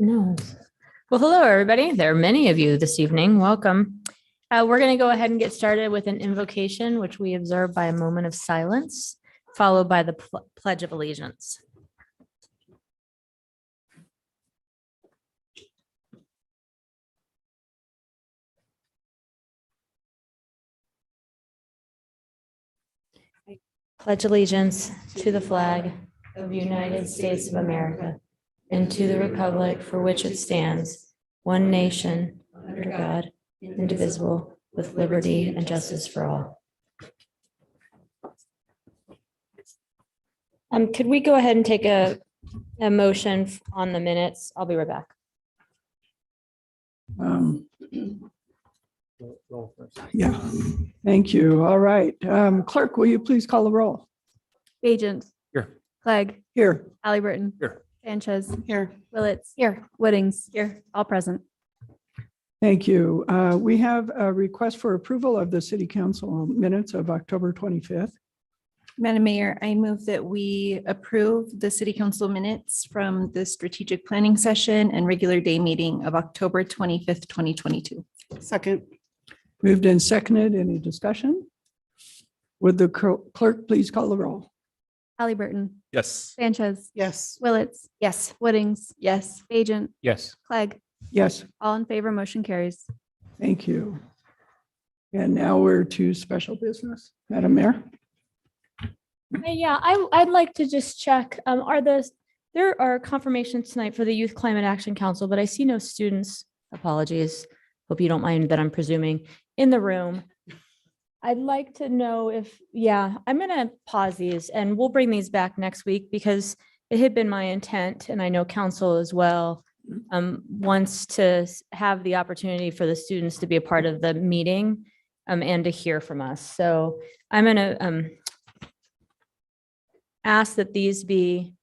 No. Well, hello, everybody. There are many of you this evening. Welcome. We're going to go ahead and get started with an invocation, which we observe by a moment of silence, followed by the Pledge of Allegiance. Pledge allegiance to the flag of the United States of America and to the republic for which it stands, one nation, under God, indivisible, with liberty and justice for all. Could we go ahead and take a motion on the minutes? I'll be right back. Yeah, thank you. All right. Clerk, will you please call the roll? Agent. Here. Clegg. Here. Halliburton. Here. Sanchez. Here. Willits. Here. Woodings. Here. All present. Thank you. We have a request for approval of the city council minutes of October 25th. Madam Mayor, I move that we approve the city council minutes from the strategic planning session and regular day meeting of October 25th, 2022. Second. Moved and seconded. Any discussion? Would the clerk please call the roll? Halliburton. Yes. Sanchez. Yes. Willits. Yes. Woodings. Yes. Agent. Yes. Clegg. Yes, All in favor, motion carries. thank you. And now we're to special business. Madam Mayor? Yeah, I'd like to just check, there are confirmations tonight for the Youth Climate Action Council, but I see no students, apologies. Hope you don't mind that I'm presuming, in the room. I'd like to know if, I'm gonna pause these and we'll bring these back next week because it had been my intent, and I know council as well, wants to have the opportunity for the students to be a part of the meeting, and to hear from us. So I'm gonna, ask that these be,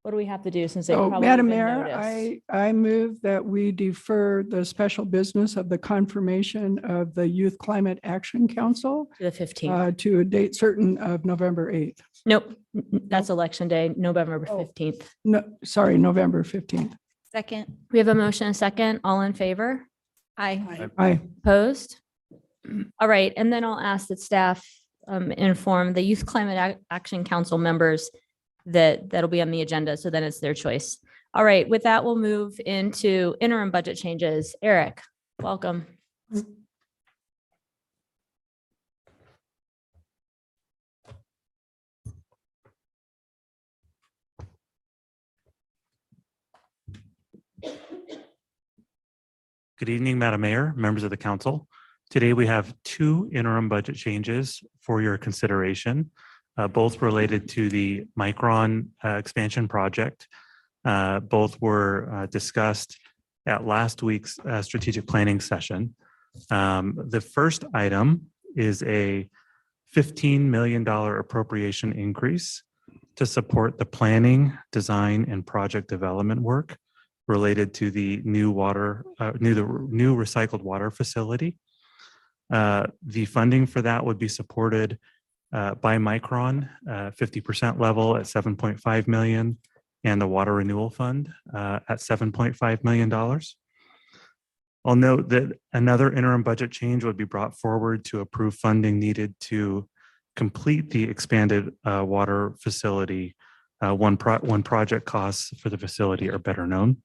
what do we have to do since they So, probably Madam been Mayor, noticed? I move that we defer the special business of the confirmation of the Youth Climate Action Council To the 15th. to a date certain of November 8th. Nope, that's election day, November Oh. 15th. No, sorry, November 15th. Second. We have a motion, and a second, all in favor? Aye. Aye. Opposed? All right, and then I'll ask that staff inform the Youth Climate Action Council members that that'll be on the agenda, so then it's their choice. All right, with that, we'll move into interim budget changes. Eric, welcome. Good evening, Madam Mayor, members of the council. Today we have two interim budget changes for your consideration, both related to the Micron expansion project. Both were discussed at last week's strategic planning session. The first item is a $15 million appropriation increase to support the planning, design, and project development work related to the new recycled water facility. The funding for that would be supported by Micron, 50% level at $7.5 million, and the Water Renewal Fund at $7.5 million. I'll note that another interim budget change would be brought forward to approve funding needed to complete the expanded water facility when project costs for the facility are better known.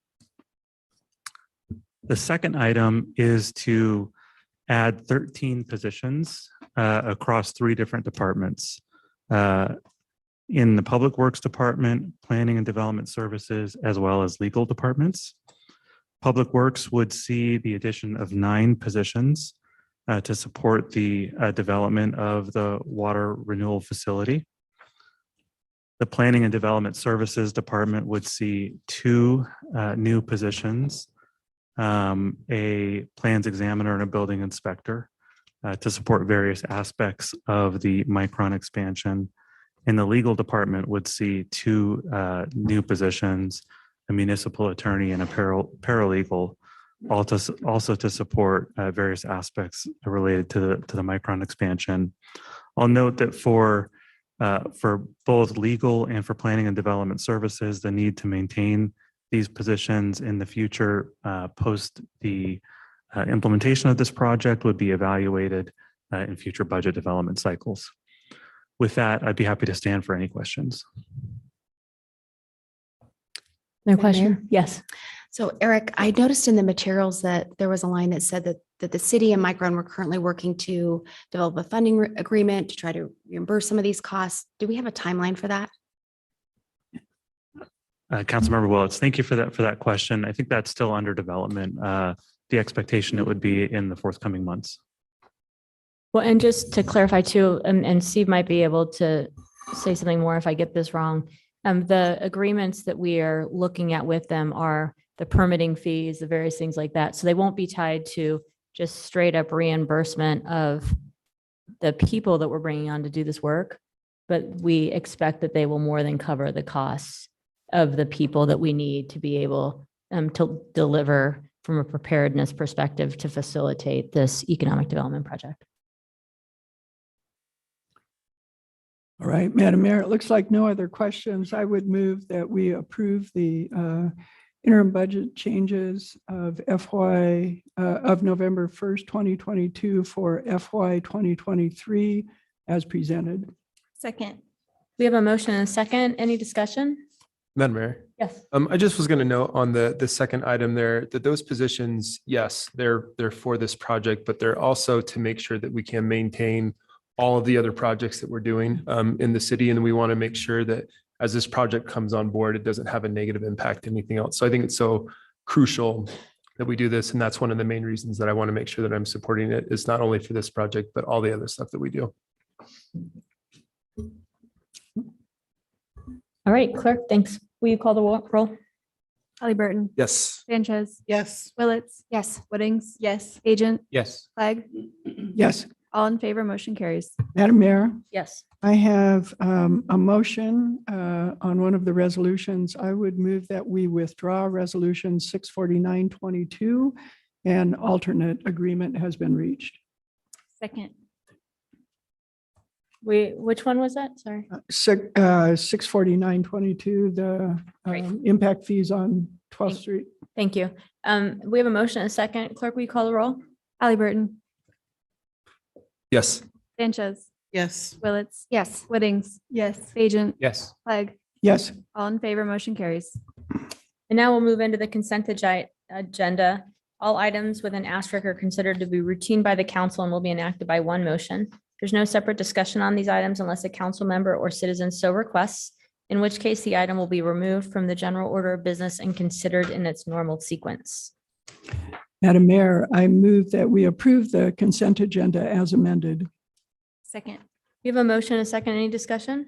The second item is to add 13 positions across 3 different departments. In the Public Works Department, Planning and Development Services, as well as legal departments. Public Works would see the addition of 9 positions to support the development of the water renewal facility. The Planning and Development Services Department would see 2 new positions, a plans examiner and a building inspector to support various aspects of the Micron expansion. And the legal department would see 2 new positions, a municipal attorney and a paralegal, also to support various aspects related to the Micron expansion. I'll note that for both legal and for planning and development services, the need to maintain these positions in the future, post the implementation of this project, would be evaluated in future budget development cycles. With that, I'd be happy to stand for any questions. No Madam question? Mayor? Yes. So Eric, I noticed in the materials that there was a line that said that the city and Micron were currently working to develop a funding agreement to try to reimburse some of these costs. Do we have a timeline for that? Councilmember Willetts, thank you for that question. I think that's still under development. The expectation it would be in the forthcoming months. Well, and just to clarify too, and Steve might be able to say something more if I get this wrong. The agreements that we are looking at with them are the permitting fees, the various things like that. So they won't be tied to just straight up reimbursement of the people that we're bringing on to do this work. But we expect that they will more than cover the costs of the people that we need to be able to deliver from a preparedness perspective to facilitate this economic development project. All right, Madam Mayor, it looks like no other questions. I would move that we approve the interim budget changes of FY of November 1st, 2022 for FY 2023 as presented. Second. We have a motion and a second. Any discussion? Madam Mayor, Yes. I just was going to note on the second item there that those positions, yes, they're for this project, but they're also to make sure that we can maintain all of the other projects that we're doing in the city. And we want to make sure that as this project comes on board, it doesn't have a negative impact to anything else. So I think it's so crucial that we do this. And that's one of the main reasons that I want to make sure that I'm supporting it, is not only for this project, but all the other stuff that we do. All right, clerk, thanks. Will you call the roll? Halliburton, Yes. Sanchez, Yes. Willetts, Yes. Woodings, Yes. Agent, Yes. Clegg, Yes, all in favor, motion carries. Madam Mayor, Yes. I have a motion on one of the resolutions. I would move that we withdraw Resolution 64922 and alternate agreement has been reached. Second. Which one was that? Sorry. 64922, the Great. impact fees on 12th Street. Thank you. We have a motion and a second. Clerk, will you call the roll? Halliburton, Yes. Sanchez, Yes. Willetts, Yes. Woodings, Yes. Agent, Yes. Clegg, Yes, all in favor, motion carries. And now we'll move into the consent agenda. All items with an asterisk are considered to be routine by the council and will be enacted by one motion. There's no separate discussion on these items unless a council member or citizen so requests, in which case the item will be removed from the general order of business and considered in its normal sequence. Madam Mayor, I move that we approve the consent agenda as amended. Second. We have a motion and a second. Any discussion?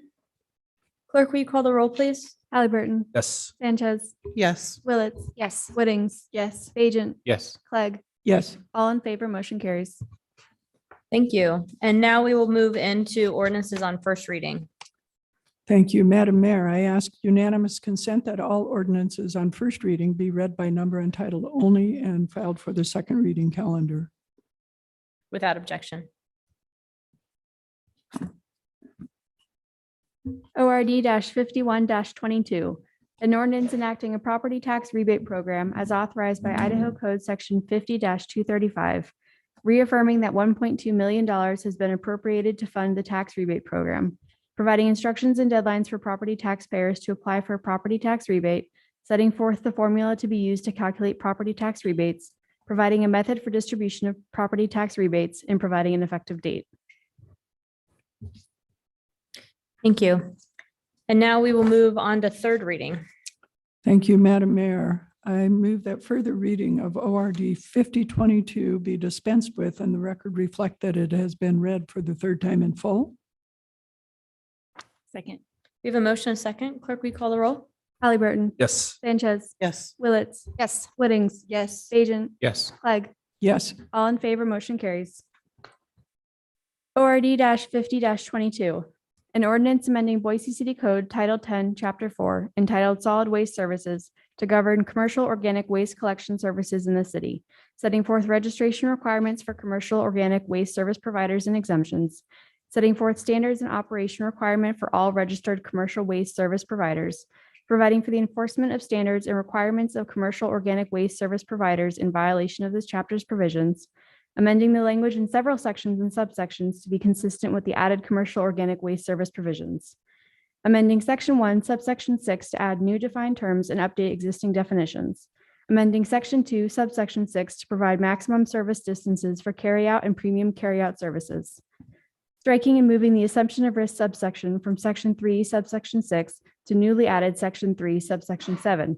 Clerk, will you call the roll, please? Halliburton, Yes. Sanchez, Yes. Willetts, Yes. Woodings, Yes. Agent, Yes. Clegg, Yes, all in favor, motion carries. Thank you. And now we will move into ordinances on first reading. thank you. Madam Mayor, I ask unanimous consent that all ordinances on first reading be read by number and title only and filed for the second reading calendar. Without objection. ORD 51-22, an ordinance enacting a property tax rebate program as authorized by Idaho Code Section 50-235, reaffirming that $1.2 million has been appropriated to fund the tax rebate program, providing instructions and deadlines for property taxpayers to apply for a property tax rebate, setting forth the formula to be used to calculate property tax rebates, providing a method for distribution of property tax rebates, and providing an effective date. Thank you. And now we will move on to third reading. Thank you, Madam Mayor. I move that further reading of ORD 5022 be dispensed with and the record reflect that it has been read for the third time in full. Second. We have a motion and a second. Clerk, will you call the roll? Halliburton, Yes. Sanchez, Yes. Willetts, Yes. Woodings, Yes. Agent, Yes. Clegg, Yes, all in favor, motion carries. ORD 50-22, an ordinance amending Boise City Code Title 10, Chapter 4, entitled Solid Waste Services to govern commercial organic waste collection services in the city, setting forth registration requirements for commercial organic waste service providers and exemptions, setting forth standards and operation requirement for all registered commercial waste service providers, providing for the enforcement of standards and requirements of commercial organic waste service providers in violation of this chapter's provisions, amending the language in several sections and subsections to be consistent with the added commercial organic waste service provisions, amending Section 1, subsection 6 to add new defined terms and update existing definitions, amending Section 2, subsection 6 to provide maximum service distances for carryout and premium carryout services, striking and moving the assumption of risk subsection from Section 3, subsection 6 to newly added Section 3, subsection 7,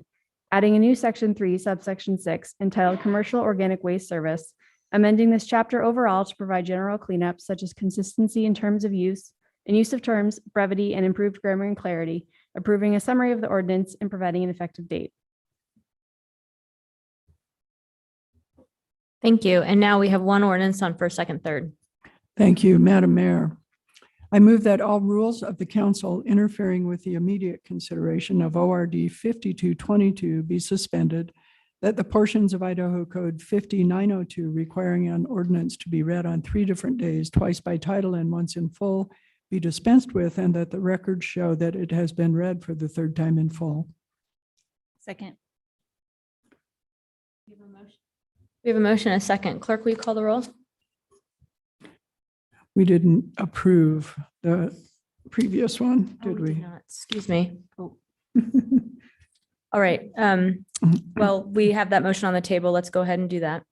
adding a new Section 3, subsection 6 entitled Commercial Organic Waste Service, amending this chapter overall to provide general cleanup such as consistency in terms of use and use of terms, brevity, and improved grammar and clarity, approving a summary of the ordinance and providing an effective date. Thank you. And now we have one ordinance on first, second, third. Thank you, Madam Mayor. I move that all rules of the council interfering with the immediate consideration of ORD 5222 be suspended, that the portions of Idaho Code 5902 requiring an ordinance to be read on 3 different days, twice by title and once in full, be dispensed with, and that the records show that it has been read for the 3rd time in full. Second. We have a motion and a second. Clerk, will you call the roll? We didn't approve the previous one, Oh, did we? not. Excuse me. Oh. All right. Well, we have that motion on the table. Let's go ahead and do that.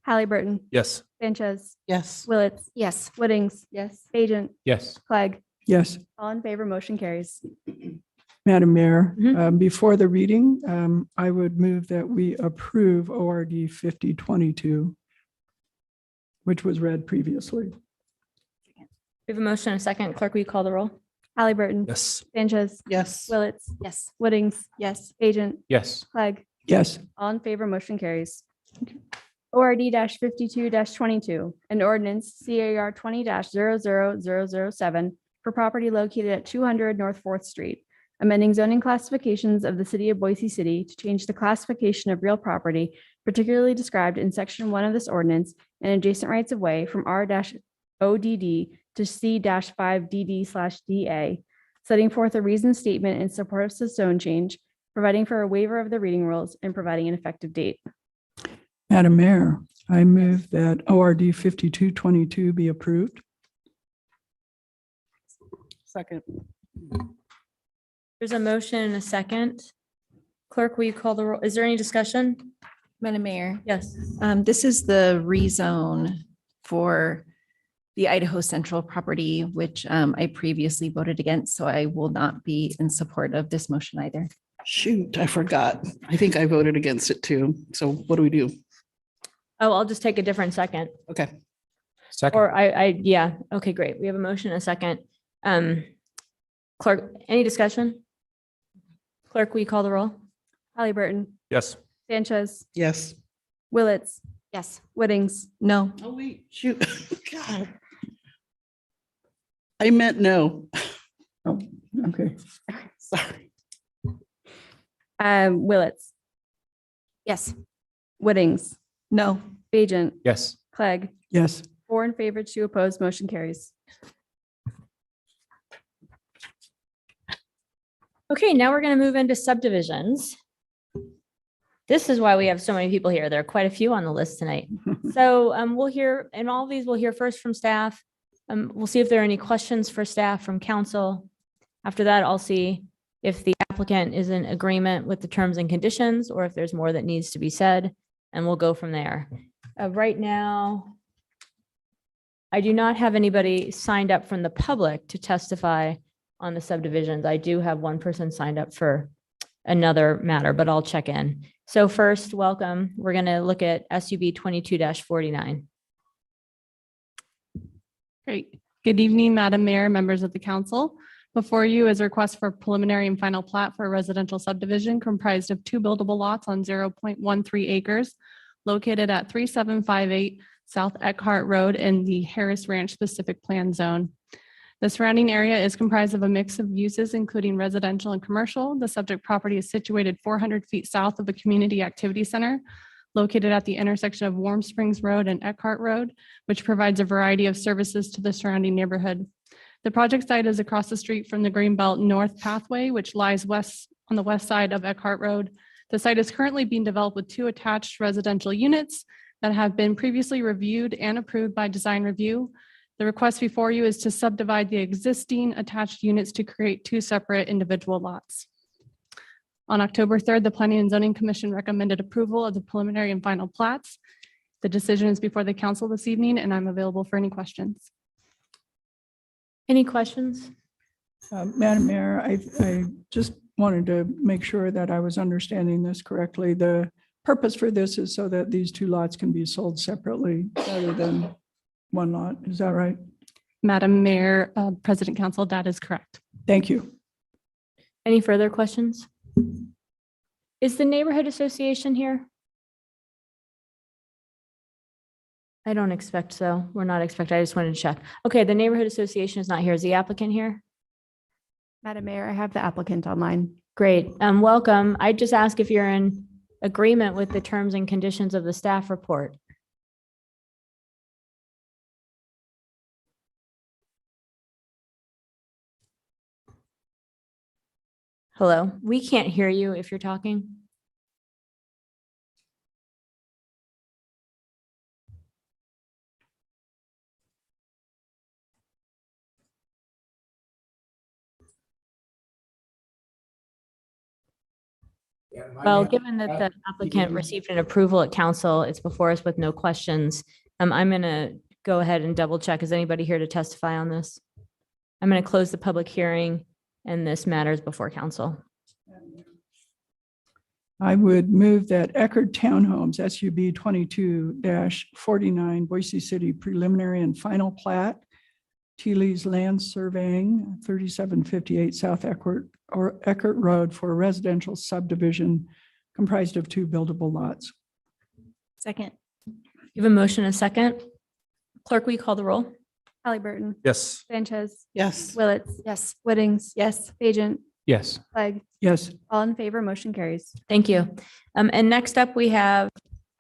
Halliburton, Yes. Sanchez, Yes. Willetts, Yes. Whittings. Yes. Agent, Yes. Clegg, Yes. all in favor, motion carries. Madam Mayor, Mhm. before the reading, I would move that we approve ORD 5022, which was read previously. We have a motion and a second. Clerk, will you call the roll? Halliburton, Yes. Sanchez, Yes. Willetts, Yes. Whittings, Yes. Agent, Yes. Clegg, Yes. all in favor, motion carries. ORD 52-22, an ordinance CAR 20-00007 for property located at 200 North 4th Street, amending zoning classifications of the city of Boise City to change the classification of real property, particularly described in Section 1 of this ordinance and adjacent rights of way from R-ODD to C-5DD/DA, setting forth a reasoned statement in support of the zone change, providing for a waiver of the reading rules, and providing an effective date. Madam Mayor, I move that ORD 5222 be approved. Second. There's a motion and a second. Clerk, will you call the roll? Is there any discussion? Madam Mayor, Yes. this is the rezone for the Idaho Central property, which I previously voted against, so I will not be in support of this motion either. Shoot, I forgot. I think I voted against it too. So what do we do? Oh, I'll just take a different second. Okay. Second. Or yeah. Okay, great. We have a motion and a second. Clerk, any discussion? Clerk, will you call the roll? Halliburton, Yes. Sanchez, Yes. Willetts, Yes. Whittings, No. Oh, wait, shoot. God. I meant no. Oh, okay. Sorry. Willetts, Yes. Whittings, No. Agent, Yes. Clegg, Yes. 4 in favor, 2 opposed, motion carries. Okay, now we're going to move into subdivisions. This is why we have so many people here. There are quite a few on the list tonight. So we'll hear, and all of these we'll hear first from staff. We'll see if there are any questions for staff from council. After that, I'll see if the applicant is in agreement with the terms and conditions, or if there's more that needs to be said, and we'll go from there. Right now, I do not have anybody signed up from the public to testify on the subdivisions. I do have one person signed up for another matter, but I'll check in. So first, welcome. We're going to look at SUB 22-49. Great. Good evening, Madam Mayor, members of the council. Before you is a request for preliminary and final plat for a residential subdivision comprised of 2 buildable lots on 0.13 acres located at 3758 South Eckhart Road in the Harris Ranch Specific Plan Zone. The surrounding area is comprised of a mix of uses, including residential and commercial. The subject property is situated 400 feet south of a community activity center located at the intersection of Warm Springs Road and Eckhart Road, which provides a variety of services to the surrounding neighborhood. The project site is across the street from the Greenbelt North Pathway, which lies on the west side of Eckhart Road. The site is currently being developed with 2 attached residential units that have been previously reviewed and approved by design review. The request before you is to subdivide the existing attached units to create 2 separate individual lots. On October 3rd, the Planning and Zoning Commission recommended approval of the preliminary and final plats. The decision is before the council this evening, and I'm available for any questions. Any questions? Madam Mayor, I just wanted to make sure that I was understanding this correctly. The purpose for this is so that these 2 lots can be sold separately rather than one lot. Is that right? Madam Mayor, President Council, that is correct. Thank you. Any further questions? Is the neighborhood association here? I don't expect so. We're not expecting. I just wanted to check. Okay, the neighborhood association is not here. Is the applicant here? Madam Mayor, I have the applicant online. Great. Welcome. I just ask if you're in agreement with the terms and conditions of the staff report. Hello, we can't hear you if you're talking. Well, given that the applicant received an approval at council, it's before us with no questions. I'm going to go ahead and double check. Is anybody here to testify on this? I'm going to close the public hearing and this matters before council. I would move that Eckerd Townhomes, SUB 22-49, Boise City preliminary and final plat, Teely's Land Surveying, 3758 South Eckerd Road for a residential subdivision comprised of 2 buildable lots. Second. You have a motion and a second. Clerk, will you call the roll? Halliburton, Yes. Sanchez, Yes. Willetts, Yes. Whittings, Yes. Bajent, Yes. Clegg, Yes. all in favor, motion carries. Thank you. And next up, we have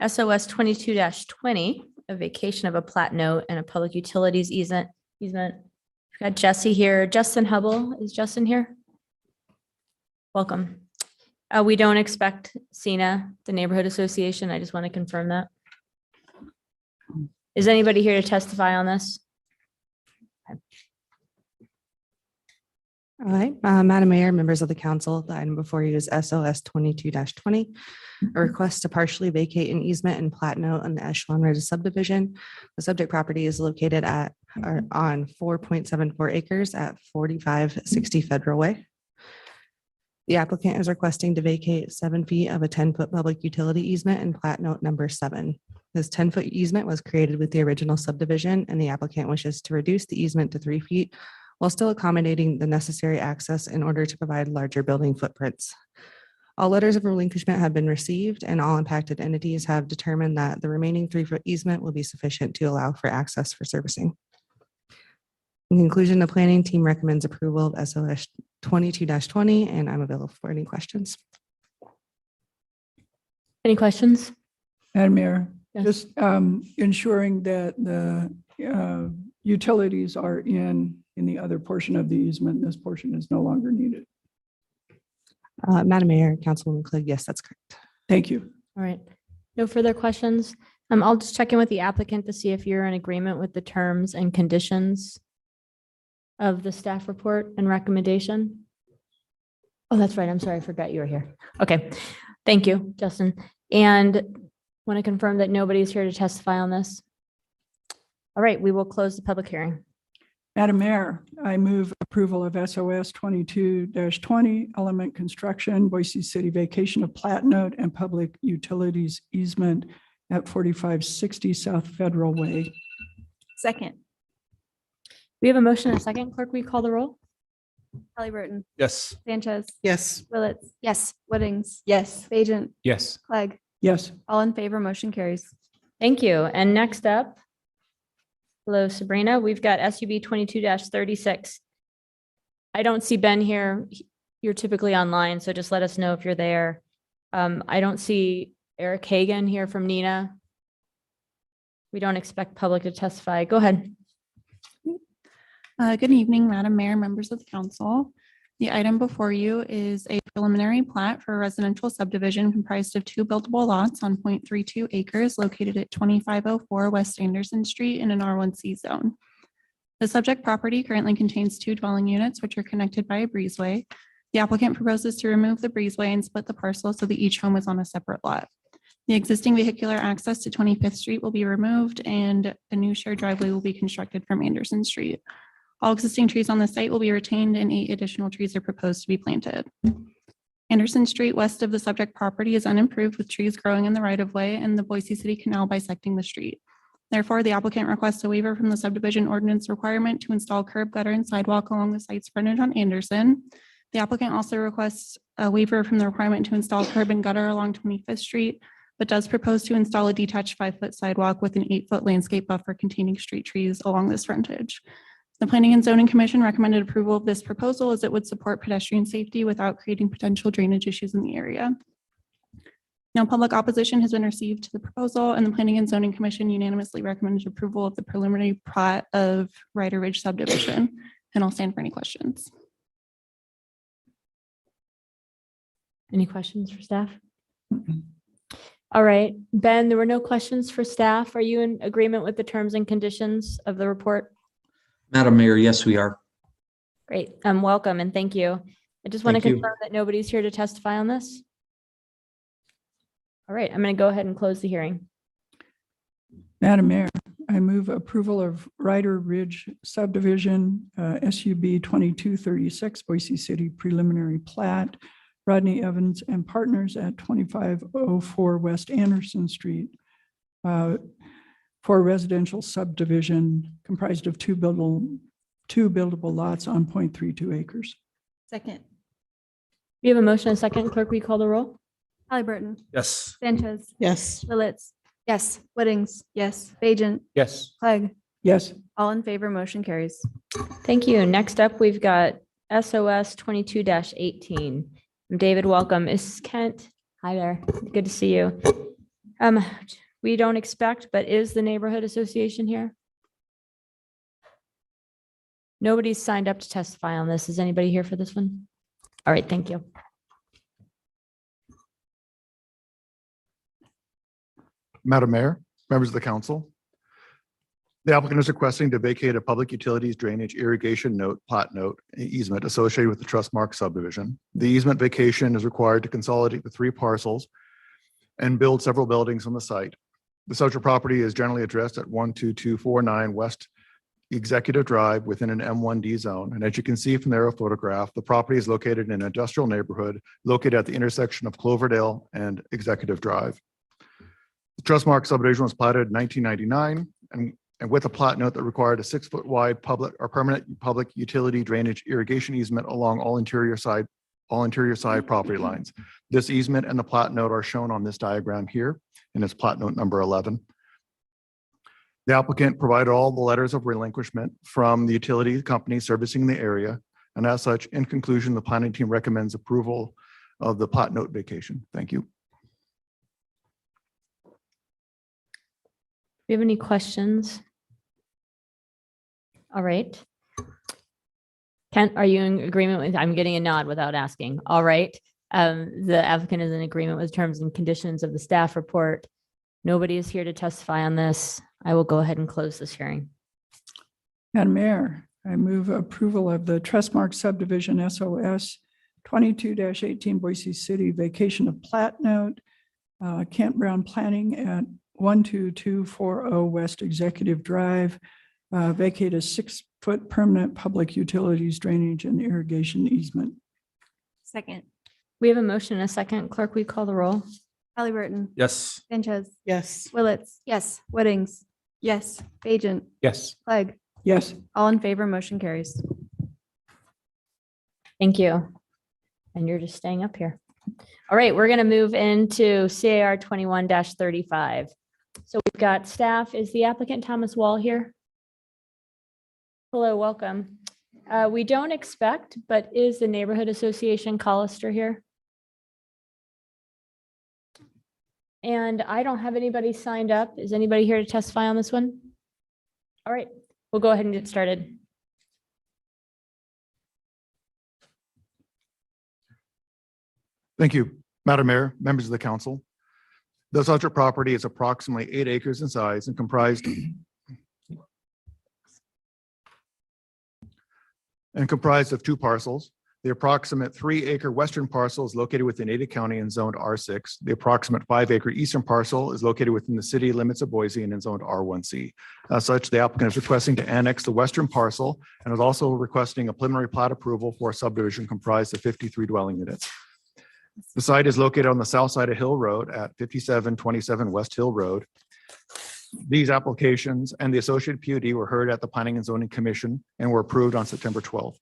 SOS 22-20, a vacation of a plat note and a public utilities easement. We've got Jesse here. Justin Hubble. Is Justin here? Welcome. We don't expect Cena, the neighborhood association. I just want to confirm that. Is anybody here to testify on this? All right, Madam Mayor, members of the council, the item before you is SOS 22-20, a request to partially vacate an easement and plat note on the Echelon Ridge subdivision. The subject property is located at or on 4.74 acres at 4560 Federal Way. The applicant is requesting to vacate 7 feet of a 10-foot public utility easement and plat note number 7. This 10-foot easement was created with the original subdivision, and the applicant wishes to reduce the easement to 3 feet while still accommodating the necessary access in order to provide larger building footprints. All letters of relinquishment have been received, and all impacted entities have determined that the remaining 3-foot easement will be sufficient to allow for access for servicing. In conclusion, the planning team recommends approval of SOS 22-20, and I'm available for any questions. Any questions? Madam Mayor, Yes. just ensuring that the utilities are in the other portion of the easement. This portion is no longer needed. Madam Mayor, Councilwoman Clegg, yes, that's correct. Thank you. All right. No further questions. I'll just check in with the applicant to see if you're in agreement with the terms and conditions of the staff report and recommendation. Oh, that's right. I'm sorry. I forgot you were here. Okay. Thank you, Justin. And want to confirm that nobody's here to testify on this? All right, we will close the public hearing. Madam Mayor, I move approval of SOS 22-20, Element Construction, Boise City vacation of plat note and public utilities easement at 4560 South Federal Way. Second. We have a motion and a second. Clerk, will you call the roll? Halliburton, Yes. Sanchez, Yes. Willetts, Yes. Whittings, Yes. Bajent, Yes. Clegg, Yes. all in favor, motion carries. Thank you. And next up, hello, Sabrina. We've got SUB 22-36. I don't see Ben here. You're typically online, so just let us know if you're there. I don't see Eric Hagan here from Nina. We don't expect public to testify. Go ahead. Good evening, Madam Mayor, members of the council. The item before you is a preliminary plat for a residential subdivision comprised of 2 buildable lots on 0.32 acres located at 2504 West Anderson Street in an R1C zone. The subject property currently contains 2 dwelling units, which are connected by a breezeway. The applicant proposes to remove the breezeway and split the parcel so that each home is on a separate lot. The existing vehicular access to 25th Street will be removed and a new shared driveway will be constructed from Anderson Street. All existing trees on the site will be retained and 8 additional trees are proposed to be planted. Anderson Street west of the subject property is unimproved with trees growing in the right of way and the Boise City Canal bisecting the street. Therefore, the applicant requests a waiver from the subdivision ordinance requirement to install curb, gutter, and sidewalk along the site's frontage on Anderson. The applicant also requests a waiver from the requirement to install curb and gutter along 25th Street, but does propose to install a detached 5-foot sidewalk with an 8-foot landscape buffer containing street trees along this frontage. The Planning and Zoning Commission recommended approval of this proposal as it would support pedestrian safety without creating potential drainage issues in the area. No public opposition has been received to the proposal, and the Planning and Zoning Commission unanimously recommended approval of the preliminary plat of Ryder Ridge subdivision. And I'll stand for any questions. Any questions for staff? All right, Ben, there were no questions for staff. Are you in agreement with the terms and conditions of the report? Madam Mayor, yes, we are. Great, welcome and thank you. I just want to Thank you. confirm that nobody's here to testify on this. All right, I'm going to go ahead and close the hearing. Madam Mayor, I move approval of Ryder Ridge subdivision, SUB 2236, Boise City preliminary plat, Rodney Evans and Partners at 2504 West Anderson Street, for a residential subdivision comprised of 2 buildable lots on 0.32 acres. Second. We have a motion and a second. Clerk, will you call the roll? Halliburton. Yes. Sanchez. Yes. Willetts. Yes. Whittings. Yes. Bajent. Yes. Clegg. Yes. All in favor, motion carries. Thank you. Next up, we've got SOS 22-18. David, welcome. Is Kent? Hi there. Good to see you. We don't expect, but is the neighborhood association here? Nobody's signed up to testify on this. Is anybody here for this one? All right, thank you. Madam Mayor, members of the council. The applicant is requesting to vacate a public utilities drainage irrigation plat note easement associated with the Trustmark subdivision. The easement vacation is required to consolidate the 3 parcels and build several buildings on the site. The subject property is generally addressed at 12249 West Executive Drive within an M1D zone. And as you can see from the aerial photograph, the property is located in an industrial neighborhood located at the intersection of Cloverdale and Executive Drive. The Trustmark subdivision was platted in 1999 and with a plat note that required a 6-foot wide public or permanent public utility drainage irrigation easement along all interior side property lines. This easement and the plat note are shown on this diagram here, and it's plat note number 11. The applicant provided all the letters of relinquishment from the utility company servicing the area, and as such, in conclusion, the planning team recommends approval of the plat note vacation. Thank you. Do you have any questions? All right. Kent, are you in agreement with, I'm getting a nod without asking. All right. The applicant is in agreement with terms and conditions of the staff report. Nobody is here to testify on this. I will go ahead and close this hearing. Madam Mayor, I move approval of the Trustmark subdivision SOS 22-18 Boise City vacation of plat note, Kent Brown Planning at 12240 West Executive Drive, vacate a 6-foot permanent public utilities drainage and irrigation easement. Second. We have a motion and a second. Clerk, will you call the roll? Halliburton. Yes. Sanchez. Yes. Willetts. Yes. Whittings. Yes. Bajent. Yes. Clegg. Yes. All in favor, motion carries. Thank you. And you're just staying up here. All right, we're going to move into CAR 21-35. So we've got staff. Is the applicant Thomas Wall here? Hello, welcome. We don't expect, but is the Neighborhood Association Collister here? And I don't have anybody signed up. Is anybody here to testify on this one? All right, we'll go ahead and get started. Thank you, Madam Mayor, members of the council. The subject property is approximately 8 acres in size and comprised of 2 parcels. The approximate 3-acre western parcel is located within Ada County and zoned R6. The approximate 5-acre eastern parcel is located within the city limits of Boise and is zoned R1C. As such, the applicant is requesting to annex the western parcel and is also requesting a preliminary plat approval for a subdivision comprised of 53 dwelling units. The site is located on the south side of Hill Road at 5727 West Hill Road. These applications and the associated PUD were heard at the Planning and Zoning Commission and were approved on September 12th.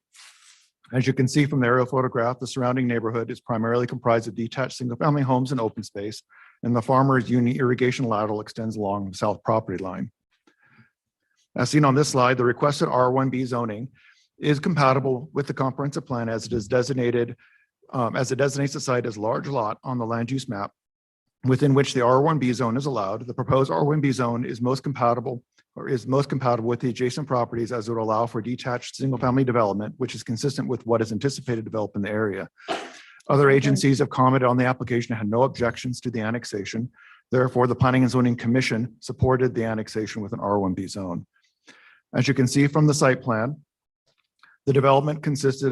As you can see from the aerial photograph, the surrounding neighborhood is primarily comprised of detached single-family homes and open space, and the Farmers Union irrigation lateral extends along the south property line. As seen on this slide, the requested R1B zoning is compatible with the comprehensive plan as it is designated, as it designates the site as large lot on the land use map within which the R1B zone is allowed. The proposed R1B zone is most compatible with the adjacent properties as it will allow for detached single-family development, which is consistent with what is anticipated to develop in the area. Other agencies have commented on the application and had no objections to the annexation. Therefore, the Planning and Zoning Commission supported the annexation with an R1B zone. As you can see from the site plan, the development consists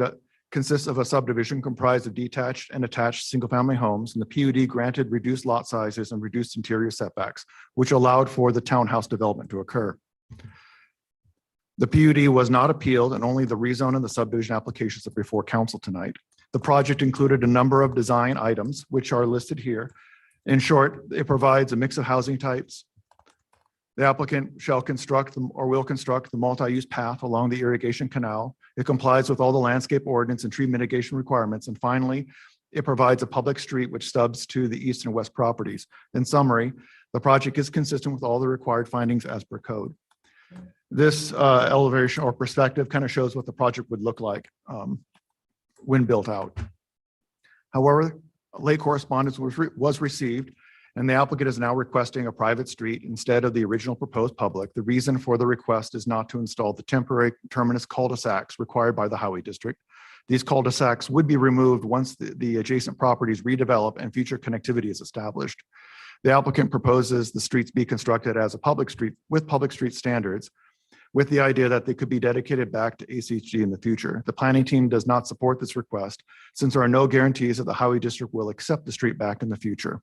of a subdivision comprised of detached and attached single-family homes, and the PUD granted reduced lot sizes and reduced interior setbacks, which allowed for the townhouse development to occur. The PUD was not appealed, and only the rezone and the subdivision applications are before council tonight. The project included a number of design items, which are listed here. In short, it provides a mix of housing types. The applicant shall construct or will construct the multi-use path along the irrigation canal. It complies with all the landscape ordinance and tree mitigation requirements. And finally, it provides a public street which stubs to the east and west properties. In summary, the project is consistent with all the required findings as per code. This elevation or perspective kind of shows what the project would look like when built out. However, late correspondence was received, and the applicant is now requesting a private street instead of the original proposed public. The reason for the request is not to install the temporary terminus cul-de-sacs required by the highway district. These cul-de-sacs would be removed once the adjacent properties redevelop and future connectivity is established. The applicant proposes the streets be constructed as a public street with public street standards, with the idea that they could be dedicated back to ACHG in the future. The planning team does not support this request since there are no guarantees that the highway district will accept the street back in the future.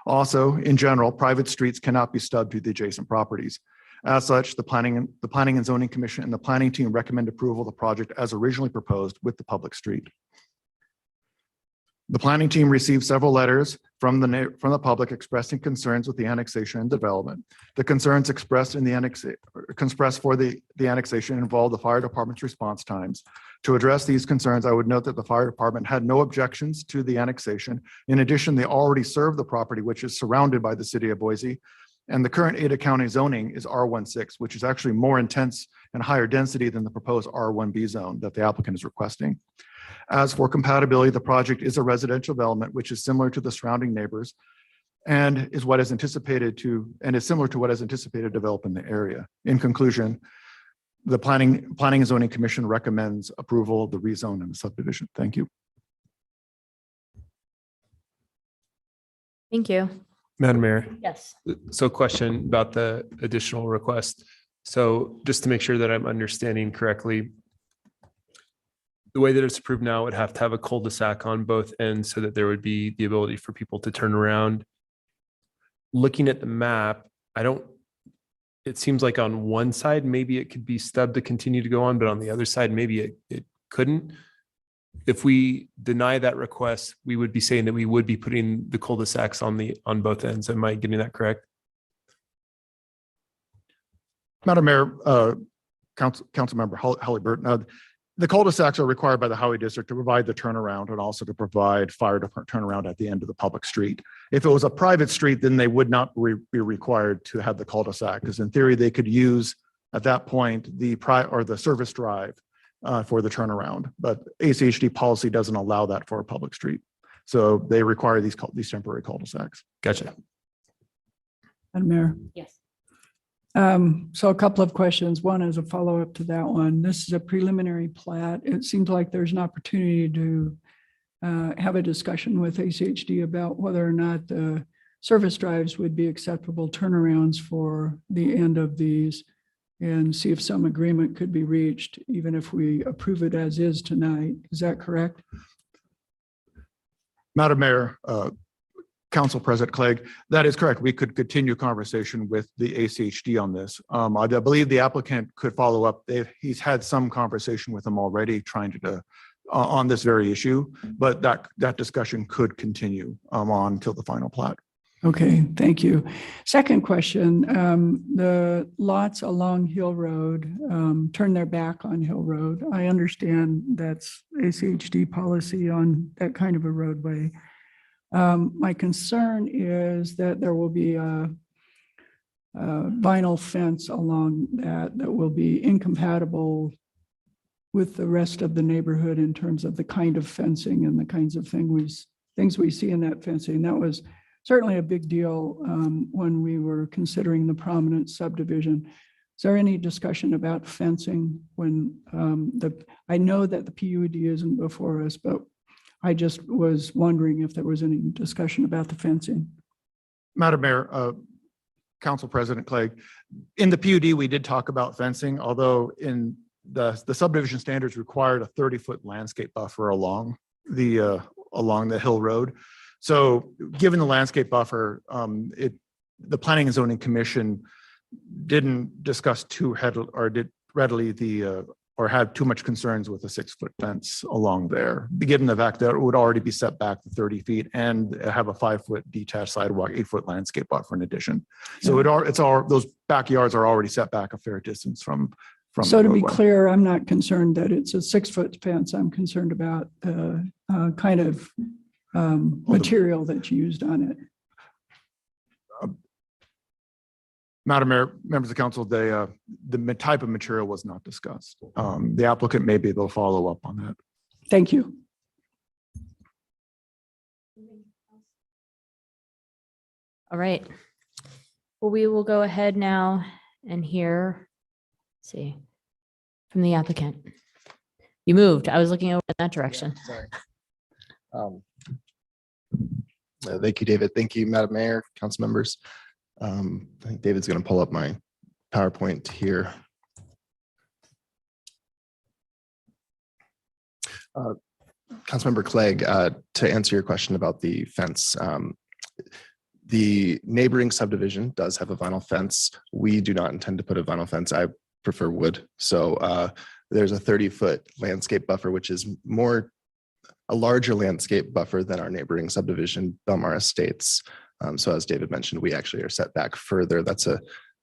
Also, in general, private streets cannot be stubbed to the adjacent properties. As such, the Planning and Zoning Commission and the planning team recommend approval of the project as originally proposed with the public street. The planning team received several letters from the public expressing concerns with the annexation and development. The concerns expressed for the annexation involved the fire department's response times. To address these concerns, I would note that the fire department had no objections to the annexation. In addition, they already serve the property, which is surrounded by the city of Boise. And the current Ada County zoning is R16, which is actually more intense and higher density than the proposed R1B zone that the applicant is requesting. As for compatibility, the project is a residential development, which is similar to the surrounding neighbors and is what is anticipated to, and is similar to what is anticipated to develop in the area. In conclusion, the Planning and Zoning Commission recommends approval of the rezone and the subdivision. Thank you. Thank you. Madam Mayor, Yes. so question about the additional request. So just to make sure that I'm understanding correctly, the way that it's approved now would have to have a cul-de-sac on both ends so that there would be the ability for people to turn around. Looking at the map, it seems like on one side, maybe it could be stubbed to continue to go on, but on the other side, maybe it couldn't. If we deny that request, we would be saying that we would be putting the cul-de-sacs on both ends. Am I getting that correct? Madam Mayor, Council Member Holly Burton, the cul-de-sacs are required by the highway district to provide the turnaround and also to provide fire department turnaround at the end of the public street. If it was a private street, then they would not be required to have the cul-de-sac, because in theory, they could use at that point the service drive for the turnaround. But ACHD policy doesn't allow that for a public street. So they require these temporary cul-de-sacs. Gotcha. Madam Mayor. Yes. So a couple of questions. One is a follow-up to that one. This is a preliminary plat. It seems like there's an opportunity to have a discussion with ACHD about whether or not the service drives would be acceptable turnarounds for the end of these, and see if some agreement could be reached, even if we approve it as is tonight. Is that correct? Madam Mayor, Council President Clegg, that is correct. We could continue conversation with the ACHD on this. I believe the applicant could follow up. He's had some conversation with them already trying to on this very issue, but that discussion could continue on until the final plat. Okay, thank you. Second question, the lots along Hill Road, turn their back on Hill Road. I understand that's ACHD policy on that kind of a roadway. My concern is that there will be a vinyl fence along that will be incompatible with the rest of the neighborhood in terms of the kind of fencing and the kinds of things we see in that fencing. That was certainly a big deal when we were considering the prominent subdivision. Is there any discussion about fencing when I know that the PUD isn't before us, but I just was wondering if there was any discussion about the fencing. Madam Mayor, Council President Clegg, in the PUD, we did talk about fencing, although in the subdivision standards required a 30-foot landscape buffer along the Hill Road. So given the landscape buffer, the Planning and Zoning Commission didn't discuss or had too much concerns with a 6-foot fence along there, given the fact that it would already be set back to 30 feet and have a 5-foot detached sidewalk, 8-foot landscape buffer in addition. So those backyards are already set back a fair distance from. So to be clear, I'm not concerned that it's a 6-foot fence. I'm concerned about the kind of material that's used on it. Madam Mayor, members of the council, the type of material was not discussed. The applicant may be able to follow up on that. Thank you. All right. Well, we will go ahead now and hear, let's see, from the applicant. You moved. I was looking over in that direction. Sorry. Thank you, David. Thank you, Madam Mayor, council members. I think David's going to pull up my PowerPoint here. Councilmember Clegg, to answer your question about the fence, the neighboring subdivision does have a vinyl fence. We do not intend to put a vinyl fence. I prefer wood. So there's a 30-foot landscape buffer, which is a larger landscape buffer than our neighboring subdivision, Belmar Estates. So as David mentioned, we actually are set back further. That's a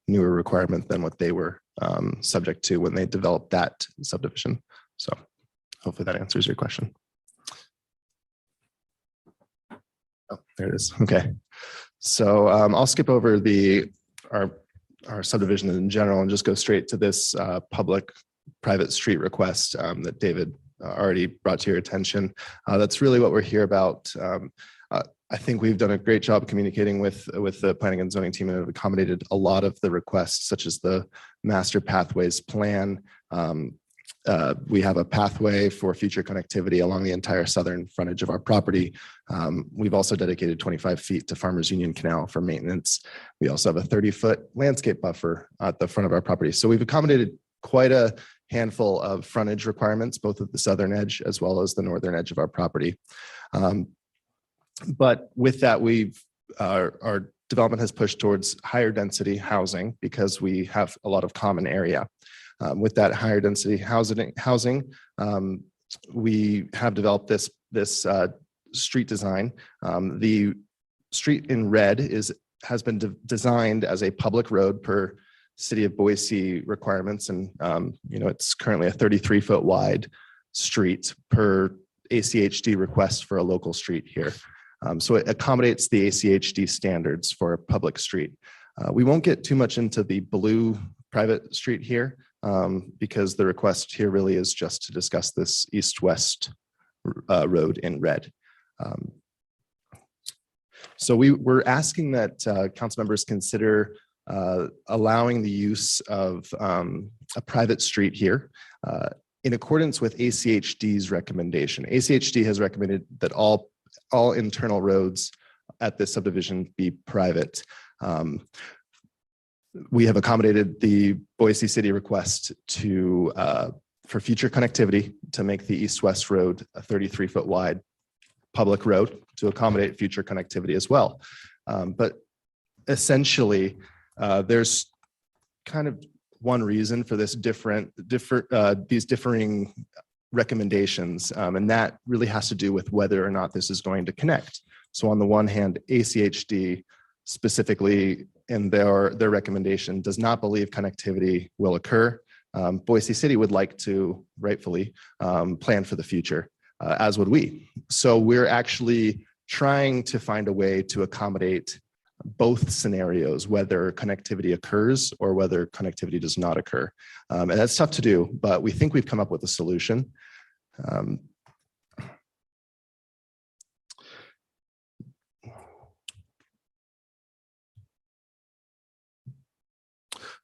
newer requirement than what they were subject to when they developed that subdivision. So hopefully that answers your question. Oh, there it is. Okay. So I'll skip over our subdivision in general and just go straight to this public-private street request that David already brought to your attention. That's really what we're here about. I think we've done a great job communicating with the planning and zoning team and have accommodated a lot of the requests, such as the master pathways plan. We have a pathway for future connectivity along the entire southern frontage of our property. We've also dedicated 25 feet to Farmers Union Canal for maintenance. We also have a 30-foot landscape buffer at the front of our property. So we've accommodated quite a handful of frontage requirements, both at the southern edge as well as the northern edge of our property. But with that, our development has pushed towards higher density housing because we have a lot of common area. With that higher density housing, we have developed this street design. The street in red has been designed as a public road per City of Boise requirements, and it's currently a 33-foot wide street per ACHD request for a local street here. So it accommodates the ACHD standards for a public street. We won't get too much into the blue private street here because the request here really is just to discuss this east-west road in red. So we're asking that council members consider allowing the use of a private street here. in accordance with ACHD's recommendation. ACHD has recommended that all internal roads at this subdivision be private. We have accommodated the Boise City request for future connectivity to make the east-west road a 33-foot wide public road to accommodate future connectivity as well. But essentially, there's kind of one reason for this these differing recommendations, and that really has to do with whether or not this is going to connect. So on the one hand, ACHD specifically in their recommendation does not believe connectivity will occur. Boise City would like to rightfully plan for the future, as would we. So we're actually trying to find a way to accommodate both scenarios, whether connectivity occurs or whether connectivity does not occur. And that's tough to do, but we think we've come up with a solution.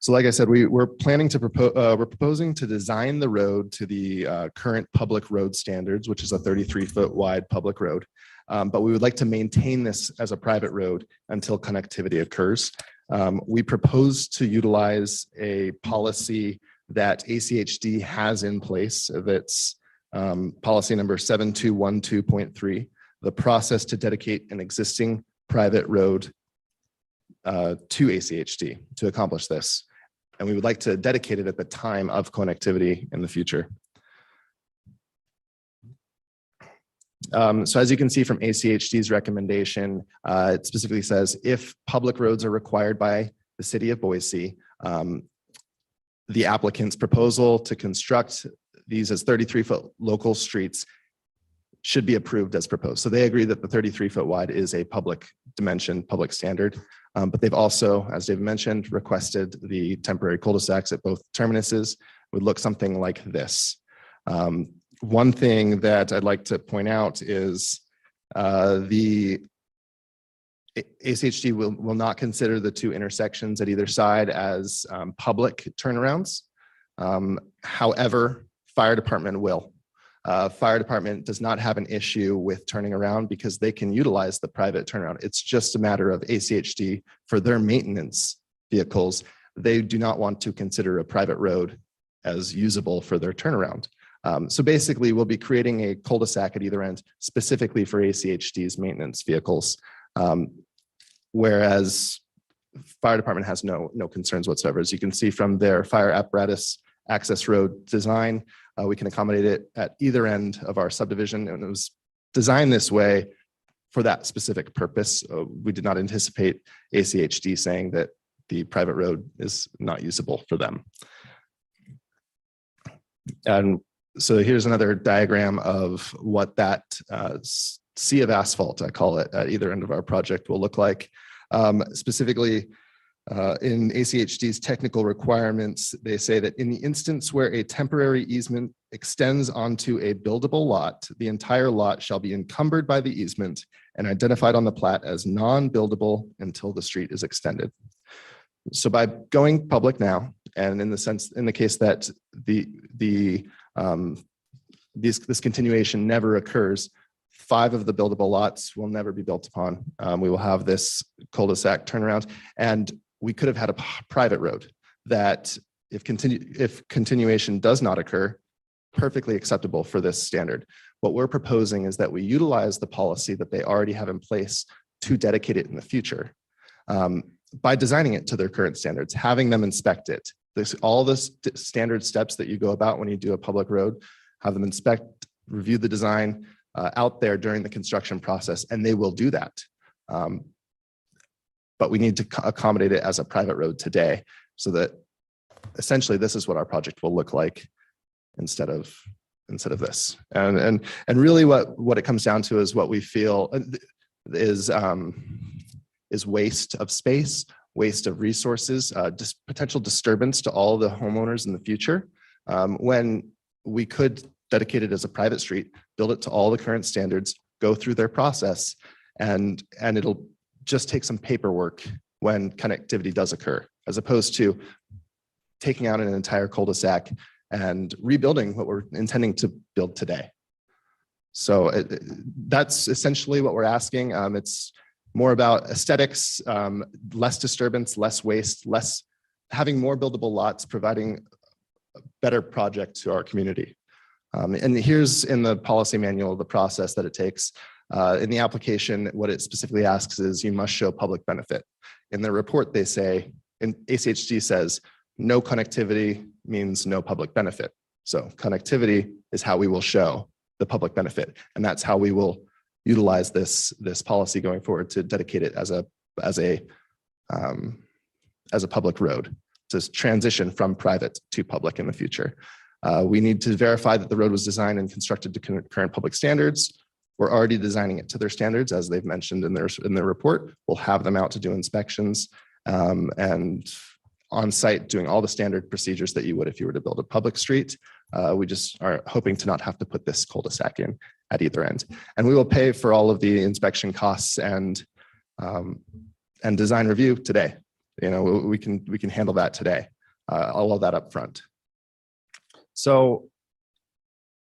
So like I said, we're planning to propose, we're proposing to design the road to the current public road standards, which is a 33-foot wide public road. But we would like to maintain this as a private road until connectivity occurs. We propose to utilize a policy that ACHD has in place. That's policy number 7212.3, the process to dedicate an existing private road to ACHD to accomplish this. And we would like to dedicate it at the time of connectivity in the future. So as you can see from ACHD's recommendation, it specifically says if public roads are required by the city of Boise, the applicant's proposal to construct these as 33-foot local streets should be approved as proposed. So they agree that the 33-foot wide is a public dimension, public standard. But they've also, as David mentioned, requested the temporary cul-de-sacs at both terminuses would look something like this. One thing that I'd like to point out is the ACHD will not consider the two intersections at either side as public turnarounds. However, fire department will. Fire department does not have an issue with turning around because they can utilize the private turnaround. It's just a matter of ACHD for their maintenance vehicles. They do not want to consider a private road as usable for their turnaround. So basically, we'll be creating a cul-de-sac at either end specifically for ACHD's maintenance vehicles, whereas fire department has no concerns whatsoever. As you can see from their fire apparatus access road design, we can accommodate it at either end of our subdivision, and it was designed this way for that specific purpose. We did not anticipate ACHD saying that the private road is not usable for them. And so here's another diagram of what that sea of asphalt, I call it, at either end of our project will look like. Specifically, in ACHD's technical requirements, they say that in the instance where a temporary easement extends onto a buildable lot, the entire lot shall be encumbered by the easement and identified on the plat as non-buildable until the street is extended. So by going public now, and in the case that this continuation never occurs, 5 of the buildable lots will never be built upon. We will have this cul-de-sac turnaround, and we could have had a private road that if continuation does not occur, perfectly acceptable for this standard. What we're proposing is that we utilize the policy that they already have in place to dedicate it in the future. By designing it to their current standards, having them inspect it. All the standard steps that you go about when you do a public road, have them inspect, review the design out there during the construction process, and they will do that. But we need to accommodate it as a private road today so that essentially this is what our project will look like instead of this. And really what it comes down to is what we feel is waste of space, waste of resources, potential disturbance to all the homeowners in the future. When we could dedicate it as a private street, build it to all the current standards, go through their process, and it'll just take some paperwork when connectivity does occur, as opposed to taking out an entire cul-de-sac, and rebuilding what we're intending to build today. So that's essentially what we're asking. It's more about aesthetics, less disturbance, less waste, having more buildable lots, providing a better project to our community. And here's in the policy manual, the process that it takes. In the application, what it specifically asks is you must show public benefit. In the report, they say, and ACHD says, no connectivity means no public benefit. So connectivity is how we will show the public benefit. And that's how we will utilize this policy going forward to dedicate it as a public road, to transition from private to public in the future. We need to verify that the road was designed and constructed to current public standards. We're already designing it to their standards, as they've mentioned in their report. We'll have them out to do inspections and on site doing all the standard procedures that you would if you were to build a public street. We just are hoping to not have to put this cul-de-sac in at either end. And we will pay for all of the inspection costs and design review today. We can handle that today, all of that up front. So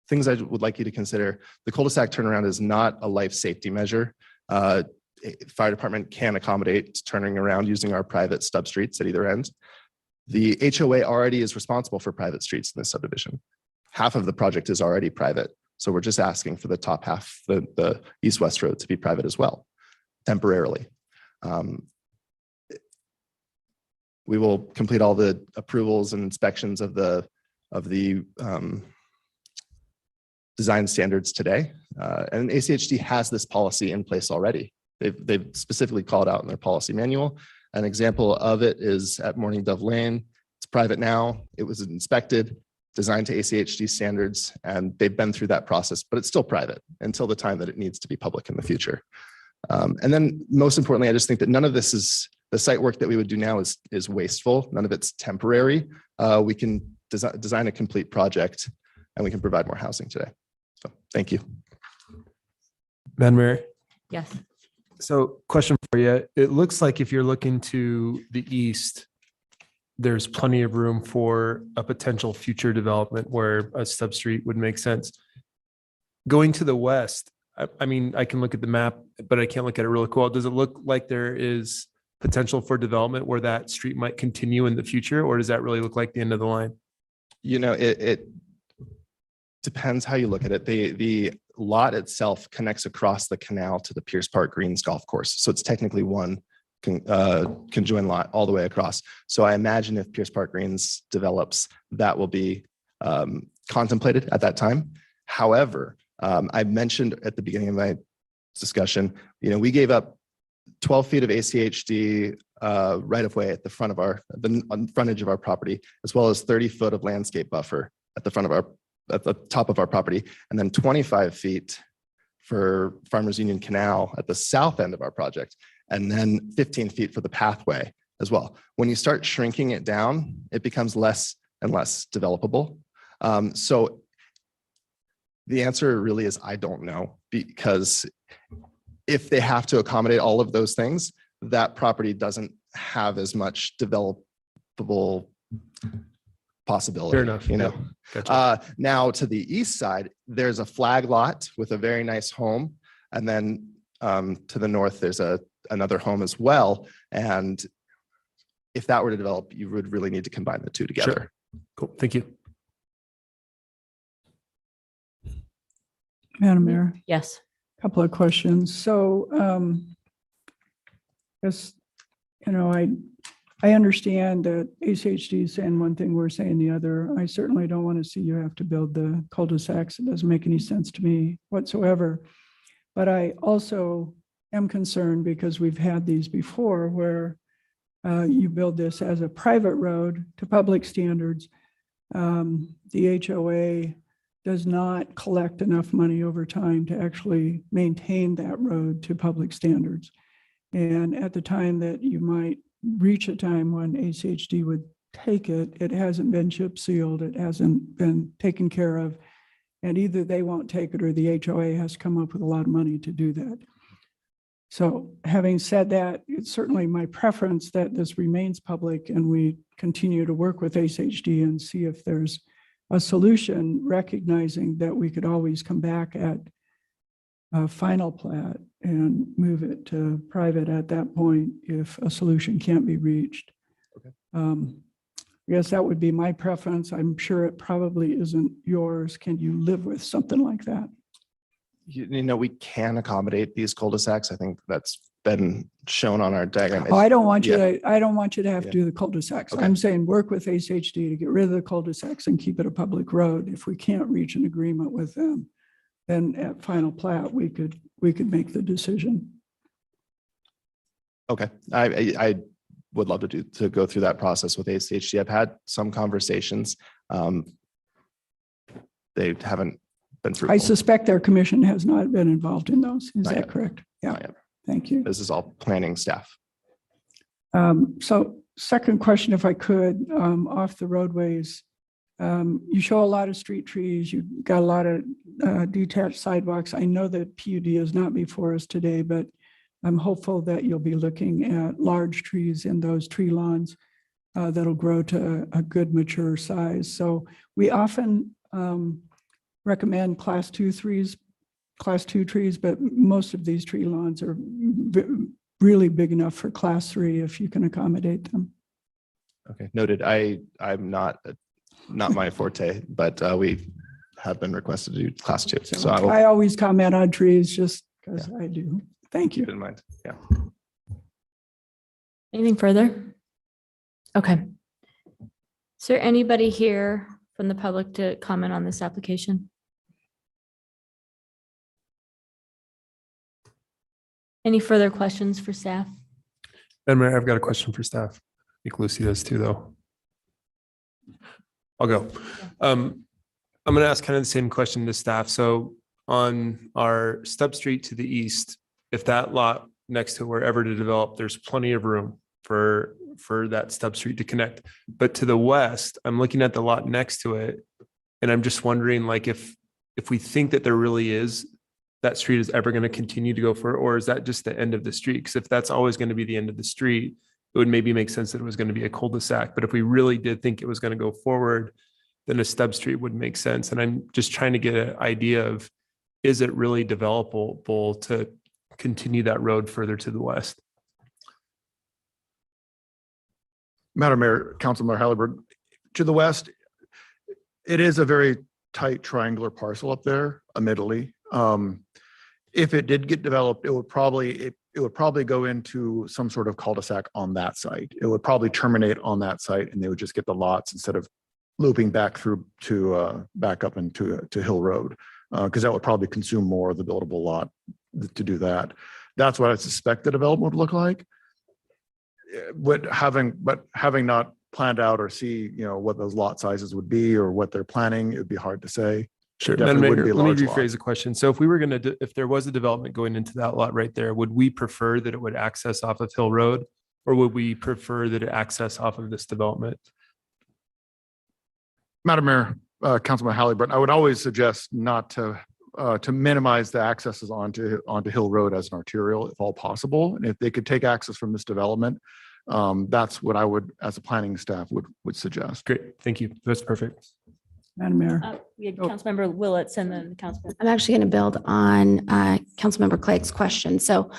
things I would like you to consider: the cul-de-sac turnaround is not a life safety measure. Fire department can accommodate turning around using our private stub streets at either end. The HOA already is responsible for private streets in this subdivision. Half of the project is already private. So we're just asking for the top half, the east-west road, to be private as well, temporarily. We will complete all the approvals and inspections of the design standards today. And ACHD has this policy in place already. They've specifically called out in their policy manual. An example of it is at Morning Dove Lane. It's private now. It was inspected, designed to ACHD standards, and they've been through that process, but it's still private until the time that it needs to be public in the future. And then most importantly, I just think that none of this is, the site work that we would do now is wasteful. None of it's temporary. We can design a complete project and we can provide more housing today. So thank you. Madam Mayor. Yes. So question for you. It looks like if you're looking to the east, there's plenty of room for a potential future development where a substreet would make sense. Going to the west, I mean, I can look at the map, but I can't look at it really well. Does it look like there is potential for development where that street might continue in the future, or does that really look like the end of the line? It depends how you look at it. The lot itself connects across the canal to the Pierce Park Greens golf course. So it's technically one conjoined lot all the way across. So I imagine if Pierce Park Greens develops, that will be contemplated at that time. However, I mentioned at the beginning of my discussion, we gave up 12 feet of ACHD right of way at the front of the frontage of our property, as well as 30 foot of landscape buffer at the top of our property, and then 25 feet for Farmers Union Canal at the south end of our project, and then 15 feet for the pathway as well. When you start shrinking it down, it becomes less and less developable. So the answer really is, I don't know, because if they have to accommodate all of those things, that property doesn't have as much developable possibility. Fair enough. Yeah. Gotcha. Now to the east side, there's a flag lot with a very nice home. And then to the north, there's another home as well. And if that were to develop, you would really need to combine the two together. Sure. Cool. Thank you. Madam Mayor, Yes. couple of questions. So, yes, I understand that ACHD is saying one thing, we're saying the other. I certainly don't want to see you have to build the cul-de-sacs. It doesn't make any sense to me whatsoever. But I also am concerned because we've had these before where you build this as a private road to public standards. The HOA does not collect enough money over time to actually maintain that road to public standards. And at the time that you might reach a time when ACHD would take it, it hasn't been chip sealed, it hasn't been taken care of, and either they won't take it or the HOA has to come up with a lot of money to do that. So having said that, it's certainly my preference that this remains public and we continue to work with ACHD and see if there's a solution, recognizing that we could always come back at a final plat and move it to private at that point if a solution can't be reached. Okay. I guess that would be my preference. I'm sure it probably isn't yours. Can you live with something like that? You know, we can accommodate these cul-de-sacs. I think that's been shown on our diagram. Oh, I don't want you Yeah. to, I don't want you to have to Yeah. do the cul-de-sacs. Okay. I'm saying work with HHD to get rid of the cul-de-sacs and keep it a public road. If we can't reach an agreement with them, then at final plat, we could make the decision. Okay, I would love to go through that process with ACHD. I've had some conversations. They haven't been I fruitful. suspect their commission has not been involved in those. Is Not that yet. correct? Yeah, Not yet. thank you. This is all planning staff. So second question, if I could, off the roadways. You show a lot of street trees, you've got a lot of detached sidewalks. I know that PUD is not before us today, but I'm hopeful that you'll be looking at large trees in those tree lawns that'll grow to a good mature size. So we often recommend class 2 trees, but most of these tree lawns are really big enough for class 3 if you can accommodate them. Okay, noted. I'm not my forte, but we have been requested to do class 2. So I will I always comment on trees just because I do. Thank keep you. it in mind. Yeah. Anything further? Okay. Is there anybody here from the public to comment on this application? Any further questions for staff? Madam Mayor, I've got a question for staff. I think Lucy does too, though. I'll go. I'm going to ask kind of the same question to staff. So on our Stub Street to the east, if that lot next to wherever to develop, there's plenty of room for that Stub Street to connect. But to the west, I'm looking at the lot next to it, and I'm just wondering, like, if we think that there really is, that street is ever going to continue to go for, or is that just the end of the street? Because if that's always going to be the end of the street, it would maybe make sense that it was going to be a cul-de-sac. But if we really did think it was going to go forward, then a Stub Street would make sense. And I'm just trying to get an idea of, is it really developable to continue that road further to the west? Madam Mayor, Councilmember Halliburton, to the west, it is a very tight triangular parcel up there, admittedly. If it did get developed, it would probably go into some sort of cul-de-sac on that site. It would probably terminate on that site, and they would just get the lots instead of looping back through to back up into Hill Road, because that would probably consume more of the buildable lot to do that. That's what I suspect the development would look like. But having not planned out or see, what those lot sizes would be or what they're planning, it'd be hard to say. Sure. Definitely Madam wouldn't Mayor, be a let me large lot. rephrase the question. So if we were going to, if there was a development going into that lot right there, would we prefer that it would access off of Hill Road, or would we prefer that it access off of this development? Madam Mayor, Councilman Halliburton, I would always suggest not to minimize the accesses onto Hill Road as an arterial, if all possible. And if they could take access from this development, that's what I would, as a planning staff, would suggest. Great. Thank you. That's perfect. Madam Mayor. We had Councilmember Willetts and then Councilmember. I'm actually going to build on Councilmember Clegg's question. So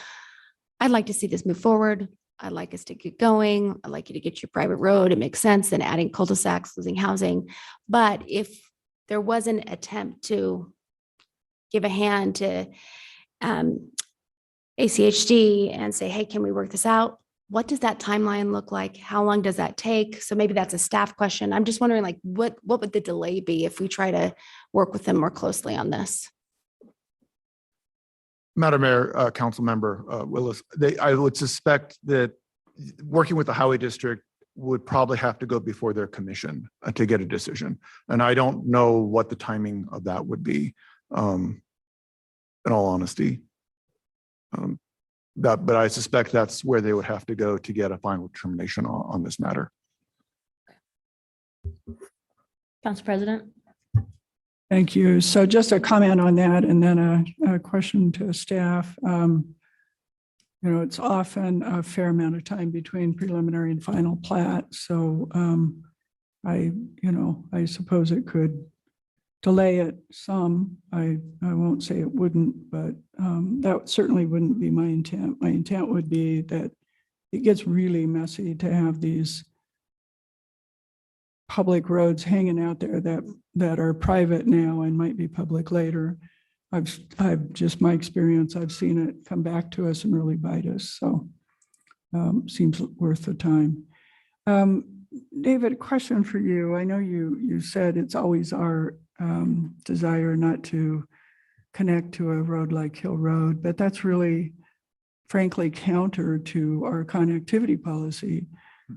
I'd like to see this move forward. I'd like us to get going. I'd like you to get your private road. It makes sense than adding cul-de-sacs, losing housing. But if there was an attempt to give a hand to ACHD and say, hey, can we work this out? What does that timeline look like? How long does that take? So maybe that's a staff question. I'm just wondering, like, what would the delay be if we try to work with them more closely on this? Madam Mayor, Councilmember Willis, I would suspect that working with the Highway District would probably have to go before their commission to get a decision. And I don't know what the timing of that would be, in all honesty. But I suspect that's where they would have to go to get a final determination on this matter. Council President. Thank you. So just a comment on that and then a question to staff. It's often a fair amount of time between preliminary and final plat. So I suppose it could delay it some. I won't say it wouldn't, but that certainly wouldn't be my intent. My intent would be that it gets really messy to have these public roads hanging out there that are private now and might be public later. I've just my experience, I've seen it come back to us and really bite us. So seems worth the time. David, question for you. I know you said it's always our desire not to connect to a road like Hill Road, but that's really frankly counter to our connectivity policy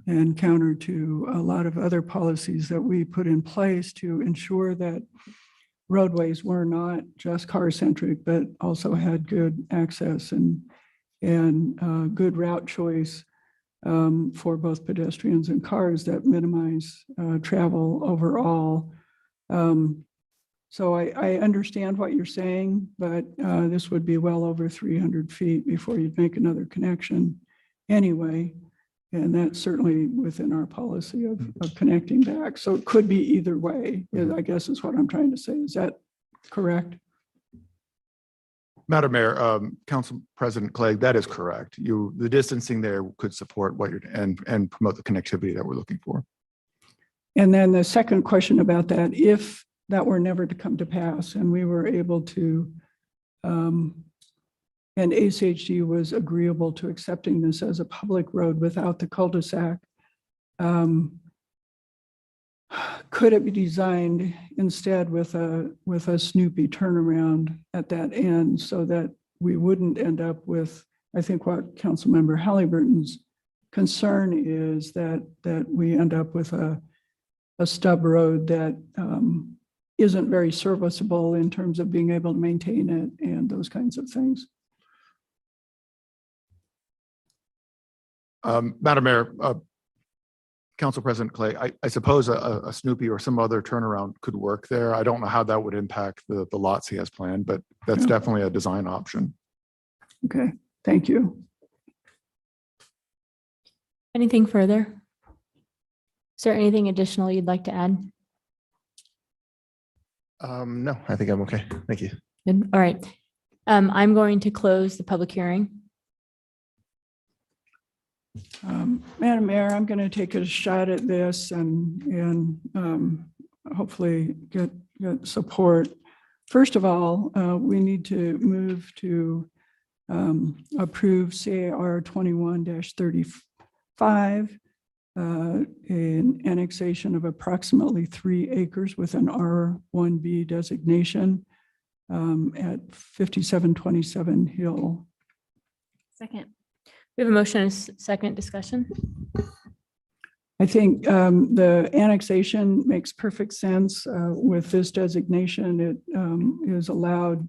and counter to a lot of other policies that we put in place to ensure that roadways were not just car-centric, but also had good access and good route choice for both pedestrians and cars that minimize travel overall. So I understand what you're saying, but this would be well over 300 feet before you'd make another connection anyway. And that's certainly within our policy of connecting back. So it could be either way, I guess is what I'm trying to say. Is that correct? Madam Mayor, Council President Clegg, that is correct. The distancing there could support what you're and promote the connectivity that we're looking for. And then the second question about that, if that were never to come to pass and we were able to, and ACHD was agreeable to accepting this as a public road without the cul-de-sac, could it be designed instead with a Snoopy turnaround at that end so that we wouldn't end up with, I think what Councilmember Halliburton's concern is that we end up with a stub road that isn't very serviceable in terms of being able to maintain it and those kinds of things. Madam Mayor, Council President Clay, I suppose a Snoopy or some other turnaround could work there. I don't know how that would impact the lots he has planned, but that's definitely a design option. Okay, thank you. Anything further? Is there anything additional you'd like to add? No, I think I'm okay. Thank you. Good. All right. I'm going to close the public hearing. Madam Mayor, I'm going to take a shot at this and hopefully get support. First of all, we need to move to approve CAR 21-35, an annexation of approximately 3 acres with an R1B designation at 5727 Hill. Second. We have a motion and second discussion. I think the annexation makes perfect sense with this designation. It is allowed,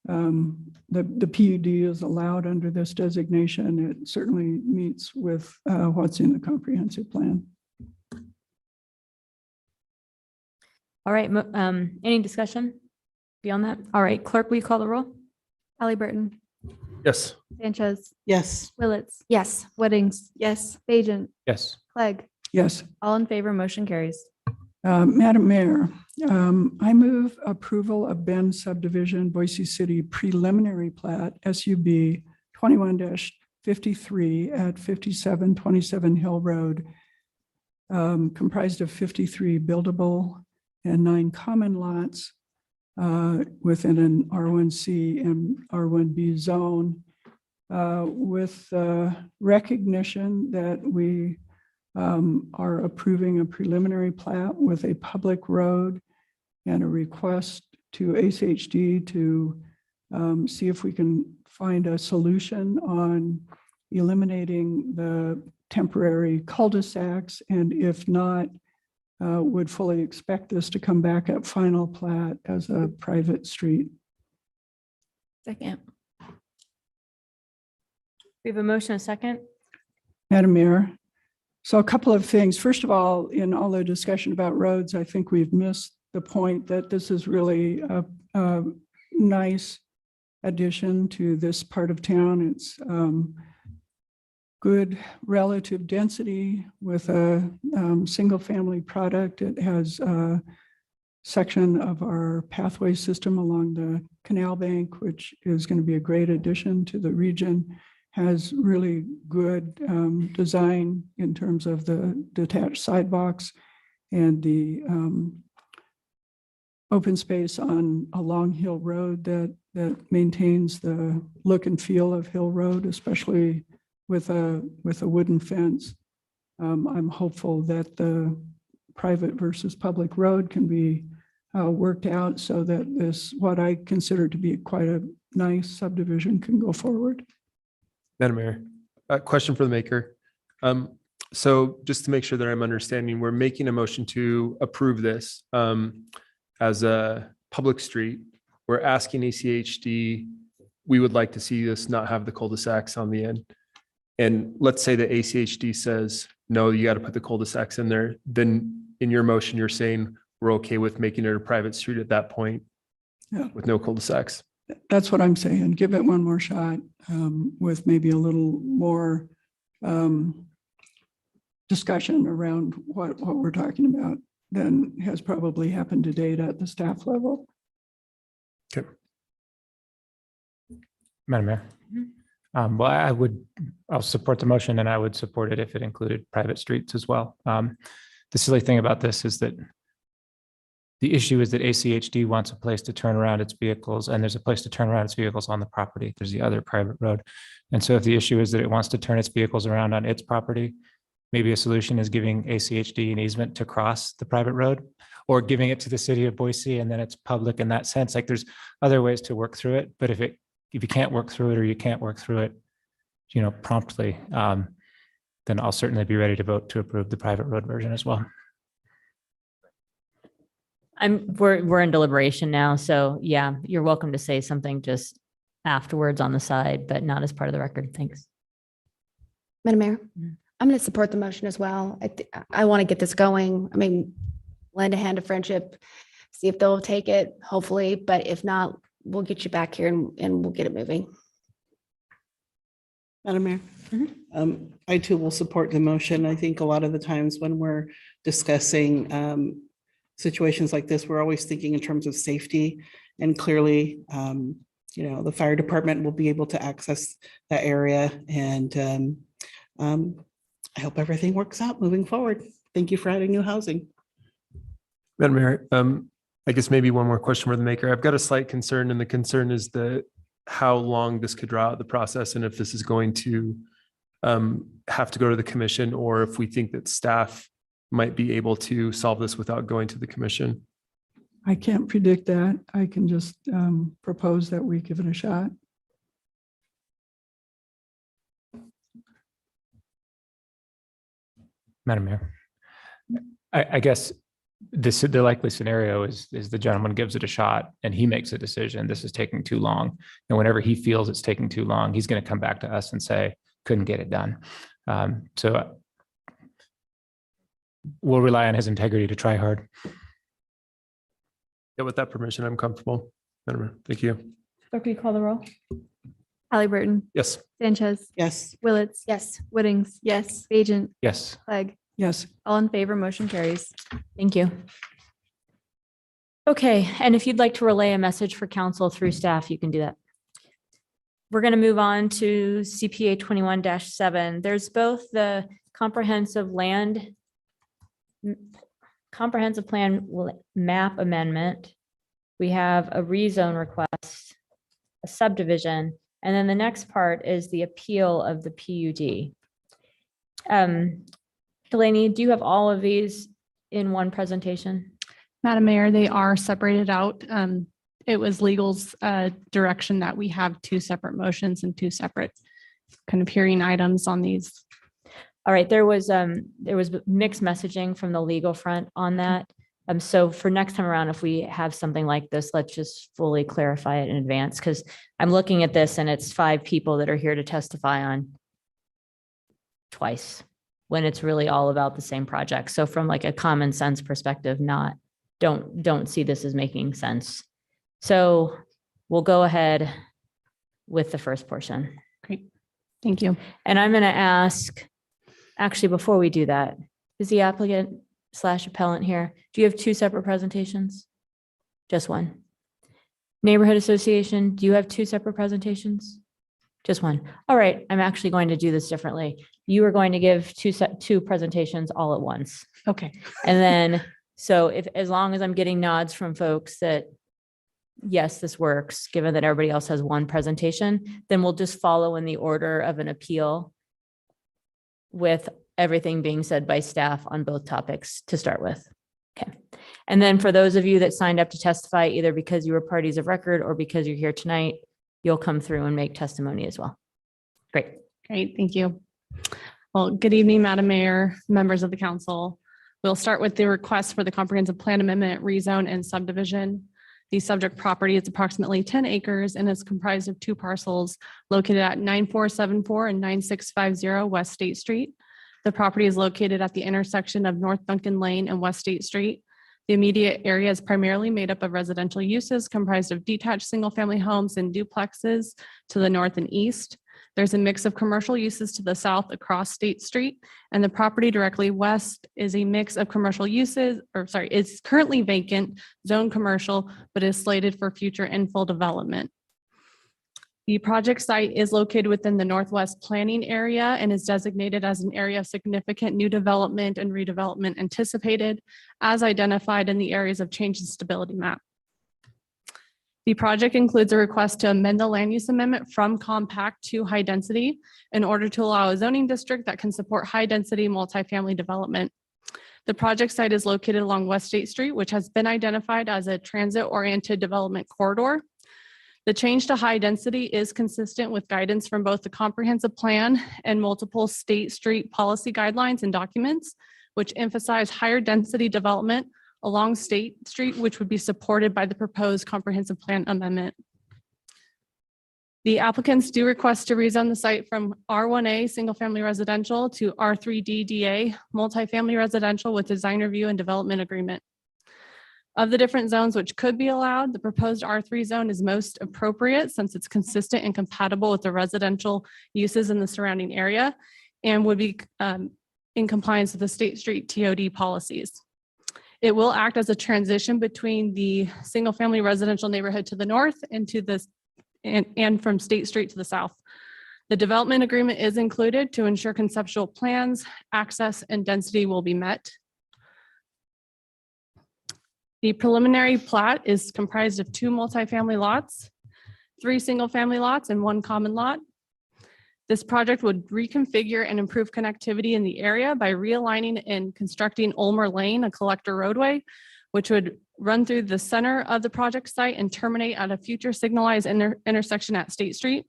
the PUD is allowed under this designation. It certainly meets with what's in the comprehensive plan. All right. Any discussion beyond that? All right. Clerk, will you call the roll? Halliburton, Yes. Sanchez, Yes. Willetts, Yes. Weddings, Yes. Bajent, Yes. Clegg, Yes. all in favor, motion carries. Madam Mayor, I move approval of Bend subdivision, Boise City preliminary plat, SUB 21-53 at 5727 Hill Road, comprised of 53 buildable and 9 common lots within an R1C and R1B zone, with recognition that we are approving a preliminary plat with a public road and a request to ACHD to see if we can find a solution on eliminating the temporary cul-de-sacs, and if not, would fully expect this to come back at final plat as a private street. Second. We have a motion and second. Madam Mayor, so a couple of things. First of all, in all the discussion about roads, I think we've missed the point that this is really a nice addition to this part of town. It's good relative density with a single-family product. It has a section of our pathway system along the canal bank, which is going to be a great addition to the region. Has really good design in terms of the detached sidewalks and the open space on a long Hill Road that maintains the look and feel of Hill Road, especially with a wooden fence. I'm hopeful that the private versus public road can be worked out so that this, what I consider to be quite a nice subdivision, can go forward. Madam Mayor, a question for the maker. So just to make sure that I'm understanding, we're making a motion to approve this as a public street. We're asking ACHD, we would like to see this not have the cul-de-sacs on the end. And let's say that ACHD says, no, you got to put the cul-de-sacs in there. Then in your motion, you're saying we're okay with making it a private street at that point with no cul-de-sacs. That's what I'm saying. Give it one more shot with maybe a little more discussion around what we're talking about than has probably happened to date at the staff level. Okay. Madam Mayor. Well, I'll support the motion, and I would support it if it included private streets as well. The silly thing about this is that the issue is that ACHD wants a place to turn around its vehicles, and there's a place to turn around its vehicles on the property. There's the other private road. And so if the issue is that it wants to turn its vehicles around on its property, maybe a solution is giving ACHD an easement to cross the private road, or giving it to the city of Boise, and then it's public in that sense. Like, there's other ways to work through it, but if you can't work through it, or you can't work through it, promptly, then I'll certainly be ready to vote to approve the private road version as well. We're in deliberation now, so yeah, you're welcome to say something just afterwards on the side, but not as part of the record. Thanks. Madam Mayor, I'm going to support the motion as well. I want to get this going. I mean, lend a hand of friendship, see if they'll take it, hopefully, but if not, we'll get you back here and we'll get it moving. Madam Mayor, I too will support the motion. I think a lot of the times when we're discussing situations like this, we're always thinking in terms of safety, and clearly, the fire department will be able to access that area, and I hope everything works out moving forward. Thank you for adding new housing. Madam Mayor, I guess maybe one more question for the maker. I've got a slight concern, and the concern is how long this could draw out the process, and if this is going to have to go to the commission, or if we think that staff might be able to solve this without going to the commission. I can't predict that. I can just propose that we give it a shot. Madam Mayor, I guess the likely scenario is the gentleman gives it a shot and he makes a decision. This is taking too long. And whenever he feels it's taking too long, he's going to come back to us and say, couldn't get it done. So we'll rely on his integrity to try hard. Yeah, with that permission, I'm comfortable. Madam Mayor, thank you. Clerk, will you call the roll? Halliburton. Yes. Sanchez. Yes. Willetts. Yes. Whittings. Yes. Agent. Yes. Clegg. Yes. All in favor, motion carries. Thank you. Okay, and if you'd like to relay a message for council through staff, you can do that. We're going to move on to CPA 21-7. There's both the comprehensive plan map amendment. We have a rezone request, a subdivision, and then the next part is the appeal of the PUD. Delaney, do you have all of these in one presentation? Madam Mayor, they are separated out. It was legal's direction that we have two separate motions and two separate kind of hearing items on these. All right, there was mixed messaging from the legal front on that. So for next time around, if we have something like this, let's just fully clarify it in advance, because I'm looking at this and it's 5 people that are here to testify on twice, when it's really all about the same project. So from like a common sense perspective, don't see this as making sense. So we'll go ahead with the first portion. Great. Thank you. And I'm going to ask, actually, before we do that, is the applicant / appellant here? Do you have two separate presentations? Just one. Neighborhood Association, do you have two separate presentations? Just one. All right, I'm actually going to do this differently. You are going to give two presentations all at once. Okay. And then, so as long as I'm getting nods from folks that, yes, this works, given that everybody else has one presentation, then we'll just follow in the order of an appeal with everything being said by staff on both topics to start with. Okay. And then for those of you that signed up to testify, either because you were parties of record or because you're here tonight, you'll come through and make testimony as well. Great. Great, thank you. Well, good evening, Madam Mayor, members of the council. We'll start with the request for the comprehensive plan amendment, rezone and subdivision. The subject property is approximately 10 acres and is comprised of two parcels located at 9474 and 9650 West State Street. The property is located at the intersection of North Duncan Lane and West State Street. The immediate area is primarily made up of residential uses comprised of detached single-family homes and duplexes to the north and east. There's a mix of commercial uses to the south across State Street, and the property directly west is a mix of commercial uses, it's currently vacant, zone commercial, but is slated for future infill development. The project site is located within the Northwest Planning Area and is designated as an area of significant new development and redevelopment anticipated as identified in the areas of change and stability map. The project includes a request to amend the land use amendment from compact to high density in order to allow a zoning district that can support high density multifamily development. The project site is located along West State Street, which has been identified as a transit-oriented development corridor. The change to high density is consistent with guidance from both the comprehensive plan and multiple state street policy guidelines and documents, which emphasize higher density development along State Street, which would be supported by the proposed comprehensive plan amendment. The applicants do request to rezone the site from R1A single family residential to R3DDA multifamily residential with design review and development agreement. Of the different zones which could be allowed, the proposed R3 zone is most appropriate since it's consistent and compatible with the residential uses in the surrounding area and would be in compliance with the State Street TOD policies. It will act as a transition between the single family residential neighborhood to the north and to the and from State Street to the south. The development agreement is included to ensure conceptual plans, access, and density will be met. The preliminary plat is comprised of 2 multifamily lots, 3 single-family lots, and 1 common lot. This project would reconfigure and improve connectivity in the area by realigning and constructing Ulmer Lane, a collector roadway, which would run through the center of the project site and terminate at a future signalized intersection at State Street.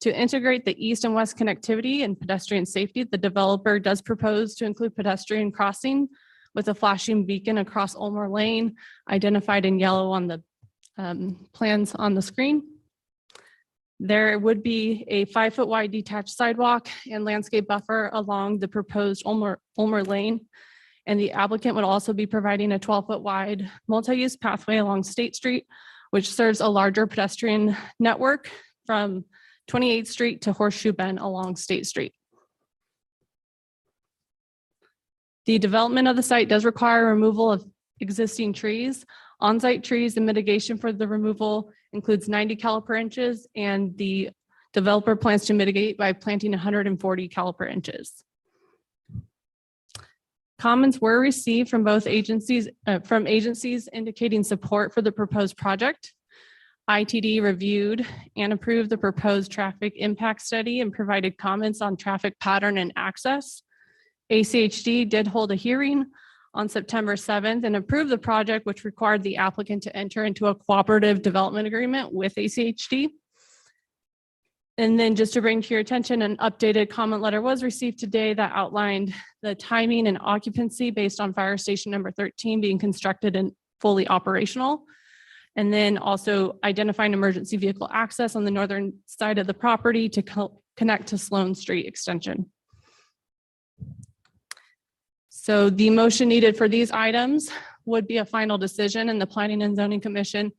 To integrate the east and west connectivity and pedestrian safety, the developer does propose to include pedestrian crossing with a flashing beacon across Ulmer Lane, identified in yellow on the plans on the screen. There would be a 5-foot wide detached sidewalk and landscape buffer along the proposed Ulmer Lane. And the applicant would also be providing a 12-foot wide multi-use pathway along State Street, which serves a larger pedestrian network from 28th Street to Horseshoe Bend along State Street. The development of the site does require removal of existing trees. On-site trees and mitigation for the removal includes 90 caliper inches, and the developer plans to mitigate by planting 140 caliper inches. Comments were received from both agencies, indicating support for the proposed project. ITD reviewed and approved the proposed traffic impact study and provided comments on traffic pattern and access. ACHD did hold a hearing on September 7th and approved the project, which required the applicant to enter into a cooperative development agreement with ACHD. And then just to bring to your attention, an updated comment letter was received today that outlined the timing and occupancy based on fire station number 13 being constructed and fully operational. And then also identifying emergency vehicle access on the northern side of the property to connect to Sloan Street extension. So the motion needed for these items would be a final decision, and the Planning and Zoning Commission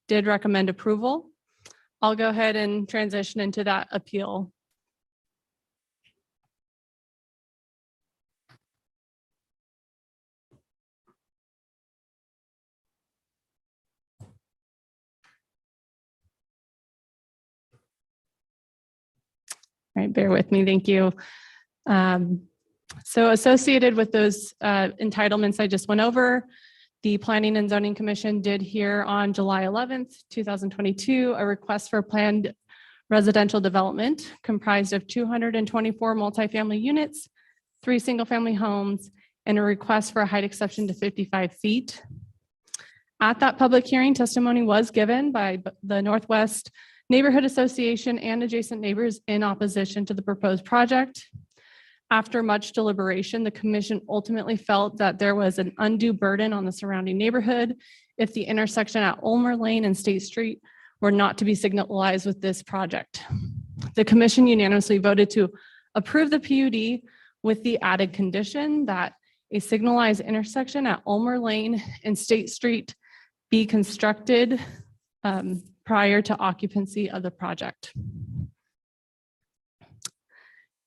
did recommend approval. I'll go ahead and transition into that appeal. right, bear with me. Thank you. So associated with those entitlements I just went over, the Planning and Zoning Commission did hear on July 11th, 2022, a request for planned residential development comprised of 224 multifamily units, 3 single-family homes, and a request for a height exception to 55 feet. At that public hearing, testimony was given by the Northwest Neighborhood Association and adjacent neighbors in opposition to the proposed project. After much deliberation, the commission ultimately felt that there was an undue burden on the surrounding neighborhood if the intersection at Ulmer Lane and State Street were not to be signalized with this project. The commission unanimously voted to approve the PUD with the added condition that a signalized intersection at Ulmer Lane and State Street be constructed prior to occupancy of the project.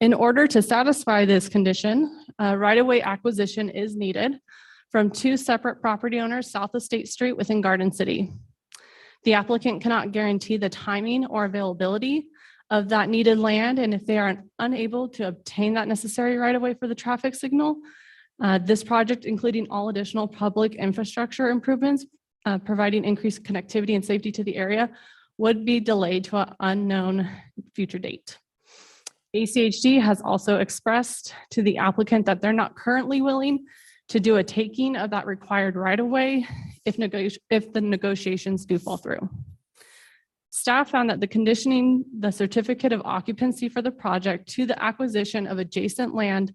In order to satisfy this condition, right-of-way acquisition is needed from 2 separate property owners south of State Street within Garden City. The applicant cannot guarantee the timing or availability of that needed land, and if they are unable to obtain that necessary right-of-way for the traffic signal, this project, including all additional public infrastructure improvements, providing increased connectivity and safety to the area, would be delayed to an unknown future date. ACHD has also expressed to the applicant that they're not currently willing to do a taking of that required right-of-way if the negotiations do fall through. Staff found that the conditioning the certificate of occupancy for the project to the acquisition of adjacent land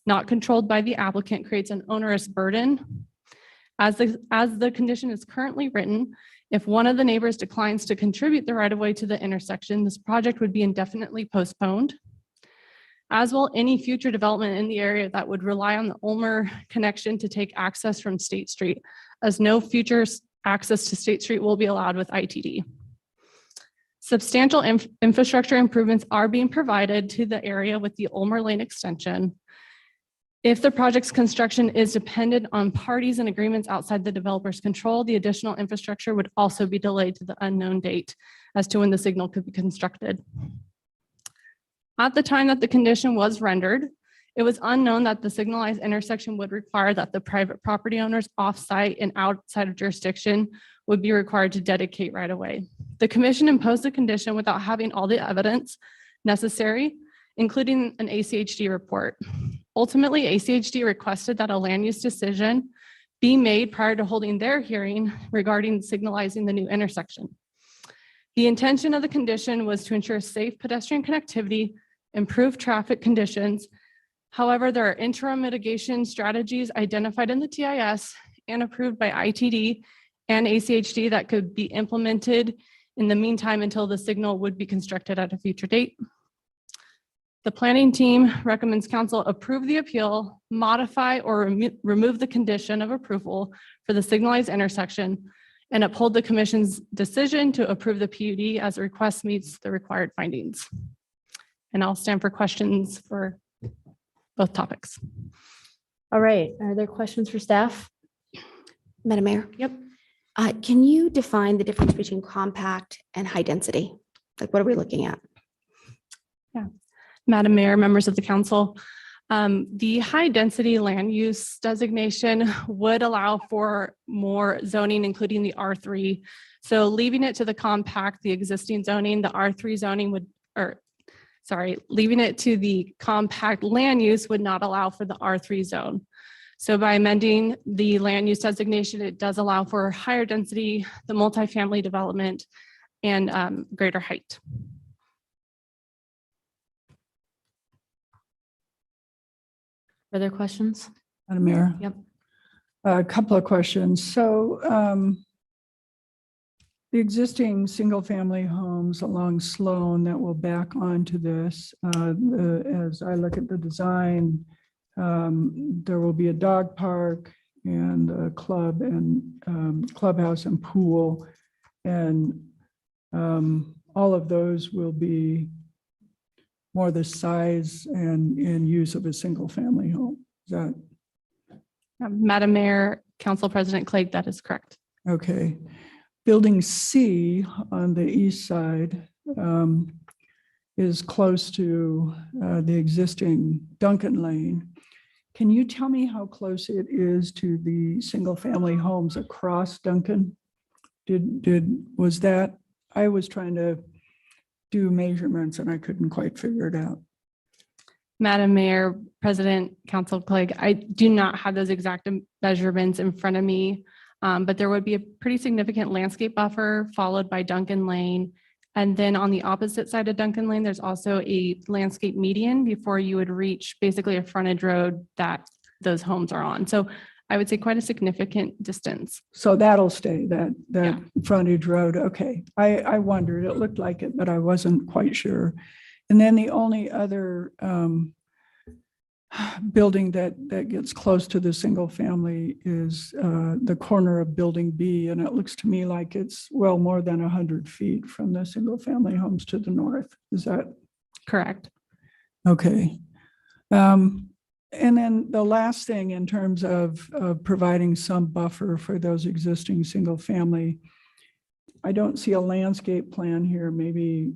not controlled by the applicant creates an onerous burden. As the condition is currently written, if one of the neighbors declines to contribute the right-of-way to the intersection, this project would be indefinitely postponed. As will any future development in the area that would rely on the Ulmer connection to take access from State Street, as no future access to State Street will be allowed with ITD. Substantial infrastructure improvements are being provided to the area with the Ulmer Lane extension. If the project's construction is dependent on parties and agreements outside the developer's control, the additional infrastructure would also be delayed to the unknown date as to when the signal could be constructed. At the time that the condition was rendered, it was unknown that the signalized intersection would require that the private property owners off-site and outside of jurisdiction would be required to dedicate right away. The commission imposed the condition without having all the evidence necessary, including an ACHD report. Ultimately, ACHD requested that a land use decision be made prior to holding their hearing regarding signalizing the new intersection. The intention of the condition was to ensure safe pedestrian connectivity, improve traffic conditions. However, there are interim mitigation strategies identified in the TIS and approved by ITD and ACHD that could be implemented in the meantime until the signal would be constructed at a future date. The planning team recommends council approve the appeal, modify or remove the condition of approval for the signalized intersection, and uphold the commission's decision to approve the PUD as the request meets the required findings. And I'll stand for questions for both topics. All right, are there questions for staff? Madam Mayor? Yep. Can you define the difference between compact and high density? Like, what are we looking at? Yeah. Madam Mayor, members of the council, the high density land use designation would allow for more zoning, including the R3. So leaving it to the compact, the existing zoning, the R3 zoning would, leaving it to the compact land use would not allow for the R3 zone. So by amending the land use designation, it does allow for higher density, the multifamily development, and greater height. Further questions? Madam Mayor? Yep. A couple of questions. So the existing single-family homes along Sloan that will back onto this, as I look at the design, there will be a dog park and a club and clubhouse and pool. And all of those will be more the size and use of a single family home. Is that Madam Mayor, Council President Clegg, that is correct. okay? Building C on the east side, is close to the existing Duncan Lane. Can you tell me how close it is to the single-family homes across Duncan? Was that, I was trying to do measurements and I couldn't quite figure it out. Madam Mayor, President, Council Clegg, I do not have those exact measurements in front of me, but there would be a pretty significant landscape buffer followed by Duncan Lane. And then on the opposite side of Duncan Lane, there's also a landscape median before you would reach basically a frontage road that those homes are on. So I would say quite a significant distance. So that'll stay, that Yeah. frontage road. Okay. I wondered, it looked like it, but I wasn't quite sure. And then the only other building that gets close to the single family is the corner of Building B. And it looks to me like it's well more than 100 feet from the single family homes to the north. Is that Correct. okay? And then the last thing in terms of providing some buffer for those existing single family, I don't see a landscape plan here. Maybe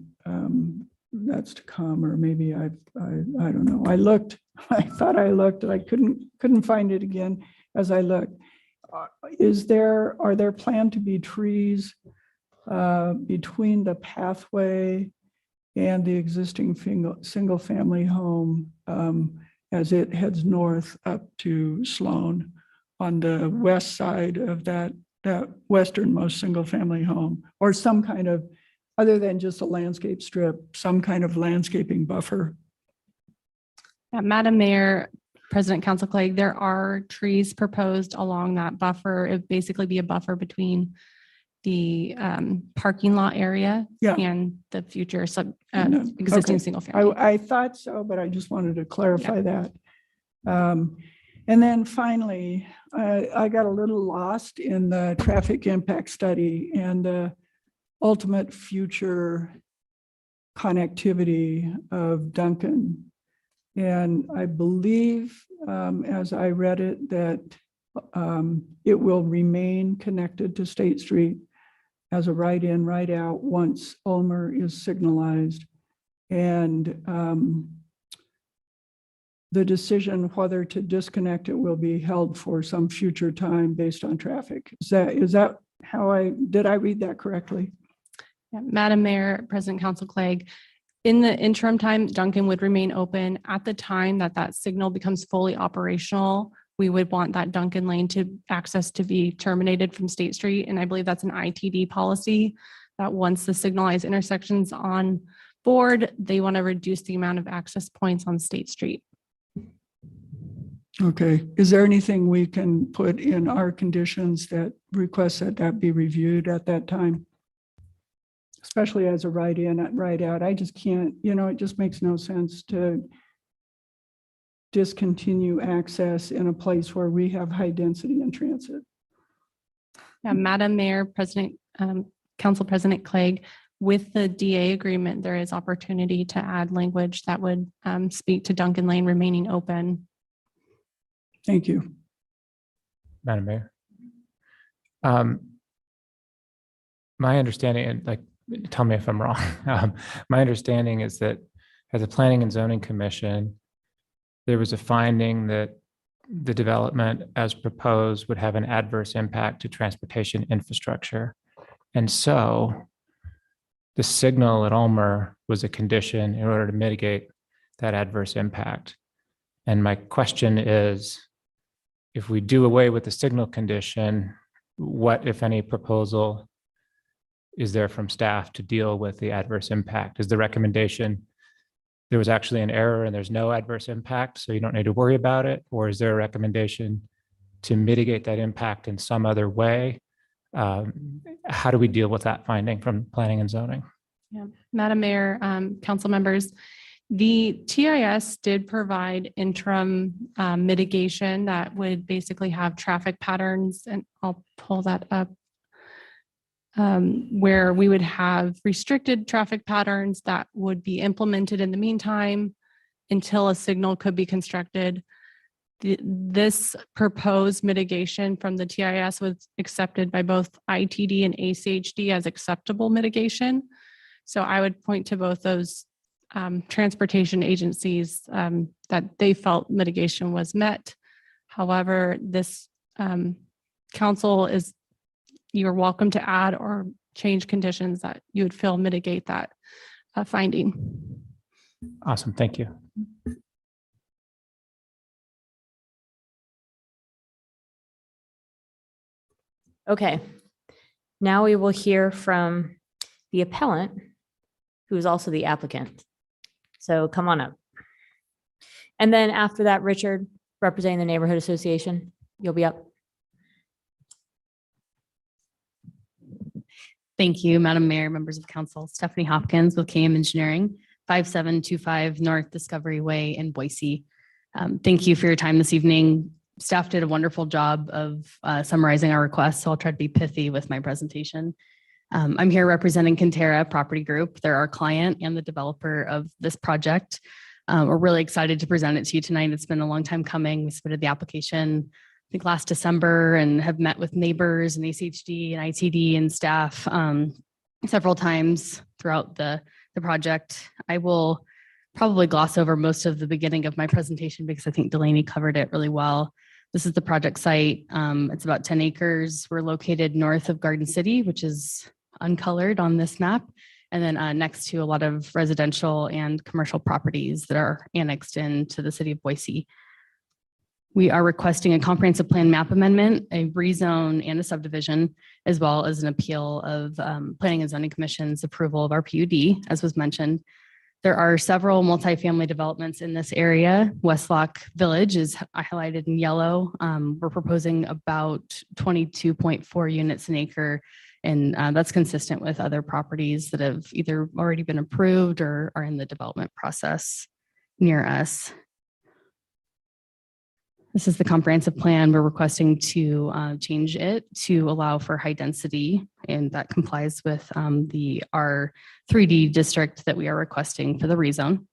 that's to come, or maybe I don't know. I looked, I thought I looked, and I couldn't find it again as I looked. Are there planned to be trees between the pathway and the existing single family home as it heads north up to Sloan on the west side of that westernmost single family home, or some kind of, other than just a landscape strip, some kind of landscaping buffer? Madam Mayor, President, Council Clegg, there are trees proposed along that buffer. It would basically be a buffer between the parking lot area Yeah. and the future No, existing okay. single family. I thought so, but I just wanted to clarify that. And then finally, I got a little lost in the traffic impact study and the ultimate future connectivity of Duncan. And I believe, as I read it, that it will remain connected to State Street as a right in, right out once Ulmer is signalized. And the decision whether to disconnect it will be held for some future time based on traffic. Is that how did I read that correctly? Yeah, Madam Mayor, President, Council Clegg, in the interim time, Duncan would remain open. At the time that signal becomes fully operational, we would want that Duncan Lane access to be terminated from State Street. And I believe that's an ITD policy that once the signalized intersections on board, they want to reduce the amount of access points on State Street. Okay. Is there anything we can put in our conditions that request that be reviewed at that time? Especially as a right in, right out. I just can't, it just makes no sense to discontinue access in a place where we have high density in transit. Yeah, Madam Mayor, President, Council President Clegg, with the DA agreement, there is opportunity to add language that would speak to Duncan Lane remaining open. Thank you. Madam Mayor. My understanding, and tell me if I'm wrong. My understanding is that as a Planning and Zoning Commission, there was a finding that the development as proposed would have an adverse impact to transportation infrastructure. And so the signal at Ulmer was a condition in order to mitigate that adverse impact. And my question is, if we do away with the signal condition, what, if any, proposal is there from staff to deal with the adverse impact? Is the recommendation there was actually an error and there's no adverse impact, so you don't need to worry about it? Or is there a recommendation to mitigate that impact in some other way? How do we deal with that finding from planning and zoning? Yeah, Madam Mayor, council members, the TIS did provide interim mitigation that would basically have traffic patterns, and I'll pull that up, where we would have restricted traffic patterns that would be implemented in the meantime until a signal could be constructed. This proposed mitigation from the TIS was accepted by both ITD and ACHD as acceptable mitigation. So I would point to both those transportation agencies that they felt mitigation was met. However, this council is, you're welcome to add or change conditions that you would feel mitigate that finding. Awesome. Thank you. Okay. Now we will hear from the appellant, who is also the applicant. So come on up. And then after that, Richard, representing the neighborhood association, you'll be up. Thank you, Madam Mayor, members of council. Stephanie Hopkins with KM Engineering, 5725 North Discovery Way in Boise. Thank you for your time this evening. Staff did a wonderful job of summarizing our request, so I'll try to be pithy with my presentation. I'm here representing Quintera Property Group. They're our client and the developer of this project. We're really excited to present it to you tonight. It's been a long time coming. We submitted the application, I think last December, and have met with neighbors and ACHD and ITD and staff several times throughout the project. I will probably gloss over most of the beginning of my presentation because I think Delaney covered it really well. This is the project site. It's about 10 acres. We're located north of Garden City, which is uncolored on this map, and then next to a lot of residential and commercial properties that are annexed into the city of Boise. We are requesting a comprehensive plan map amendment, a rezone, and a subdivision, as well as an appeal of Planning and Zoning Commission's approval of our PUD, as was mentioned. There are several multifamily developments in this area. Westlock Village is highlighted in yellow. We're proposing about 22.4 units an acre, and that's consistent with other properties that have either already been approved or are in the development process near us. This is the comprehensive plan. We're requesting to change it to allow for high density, and that complies with the R3D district that we are requesting for the rezone.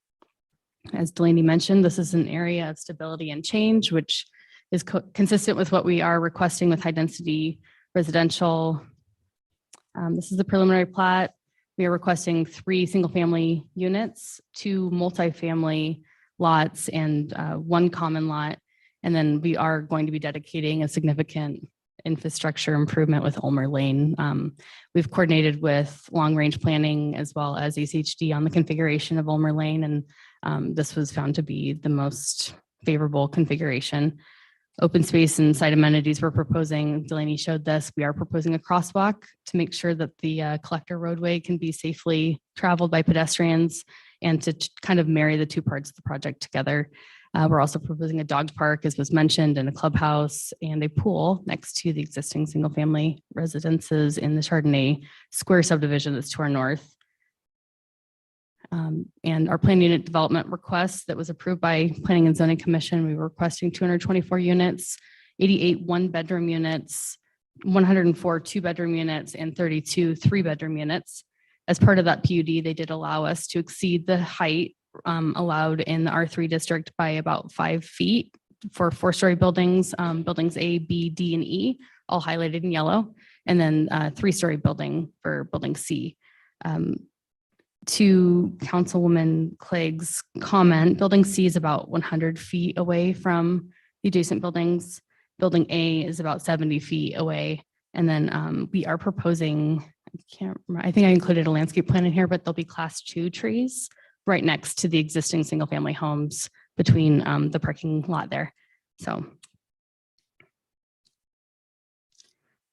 As Delaney mentioned, this is an area of stability and change, which is consistent with what we are requesting with high density residential. This is the preliminary plat. We are requesting 3 single family units, 2 multifamily lots, and 1 common lot. And then we are going to be dedicating a significant infrastructure improvement with Ulmer Lane. We've coordinated with long range planning as well as ACHD on the configuration of Ulmer Lane, and this was found to be the most favorable configuration. Open space and site amenities we're proposing, Delaney showed this, we are proposing a crosswalk to make sure that the collector roadway can be safely traveled by pedestrians and to kind of marry the 2 parts of the project together. We're also proposing a dog park, as was mentioned, and a clubhouse and a pool next to the existing single family residences in the Chardonnay Square subdivision that's to our north. And our planned unit development request that was approved by Planning and Zoning Commission, we were requesting 224 units, 88 1-bedroom units, 104 2-bedroom units, and 32 3-bedroom units. As part of that PUD, they did allow us to exceed the height allowed in the R3 district by about 5 feet for 4-story buildings, buildings A, B, D, and E, all highlighted in yellow, and then 3-story building for building C. To Councilwoman Clegg's comment, building C is about 100 feet away from the adjacent buildings. Building A is about 70 feet away. And then we are proposing, I can't remember, I think I included a landscape plan in here, but there'll be class 2 trees right next to the existing single family homes between the parking lot there.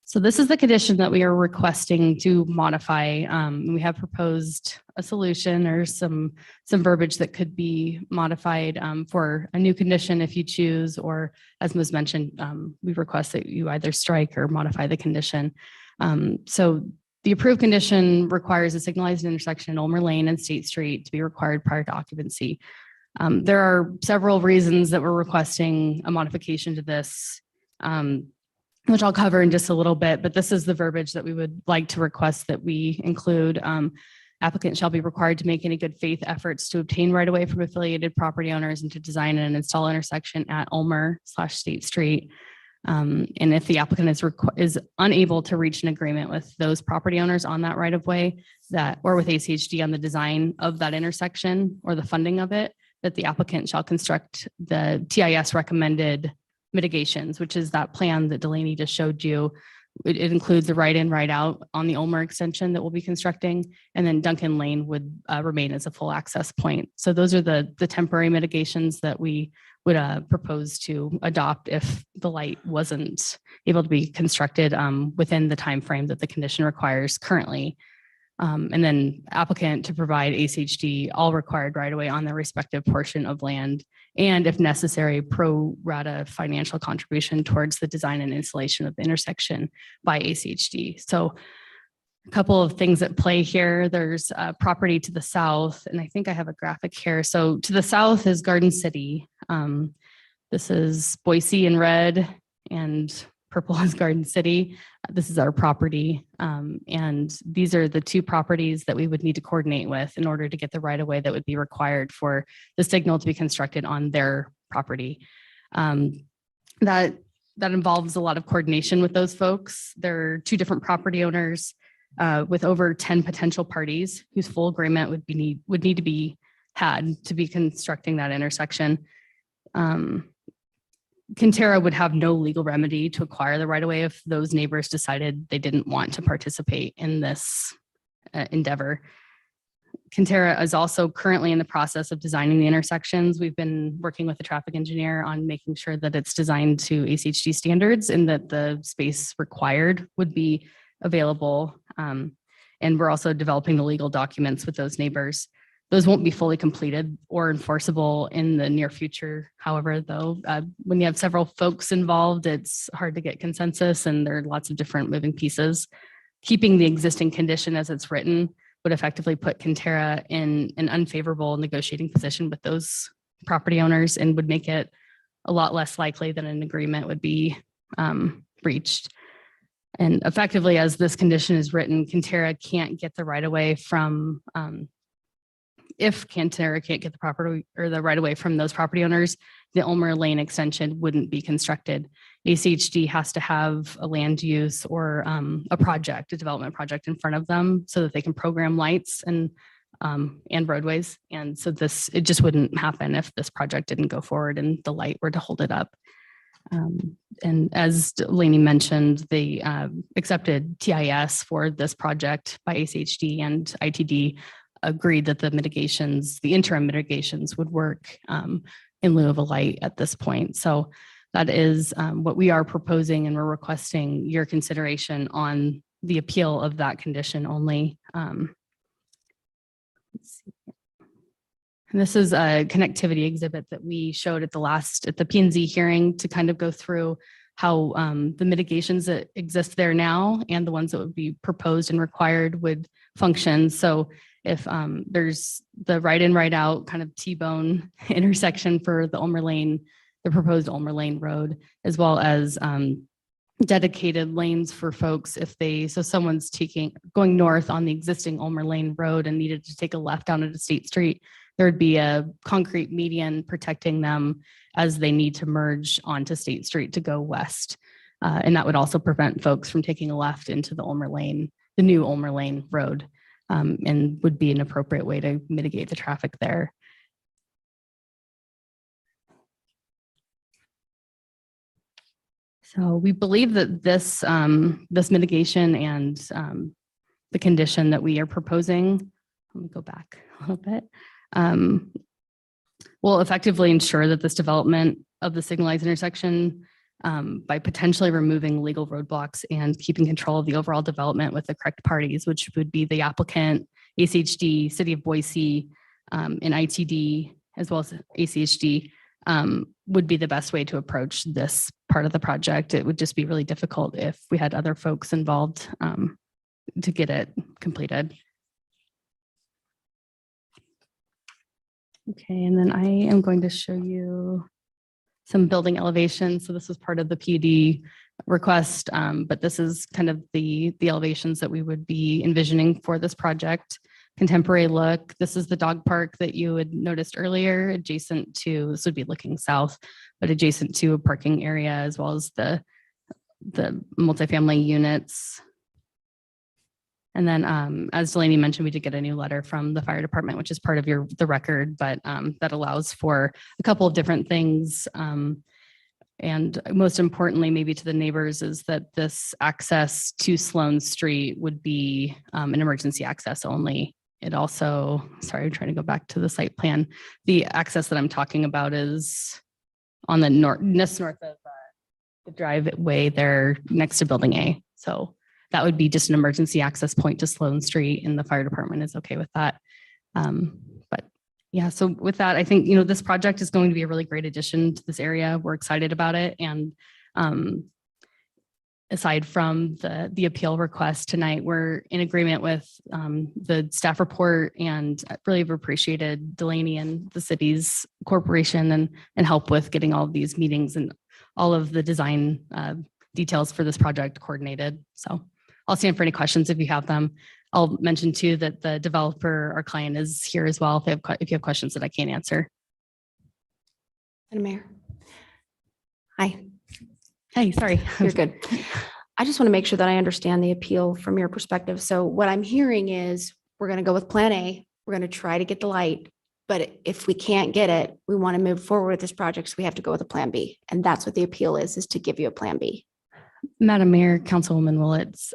So this is the condition that we are requesting to modify. We have proposed a solution or some verbiage that could be modified for a new condition if you choose, or as was mentioned, we request that you either strike or modify the condition. So the approved condition requires a signalized intersection in Ulmer Lane and State Street to be required prior to occupancy. There are several reasons that we're requesting a modification to this, which I'll cover in just a little bit, but this is the verbiage that we would like to request that we include. Applicant shall be required to make any good faith efforts to obtain right of way from affiliated property owners and to design and install intersection at Ulmer/State Street. And if the applicant is unable to reach an agreement with those property owners on that right of way, that, or with ACHD on the design of that intersection or the funding of it, that the applicant shall construct the TIS recommended mitigations, which is that plan that Delaney just showed you. It includes the right in, right out on the Ulmer extension that we'll be constructing, and then Duncan Lane would remain as a full access point. So those are the temporary mitigations that we would propose to adopt if the light wasn't able to be constructed within the time frame that the condition requires currently. And then applicant to provide ACHD all required right away on their respective portion of land, and if necessary, pro rata financial contribution towards the design and installation of the intersection by ACHD. So a couple of things at play here. There's property to the south, and I think I have a graphic here. So to the south is Garden City. This is Boise in red, and purple is Garden City. This is our property. And these are the two properties that we would need to coordinate with in order to get the right of way that would be required for the signal to be constructed on their property. That involves a lot of coordination with those folks. There are two different property owners with over 10 potential parties whose full agreement would need to be had to be constructing that intersection. Quintera would have no legal remedy to acquire the right of way if those neighbors decided they didn't want to participate in this endeavor. Quintera is also currently in the process of designing the intersections. We've been working with the traffic engineer on making sure that it's designed to ACHD standards and that the space required would be available. And we're also developing the legal documents with those neighbors. Those won't be fully completed or enforceable in the near future. However, though, when you have several folks involved, it's hard to get consensus and there are lots of different moving pieces. Keeping the existing condition as it's written would effectively put Quintera in an unfavorable negotiating position with those property owners and would make it a lot less likely that an agreement would be reached. And effectively, as this condition is written, Quintera can't get the right of way from if Quintera can't get the property or the right of way from those property owners, the Ulmer Lane extension wouldn't be constructed. ACHD has to have a land use or a development project in front of them so that they can program lights and roadways. And so it just wouldn't happen if this project didn't go forward and the light were to hold it up. And as Delaney mentioned, the accepted TIS for this project by ACHD and ITD agreed that the interim mitigations would work in lieu of a light at this point. So that is what we are proposing, and we're requesting your consideration on the appeal of that condition only. Let's see. And this is a connectivity exhibit that we showed at the P&Z hearing to kind of go through how the mitigations that exist there now and the ones that would be proposed and required would function. So if there's the right in, right out kind of T-bone intersection for the proposed Ulmer Lane road, as well as dedicated lanes for folks so someone's going north on the existing Ulmer Lane road and needed to take a left down into State Street, there would be a concrete median protecting them as they need to merge onto State Street to go west. And that would also prevent folks from taking a left into the new Ulmer Lane road. And would be an appropriate way to mitigate the traffic there. So we believe that this mitigation and the condition that we are proposing, let me go back a little bit, will effectively ensure that this development of the signalized intersection by potentially removing legal roadblocks and keeping control of the overall development with the correct parties, which would be the applicant, ACHD, City of Boise, and ITD, as well as ACHD, would be the best way to approach this part of the project. It would just be really difficult if we had other folks involved to get it completed. Okay, and then I am going to show you some building elevations. So this was part of the PUD request, but this is kind of the elevations that we would be envisioning for this project. Contemporary look. This is the dog park that you had noticed earlier, this would be looking south, but adjacent to a parking area, as well as the the multifamily units. And then, as Delaney mentioned, we did get a new letter from the fire department, which is part of the record, but that allows for a couple of different things. And most importantly, maybe to the neighbors, is that this access to Sloan Street would be an emergency access only. It also, sorry, I'm trying to go back to the site plan. The access that I'm talking about is on the just north of the driveway there next to Building A. So that would be just an emergency access point to Sloan Street, and the fire department is okay with that. But yeah, so with that, I think, this project is going to be a really great addition to this area. We're excited about it. And aside from the appeal request tonight, we're in agreement with the staff report, and I really have appreciated Delaney and the city's corporation and help with getting all of these meetings and all of the design details for this project coordinated. So I'll stand for any questions if you have them. I'll mention too that the developer, our client, is here as well if you have questions that I can't answer. Madam Mayor. Hi. Hey, sorry. You're good. I just want to make sure that I understand the appeal from your perspective. So what I'm hearing is we're going to go with Plan A. We're going to try to get the light. But if we can't get it, we want to move forward with this project. So we have to go with a Plan B. And that's what the appeal is to give you a Plan B. Madam Mayor, Councilwoman Willetts,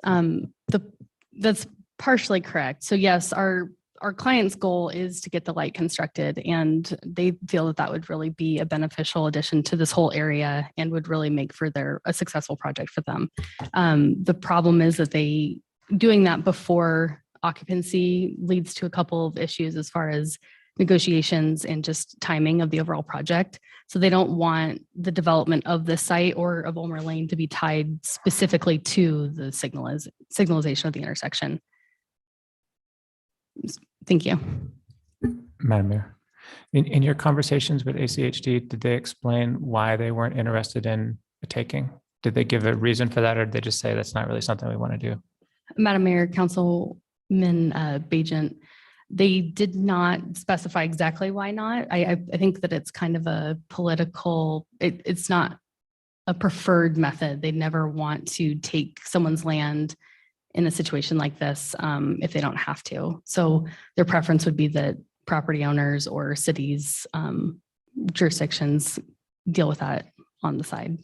that's partially correct. So yes, our client's goal is to get the light constructed, and they feel that would really be a beneficial addition to this whole area and would really make for a successful project for them. The problem is that doing that before occupancy leads to a couple of issues as far as negotiations and just timing of the overall project. So they don't want the development of the site or of Ulmer Lane to be tied specifically to the signalization of the intersection. Thank you. Madam Mayor, in your conversations with ACHD, did they explain why they weren't interested in a taking? Did they give a reason for that, or did they just say that's not really something we want to do? Madam Mayor, Councilman Bajent, they did not specify exactly why not. I think that it's kind of a political, it's not a preferred method. They never want to take someone's land in a situation like this if they don't have to. So their preference would be that property owners or cities jurisdictions deal with that on the side.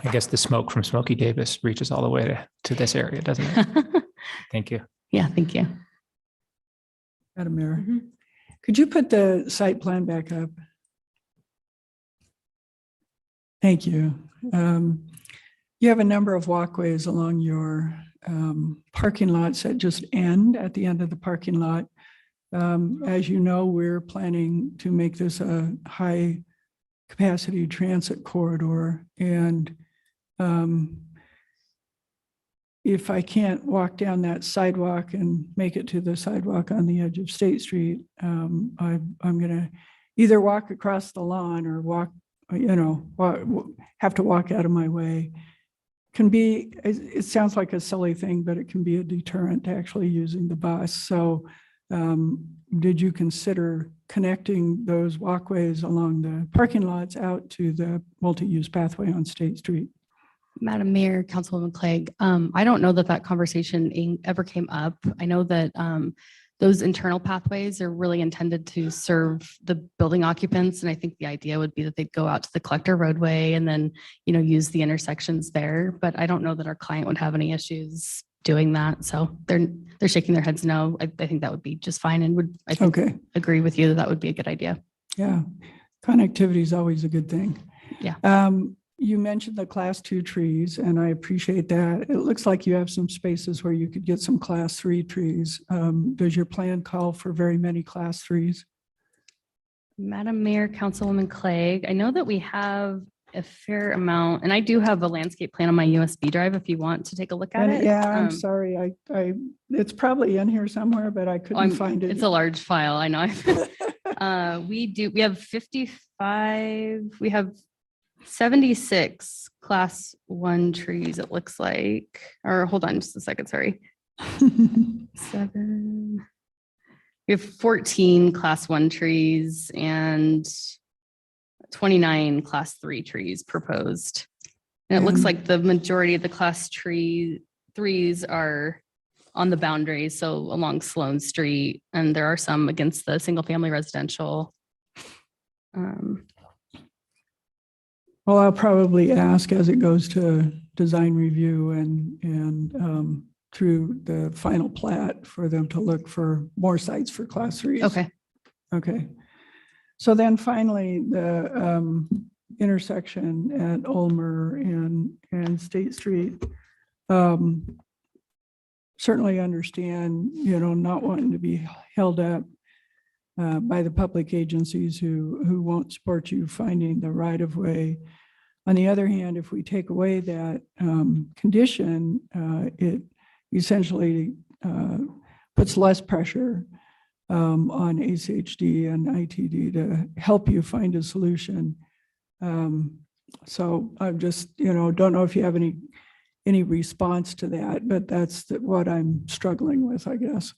I guess the smoke from Smokey Davis reaches all the way to this area, doesn't it? Thank you. Yeah, thank you. Madam Mayor, could you put the site plan back up? Thank you. You have a number of walkways along your parking lots that just end at the end of the parking lot. As you know, we're planning to make this a high capacity transit corridor. And if I can't walk down that sidewalk and make it to the sidewalk on the edge of State Street, I'm going to either walk across the lawn or have to walk out of my way. It sounds like a silly thing, but it can be a deterrent to actually using the bus. So did you consider connecting those walkways along the parking lots out to the multi-use pathway on State Street? Madam Mayor, Councilwoman Clegg, I don't know that conversation ever came up. I know that those internal pathways are really intended to serve the building occupants. And I think the idea would be that they'd go out to the collector roadway and then, use the intersections there. But I don't know that our client would have any issues doing that. So they're shaking their heads no. I think that would be just fine, and I think agree with you that would be a good idea. Yeah, connectivity is always a good thing. Yeah. You mentioned the class 2 trees, and I appreciate that. It looks like you have some spaces where you could get some class 3 trees. Does your plan call for very many class 3s? Madam Mayor, Councilwoman Clegg, I know that we have a fair amount, and I do have a landscape plan on my USB drive if you want to take a look at it. Yeah, I'm sorry. It's probably in here somewhere, but I couldn't find it. It's a large file, I know. We have 55, we have 76 class 1 trees, it looks like, or hold on just a second, sorry. 7. We have 14 class 1 trees and 29 class 3 trees proposed. And it looks And- like the majority of the class threes are on the boundaries, so along Sloan Street, and there are some against the single family residential. Well, I'll probably ask as it goes to design review and through the final plat for them to look for more sites for class threes. Okay. Okay. So then finally, the intersection at Ulmer and State Street. Certainly understand, not wanting to be held up by the public agencies who won't support you finding the right of way. On the other hand, if we take away that condition, it essentially puts less pressure on ACHD and ITD to help you find a solution. So I'm just, don't know if you have any response to that, but that's what I'm struggling with, I guess.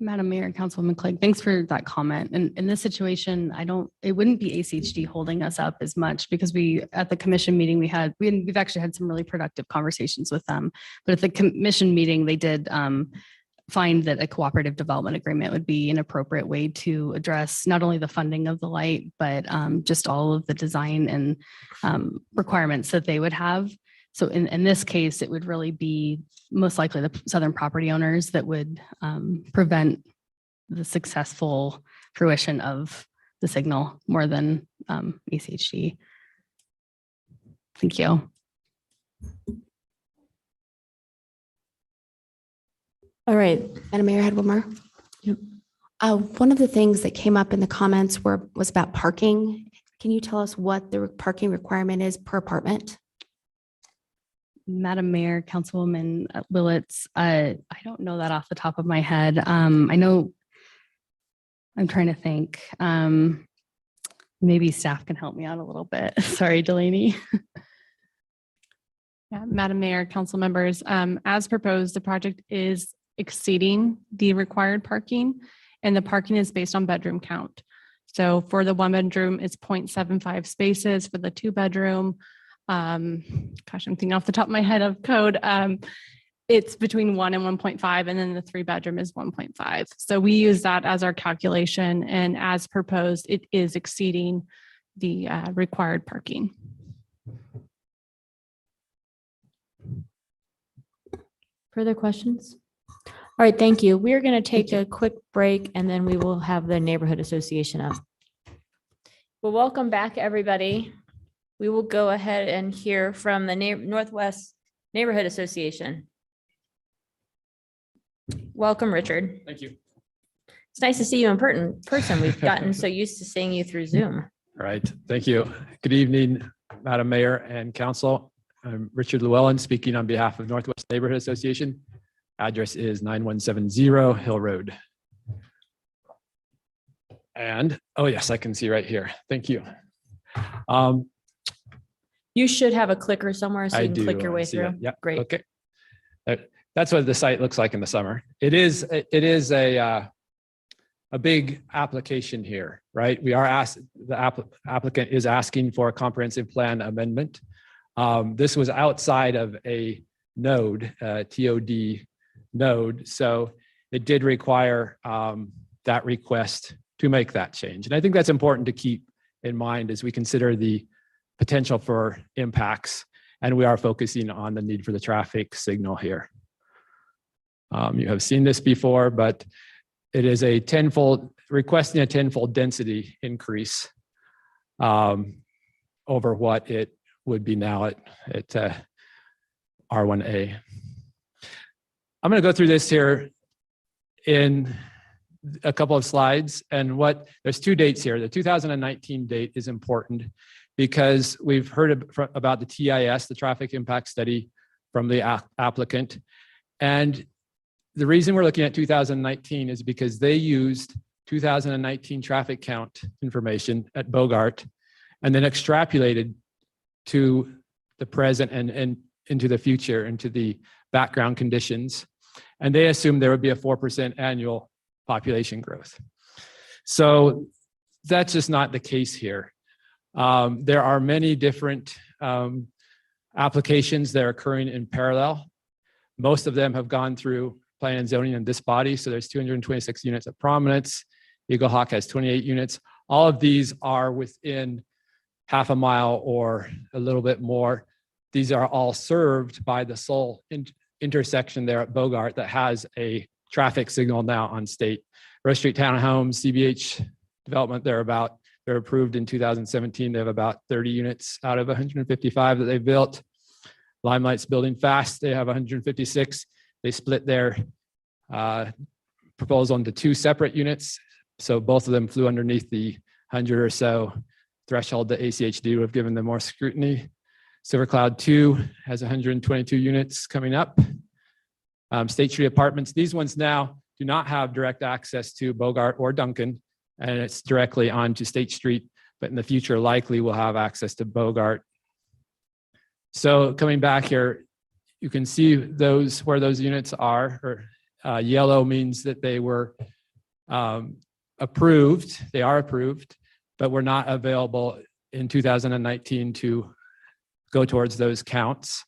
Madam Mayor, Councilwoman Clegg, thanks for that comment. And in this situation, it wouldn't be ACHD holding us up as much because at the commission meeting we've actually had some really productive conversations with them. But at the commission meeting, they did find that a cooperative development agreement would be an appropriate way to address not only the funding of the light, but just all of the design and requirements that they would have. So in this case, it would really be most likely the southern property owners that would prevent the successful fruition of the signal more than ACHD. Thank you. All right. Madam Mayor, I had one more. One of the things that came up in the comments was about parking. Can you tell us what the parking requirement is per apartment? Madam Mayor, Councilwoman Willetts, I don't know that off the top of my head. I know, I'm trying to think. Maybe staff can help me out a little bit. Sorry, Delaney. Yeah, Madam Mayor, council members, as proposed, the project is exceeding the required parking, and the parking is based on bedroom count. So for the 1 bedroom, it's 0.75 spaces. For the 2 bedroom, I'm thinking off the top of my head of code. It's between 1 and 1.5, and then the 3 bedroom is 1.5. So we use that as our calculation, and as proposed, it is exceeding the required parking. Further questions? All right, thank you. We are going to take a quick break and then we will have the neighborhood association up. Well, welcome back, everybody. We will go ahead and hear from the Northwest Neighborhood Association. Welcome, Richard. Thank you. It's nice to see you in person. We've gotten so used to seeing you through Zoom. All right. Thank you. Good evening, Madam Mayor and Council. I'm Richard Llewellyn speaking on behalf of Northwest Neighborhood Association. Address is 9170 Hill Road. And, oh yes, I can see right here. Thank you. You should have a clicker somewhere so I you can do, click your I way see through. that. Yeah. Great. Okay. That's what the site looks like in the summer. It is a big application here, right? We are asked, the applicant is asking for a comprehensive plan amendment. This was outside of a node, TOD node. So it did require that request to make that change. And I think that's important to keep in mind as we consider the potential for impacts. And we are focusing on the need for the traffic signal here. You have seen this before, but it is a requesting a 10-fold density increase over what it would be now at R1A. I'm going to go through this here in a couple of slides, and there's 2 dates here. The 2019 date is important because we've heard about the TIS, the traffic impact study from the applicant. And the reason we're looking at 2019 is because they used 2019 traffic count information at Bogart and then extrapolated to the present and into the future, into the background conditions. And they assumed there would be a 4% annual population growth. So that's just not the case here. There are many different applications that are occurring in parallel. Most of them have gone through planning and zoning in this body. So there's 226 units of prominence. Eagle Hawk has 28 units. All of these are within half a mile or a little bit more. These are all served by the sole intersection there at Bogart that has a traffic signal now on State. Rose Street Townhomes, CBH development, they're approved in 2017. They have about 30 units out of 155 that they built. Limelight's building fast. They have 156. They split their proposal into 2 separate units. So both of them flew underneath the 100 or so threshold that ACHD would have given them more scrutiny. Silver Cloud 2 has 122 units coming up. State Street Apartments, these ones now do not have direct access to Bogart or Duncan, and it's directly onto State Street, but in the future likely will have access to Bogart. So coming back here, you can see those where those units are, or yellow means that they were approved, they are approved, but were not available in 2019 to go towards those counts.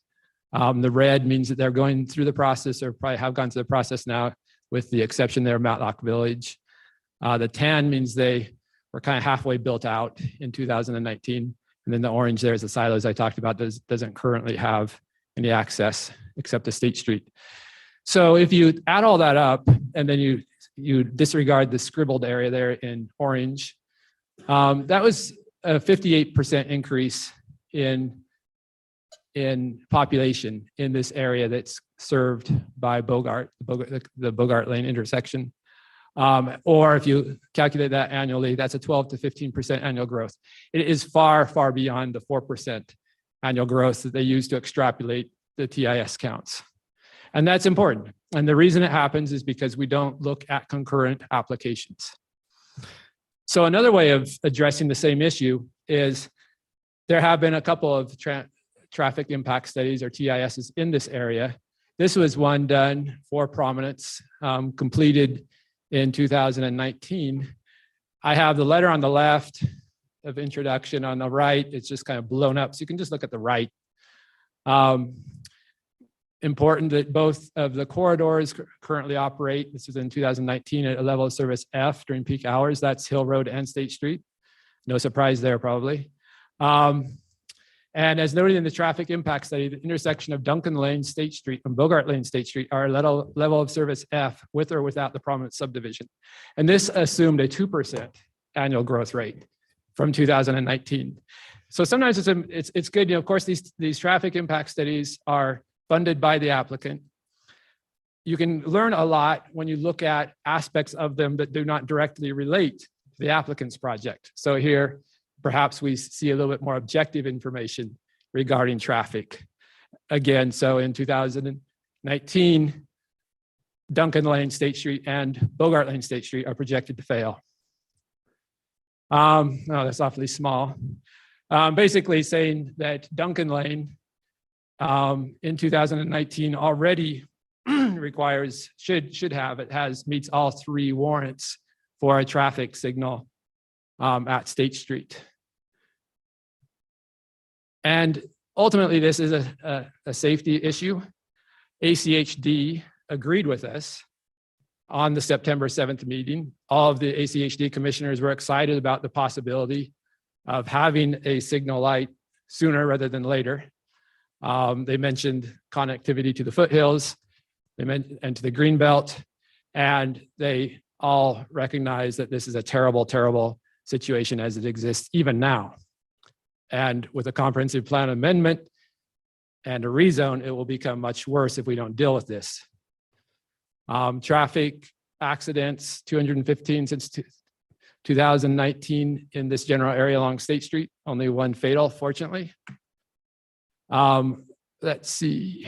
The red means that they're going through the process or probably have gone through the process now, with the exception there of Matlock Village. The tan means they were kind of halfway built out in 2019. And then the orange there is the silos I talked about, doesn't currently have any access except to State Street. So if you add all that up and then you disregard the scribbled area there in orange, that was a 58% increase in population in this area that's served by Bogart, the Bogart Lane intersection. Or if you calculate that annually, that's a 12 to 15% annual growth. It is far, far beyond the 4% annual growth that they use to extrapolate the TIS counts. And that's important. And the reason it happens is because we don't look at concurrent applications. So another way of addressing the same issue is there have been a couple of traffic impact studies or TISs in this area. This was one done for prominence, completed in 2019. I have the letter on the left of introduction. On the right, it's just kind of blown up. So you can just look at the right. Important that both of the corridors currently operate. This is in 2019 at a level of service F during peak hours. That's Hill Road and State Street. No surprise there, probably. And as noted in the traffic impact study, the intersection of Duncan Lane, State Street, and Bogart Lane, State Street are level of service F with or without the prominent subdivision. And this assumed a 2% annual growth rate from 2019. So sometimes it's good, you know, of course, these traffic impact studies are funded by the applicant. You can learn a lot when you look at aspects of them that do not directly relate to the applicant's project. So here, perhaps we see a little bit more objective information regarding traffic. Again, so in 2019, Duncan Lane, State Street, and Bogart Lane, State Street are projected to fail. Oh, that's awfully small. Basically saying that Duncan Lane in 2019 already meets all 3 warrants for a traffic signal at State Street. And ultimately, this is a safety issue. ACHD agreed with us on the September 7th meeting. All of the ACHD commissioners were excited about the possibility of having a signal light sooner rather than later. They mentioned connectivity to the foothills, and to the Greenbelt, and they all recognize that this is a terrible, terrible situation as it exists even now. And with a comprehensive plan amendment and a rezone, it will become much worse if we don't deal with this. Traffic accidents, 215 since 2019 in this general area along State Street, only 1 fatal, fortunately. Let's see.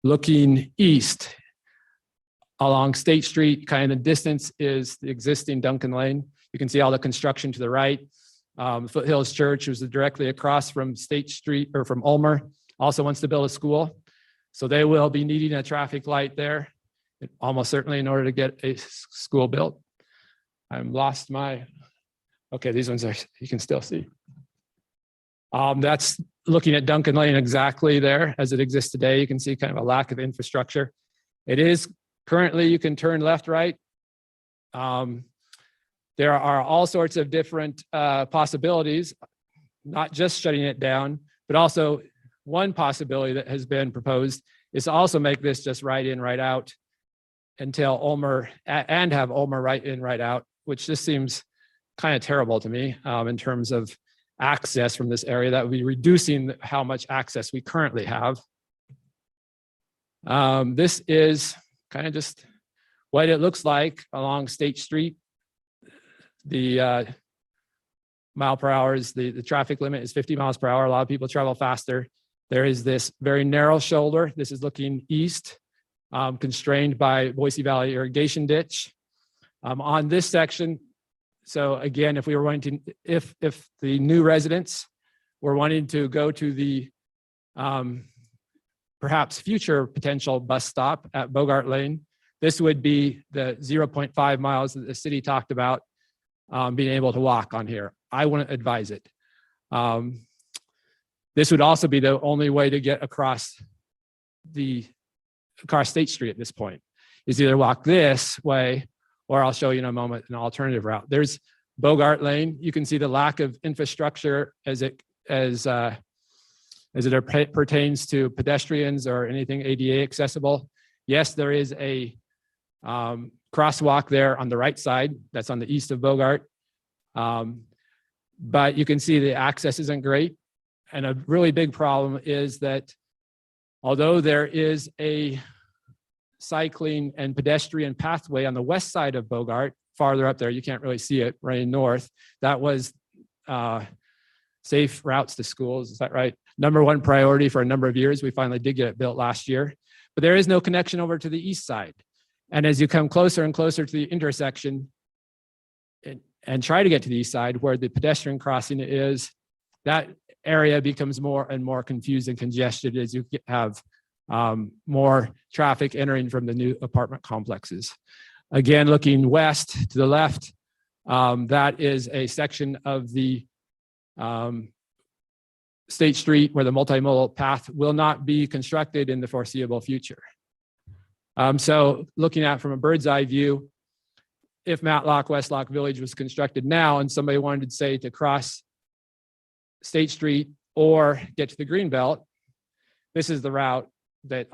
Looking east along State Street, kind of the distance is the existing Duncan Lane. You can see all the construction to the right. Foothills Church, was directly across from State Street or from Ulmer, also wants to build a school. So they will be needing a traffic light there, almost certainly in order to get a school built. I'm lost my, okay, these ones are, you can still see. That's looking at Duncan Lane exactly there as it exists today. You can see kind of a lack of infrastructure. It is currently, you can turn left, right. There are all sorts of different possibilities, not just shutting it down, but also one possibility that has been proposed is to also make this just right in, right out until Ulmer and have Ulmer right in, right out, which just seems kind of terrible to me in terms of access from this area. That would be reducing how much access we currently have. This is kind of just what it looks like along State Street. The mile per hour is the traffic limit is 50 miles per hour. A lot of people travel faster. There is this very narrow shoulder. This is looking east, constrained by Boise Valley irrigation ditch. On this section, so again, if we were wanting to, if the new residents were wanting to go to the perhaps future potential bus stop at Bogart Lane, this would be the 0.5 miles that the city talked about being able to walk on here. I wouldn't advise it. This would also be the only way to get across State Street at this point, is either walk this way, or I'll show you in a moment an alternative route. There's Bogart Lane. You can see the lack of infrastructure as it pertains to pedestrians or anything ADA accessible. Yes, there is a crosswalk there on the right side. That's on the east of Bogart. But you can see the access isn't great. And a really big problem is that although there is a cycling and pedestrian pathway on the west side of Bogart, farther up there, you can't really see it, running north. That was safe routes to schools. Is that right? Number one priority for a number of years. We finally did get it built last year, but there is no connection over to the east side. And as you come closer and closer to the intersection and try to get to the east side where the pedestrian crossing is, that area becomes more and more confused and congested as you have more traffic entering from the new apartment complexes. Again, looking west to the left, that is a section of the State Street where the multimodal path will not be constructed in the foreseeable future. So looking at from a bird's eye view, if Matlock, Westlock Village was constructed now and somebody wanted to say to cross State Street or get to the Greenbelt, this is the route that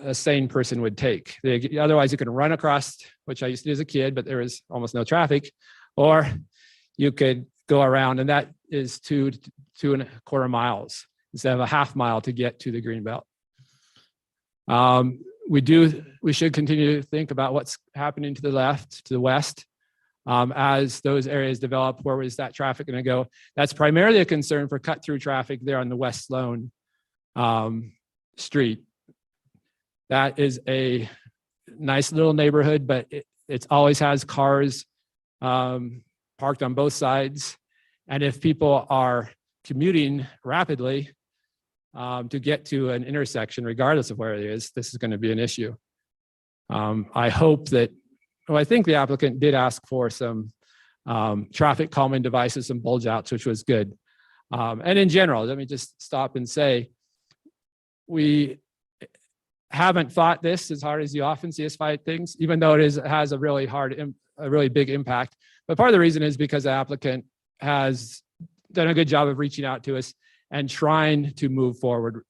a sane person would take. Otherwise, you can run across, which I used to do as a kid, but there is almost no traffic, or you could go around, and that is 2.25 miles instead of a half mile to get to the Greenbelt. We should continue to think about what's happening to the left, to the west, as those areas develop. Where is that traffic going to go? That's primarily a concern for cut-through traffic there on the West Sloan Street. That is a nice little neighborhood, but it always has cars parked on both sides. And if people are commuting rapidly to get to an intersection, regardless of where it is, this is going to be an issue. I hope that, well, I think the applicant did ask for some traffic calming devices, some bulge outs, which was good. And in general, let me just stop and say, we haven't fought this as hard as you often see us fight things, even though it has a really big impact. But part of the reason is because the applicant has done a good job of reaching out to us and trying to move forward.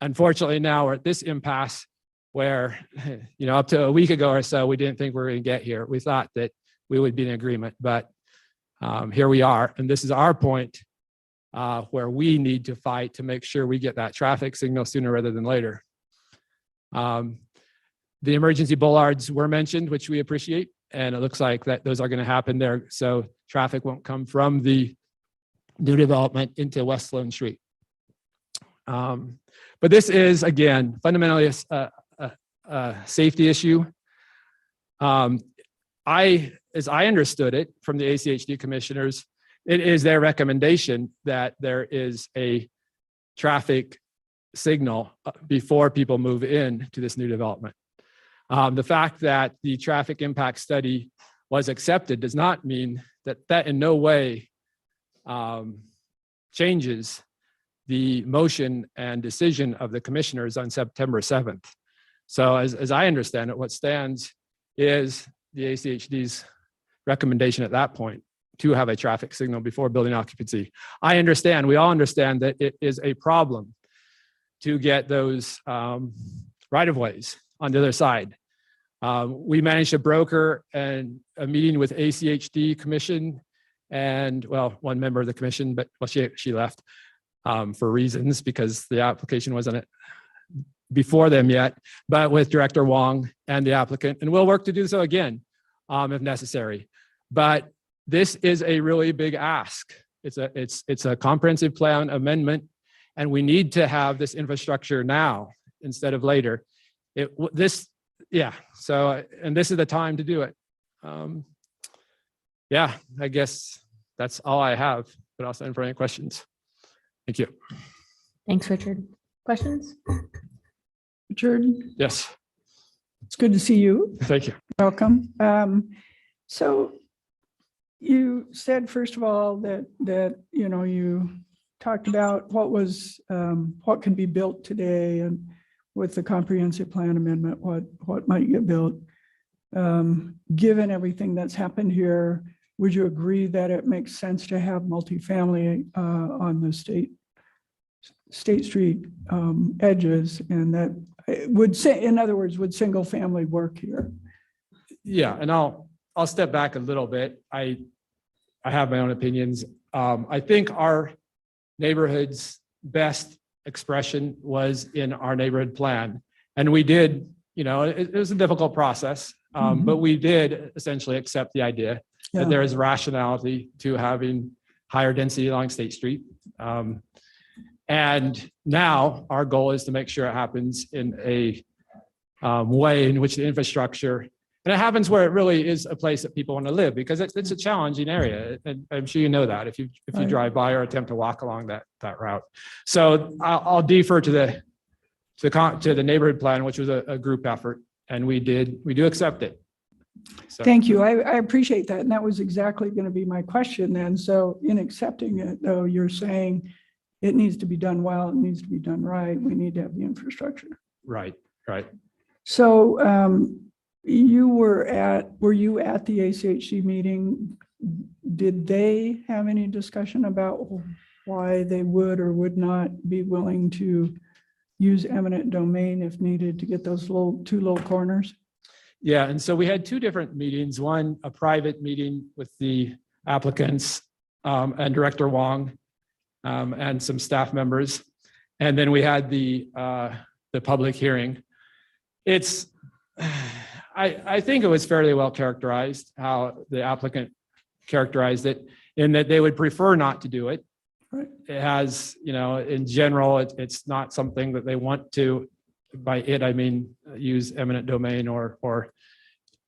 Unfortunately, now we're at this impasse where, up to a week ago or so, we didn't think we were going to get here. We thought that we would be in agreement, but here we are. And this is our point where we need to fight to make sure we get that traffic signal sooner rather than later. The emergency bollards were mentioned, which we appreciate, and it looks like that those are going to happen there. So traffic won't come from the new development into West Sloan Street. But this is, again, fundamentally a safety issue. As I understood it from the ACHD commissioners, it is their recommendation that there is a traffic signal before people move in to this new development. The fact that the traffic impact study was accepted does not mean that in no way changes the motion and decision of the commissioners on September 7th. So as I understand it, what stands is the ACHD's recommendation at that point to have a traffic signal before building occupancy. I understand, we all understand that it is a problem to get those right-of-ways on the other side. We managed to broker a meeting with ACHD commission and, well, one member of the commission, but well, she left for reasons because the application wasn't before them yet, but with Director Wong and the applicant, and we'll work to do so again if necessary. But this is a really big ask. It's a comprehensive plan amendment, and we need to have this infrastructure now instead of later. So, and this is the time to do it. Yeah, I guess that's all I have, but I'll stand for any questions. Thank you. Thanks, Richard. Questions? Richard, Yes, it's good to see you. thank you. Welcome. So you said, first of all, that you talked about what can be built today, and with the comprehensive plan amendment, what might get built. Given everything that's happened here, would you agree that it makes sense to have multifamily on the State Street edges, and that it would say, in other words, would single family work here? Yeah, and I'll step back a little bit. I have my own opinions. I think our neighborhood's best expression was in our neighborhood plan. And we did, it was a difficult process, but we did essentially accept the idea that there is rationality to having higher density along State Street. And now our goal is to make sure it happens in a way in which the infrastructure, and it happens where it really is a place that people want to live, because it's a challenging area. And I'm sure you know that if you drive by or attempt to walk along that route. So I'll defer to the neighborhood plan, which was a group effort, and we do accept it. So. Thank you. I appreciate that. And that was exactly going to be my question then. So in accepting it, though, you're saying it needs to be done well, it needs to be done right. We need to have the infrastructure. Right. So were you at the ACHC meeting? Did they have any discussion about why they would or would not be willing to use eminent domain if needed to get those two little corners? Yeah, and so we had two different meetings, one a private meeting with the applicants and Director Wong and some staff members. And then we had the public hearing. I think it was fairly well characterized how the applicant characterized it, in that they would prefer not to do it. Right. It has, in general, it's not something that they want to, by it, I mean, use eminent domain or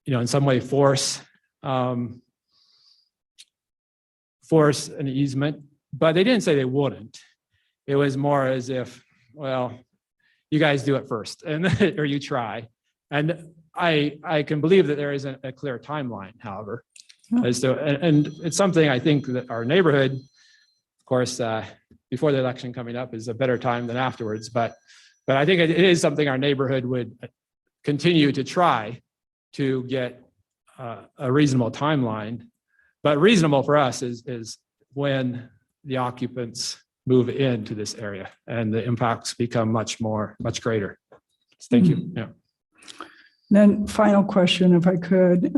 in some way force an easement, but they didn't say they wouldn't. It was more as if, well, you guys do it first, and or you try. And I can believe that there isn't a clear timeline, however, as to, and it's something I think that our neighborhood, of course, before the election coming up is a better time than afterwards, but I think it is something our neighborhood would continue to try to get a reasonable timeline. But reasonable for us is when the occupants move into this area and the impacts become much greater. Thank you. Yeah. Then final question, if I could.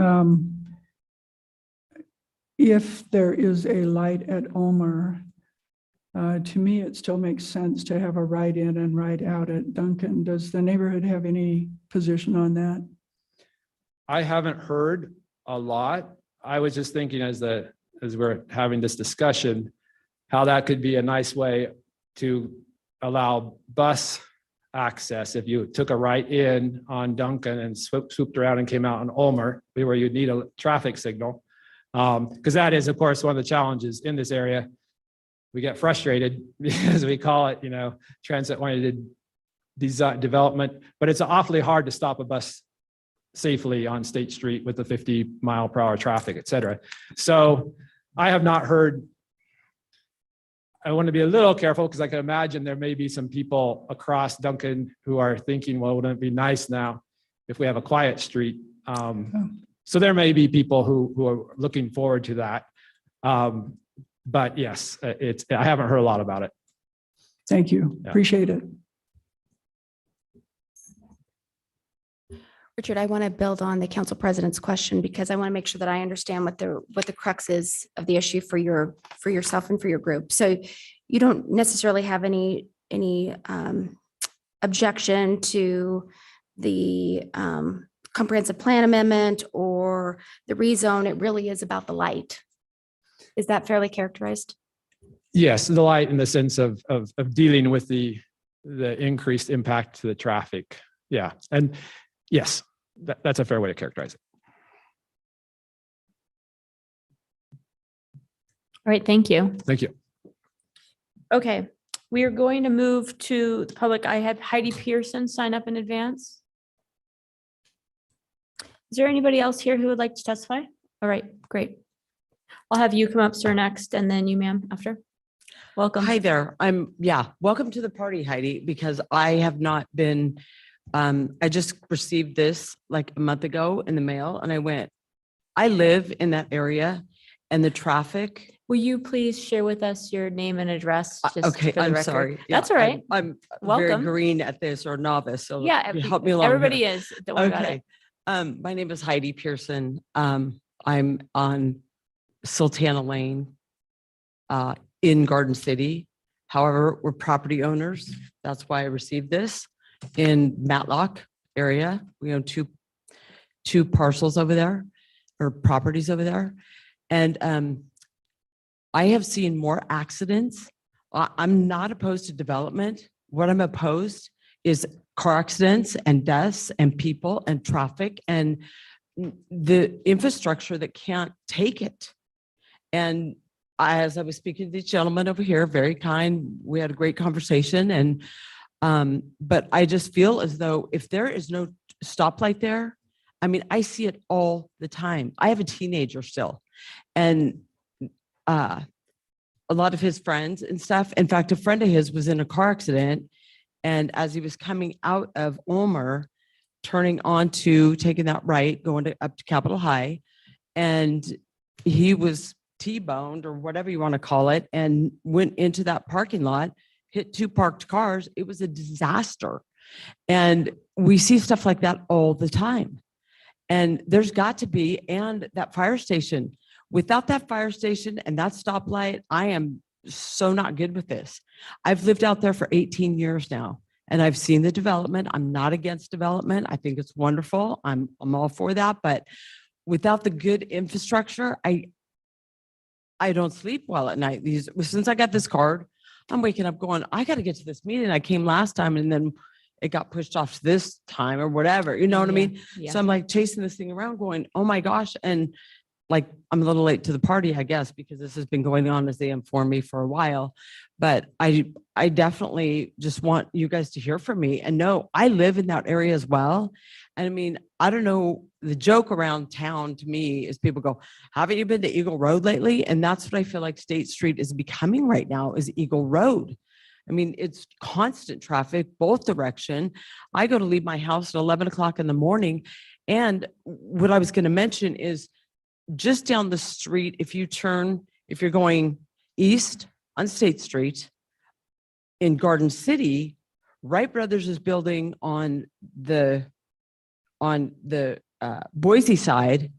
If there is a light at Ulmer, to me, it still makes sense to have a right in and right out at Duncan. Does the neighborhood have any position on that? I haven't heard a lot. I was just thinking as we're having this discussion, how that could be a nice way to allow bus access. If you took a right in on Duncan and swooped around and came out on Ulmer, where you'd need a traffic signal. Because that is, of course, one of the challenges in this area. We get frustrated because we call it, transit-oriented development, but it's awfully hard to stop a bus safely on State Street with the 50-mile-per-hour traffic, et cetera. So I have not heard. I want to be a little careful because I can imagine there may be some people across Duncan who are thinking, well, wouldn't it be nice now if we have a quiet street? So there may be people who are looking forward to that. But yes, I haven't heard a lot about it. Thank you. Yeah. Appreciate it. Richard, I want to build on the council president's question because I want to make sure that I understand what the crux is of the issue for yourself and for your group. So you don't necessarily have any objection to the comprehensive plan amendment or the rezone. It really is about the light. Is that fairly characterized? Yes, the light in the sense of dealing with the increased impact to the traffic. Yeah, and yes, that's a fair way to characterize it. All right, thank you. Thank you. Okay, we are going to move to the public. I had Heidi Pearson sign up in advance. Is there anybody else here who would like to testify? All right, great. I'll have you come up, sir, next, and then you, ma'am, after. Welcome. Hi there. Welcome to the party, Heidi, because I have not been, I just received this like a month ago in the mail and I live in that area and the traffic. Will you please share with us your name and address? just Okay, for the I'm record? sorry. That's all right. I'm very Welcome. green at this or novice, so Yeah, you help me along. everybody here. is. Don't worry about it. Okay. My name is Heidi Pearson. I'm on Sultana Lane in Garden City. However, we're property owners. That's why I received this in Matlock area. We own two parcels over there or properties over there. And I have seen more accidents. I'm not opposed to development. What I'm opposed is car accidents and deaths and people and traffic and the infrastructure that can't take it. And as I was speaking to the gentleman over here, very kind, we had a great conversation. And but I just feel as though if there is no stoplight there, I mean, I see it all the time. I have a teenager still, and a lot of his friends and stuff. In fact, a friend of his was in a car accident, and as he was coming out of Ulmer, turning onto taking that right, going up to Capitol High, and he was T-boned or whatever you want to call it, and went into that parking lot, hit two parked cars. It was a disaster. And we see stuff like that all the time. And there's got to be, and that fire station, without that fire station and that stoplight, I am so not good with this. I've lived out there for 18 years now, and I've seen the development. I'm not against development. I think it's wonderful. I'm all for that. But without the good infrastructure, I don't sleep well at night. Since I got this card, I'm waking up going, I got to get to this meeting. I came last time and then it got pushed off to this time or whatever. You know what I mean? Yeah. So I'm like chasing this thing around going, oh my gosh. And like, I'm a little late to the party, I guess, because this has been going on, as they informed me, for a while. But I definitely just want you guys to hear from me and know I live in that area as well. And I mean, I don't know, the joke around town to me is people go, haven't you been to Eagle Road lately? And that's what I feel like State Street is becoming right now, is Eagle Road. I mean, it's constant traffic, both direction. I go to leave my house at 11 o'clock in the morning. And what I was going to mention is just down the street, if you're going east on State Street in Garden City, Wright Brothers is building on the Boise side.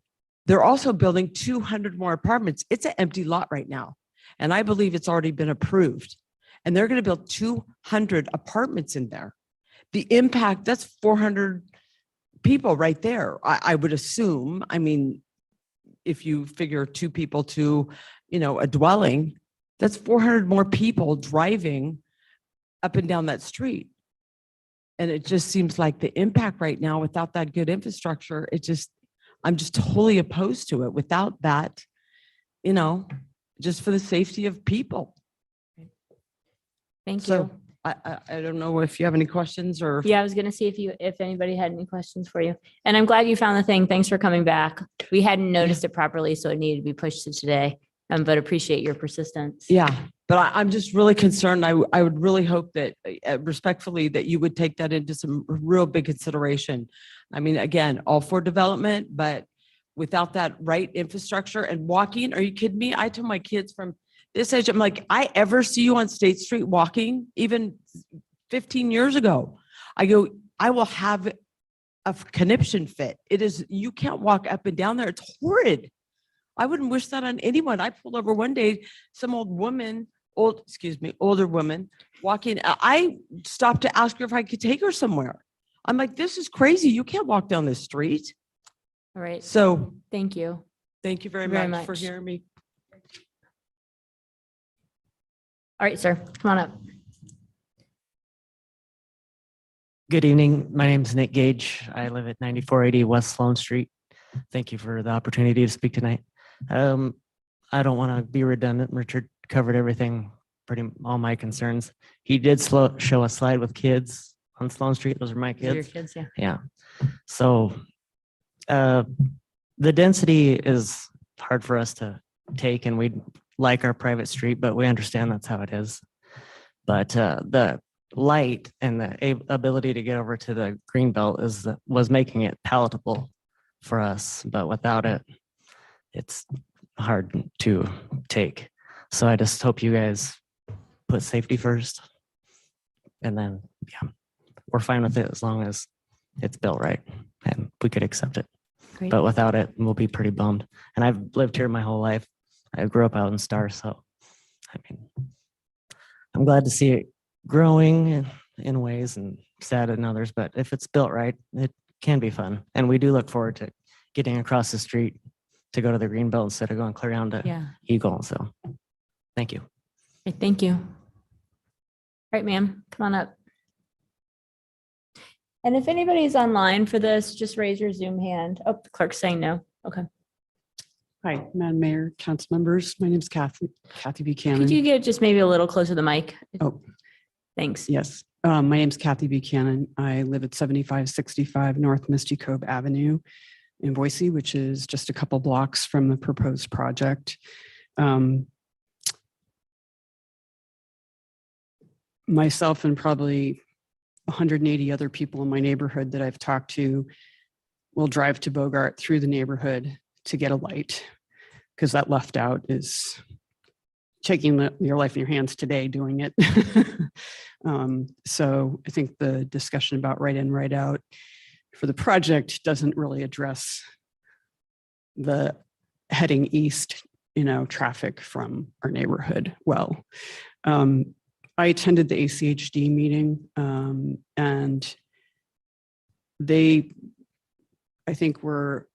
They're also building 200 more apartments. It's an empty lot right now. And I believe it's already been approved. And they're going to build 200 apartments in there. The impact, that's 400 people right there, I would assume. I mean, if you figure two people to, a dwelling, that's 400 more people driving up and down that street. And it just seems like the impact right now without that good infrastructure, I'm just totally opposed to it without that, just for the safety of people. Thank you. So I don't know if you have any questions or. Yeah, I was going to see if anybody had any questions for you. And I'm glad you found the thing. Thanks for coming back. We hadn't noticed it properly, so it needed to be pushed to today. But appreciate your persistence. Yeah. But I'm just really concerned. I would really hope that respectfully that you would take that into some real big consideration. I mean, again, all for development, but without that right infrastructure and walking, are you kidding me? I tell my kids from this age, I'm like, I ever see you on State Street walking, even 15 years ago, I go, I will have a conniption fit. It is, you can't walk up and down there. It's horrid. I wouldn't wish that on anyone. I pulled over one day, some older woman walking. I stopped to ask her if I could take her somewhere. I'm like, this is crazy. You can't walk down this street. All right. So Thank you. thank you very, Very much for much. hearing me. All right, sir, come on up. Good evening. My name is Nick Gage. I live at 9480 West Sloan Street. Thank you for the opportunity to speak tonight. I don't want to be redundant. Richard covered everything, all my concerns. He did show a slide with kids on Sloan Street. Those are my Those are your kids. kids, yeah. Yeah. So the density is hard for us to take, and we'd like our private street, but we understand that's how it is. But the light and the ability to get over to the green belt was making it palatable for us, but without it, it's hard to take. So I just hope you guys put safety first, and then yeah, we're fine with it as long as it's built right and we could accept it. Great. But without it, we'll be pretty bummed. And I've lived here my whole life. I grew up out in Star, so I mean, I'm glad to see it growing in ways and sad in others, but if it's built right, it can be fun. And we do look forward to getting across the street to go to the green belt instead of going clear down to Yeah. Eagle. So thank you. Okay, thank you. All right, ma'am, come on up. And if anybody's online for this, just raise your Zoom hand. Oh, the clerk's saying no. Okay. Hi, Madam Mayor, council members. My name is Kathy Buchanan. Could you get just maybe a little closer to the mic? Oh, thanks. yes. My name is Kathy Buchanan. I live at 7565 North Misty Cove Avenue in Boise, which is just a couple blocks from the proposed project. Myself and probably 180 other people in my neighborhood that I've talked to will drive to Bogart through the neighborhood to get a light, because that left out is taking your life in your hands today doing it. So I think the discussion about right in, right out for the project doesn't really address the heading east, traffic from our neighborhood well. I attended the ACHD meeting, and they, I think, were,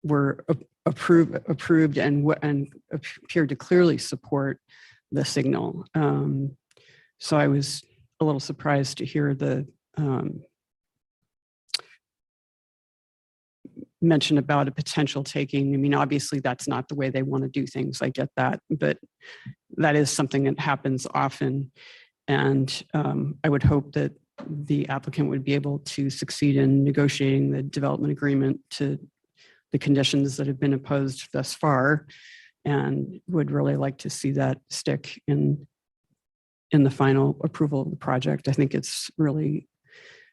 were approved and appeared to clearly support the signal. So I was a little surprised to hear the mention about a potential taking. I mean, obviously that's not the way they want to do things. I get that, but that is something that happens often. And I would hope that the applicant would be able to succeed in negotiating the development agreement to the conditions that have been imposed thus far, and would really like to see that stick in the final approval of the project. I think it's really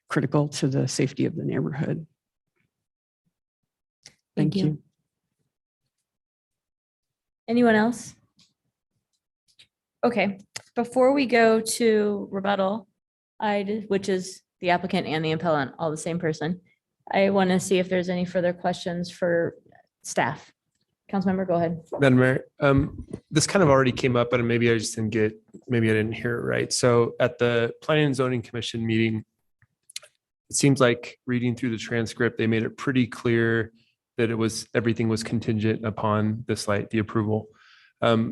critical to the safety of the neighborhood. Thank you. Anyone else? Okay, before we go to rebuttal, which is the applicant and the appellant, all the same person, I want to see if there's any further questions for staff. Councilmember, go ahead. Madam Mayor, this kind of already came up, but maybe I just maybe I didn't hear it right. So at the Planning and Zoning Commission meeting, it seems like reading through the transcript, they made it pretty clear that everything was contingent upon the approval.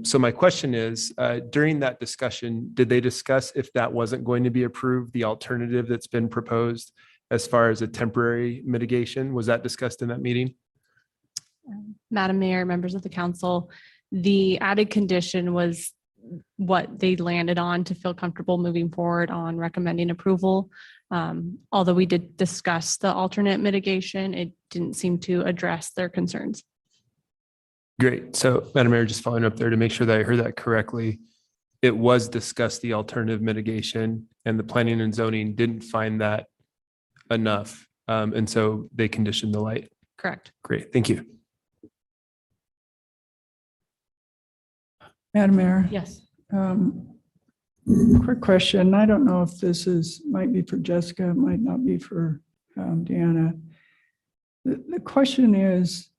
So my question is, during that discussion, did they discuss if that wasn't going to be approved, the alternative that's been proposed as far as a temporary mitigation? Was that discussed in that meeting? Madam Mayor, members of the council, the added condition was what they landed on to feel comfortable moving forward on recommending approval. Although we did discuss the alternate mitigation, it didn't seem to address their concerns. Great. So Madam Mayor, just following up there to make sure that I heard that correctly. It was discussed, the alternative mitigation, and the planning and zoning didn't find that enough. And so they conditioned the light. Correct. Great. Thank you. Madam Mayor? Yes. Quick question. I don't know if this might be for Jessica, it might not be for Deanna. The question is,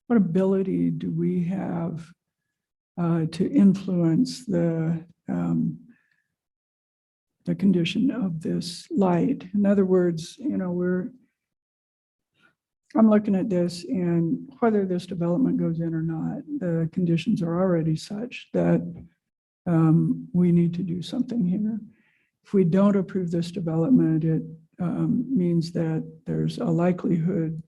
what ability do we have to influence the condition of this light? In other words, I'm looking at this, and whether this development goes in or not, the conditions are already such that we need to do something here. If we don't approve this development, it means that there's a likelihood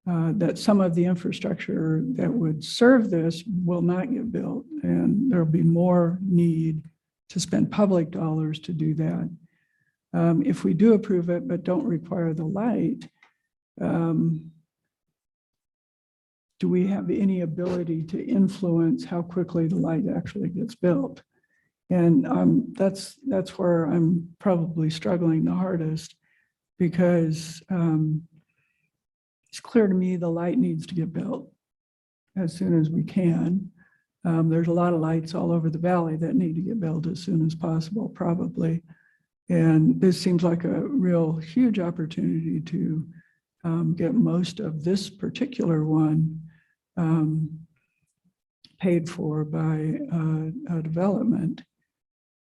that some of the infrastructure that would serve this will not get built, and there'll be more need to spend public dollars to do that. If we do approve it but don't require the light, do we have any ability to influence how quickly the light actually gets built? And that's where I'm probably struggling the hardest, because it's clear to me the light needs to get built as soon as we can. There's a lot of lights all over the valley that need to get built as soon as possible, probably. And this seems like a real huge opportunity to get most of this particular one paid for by a development.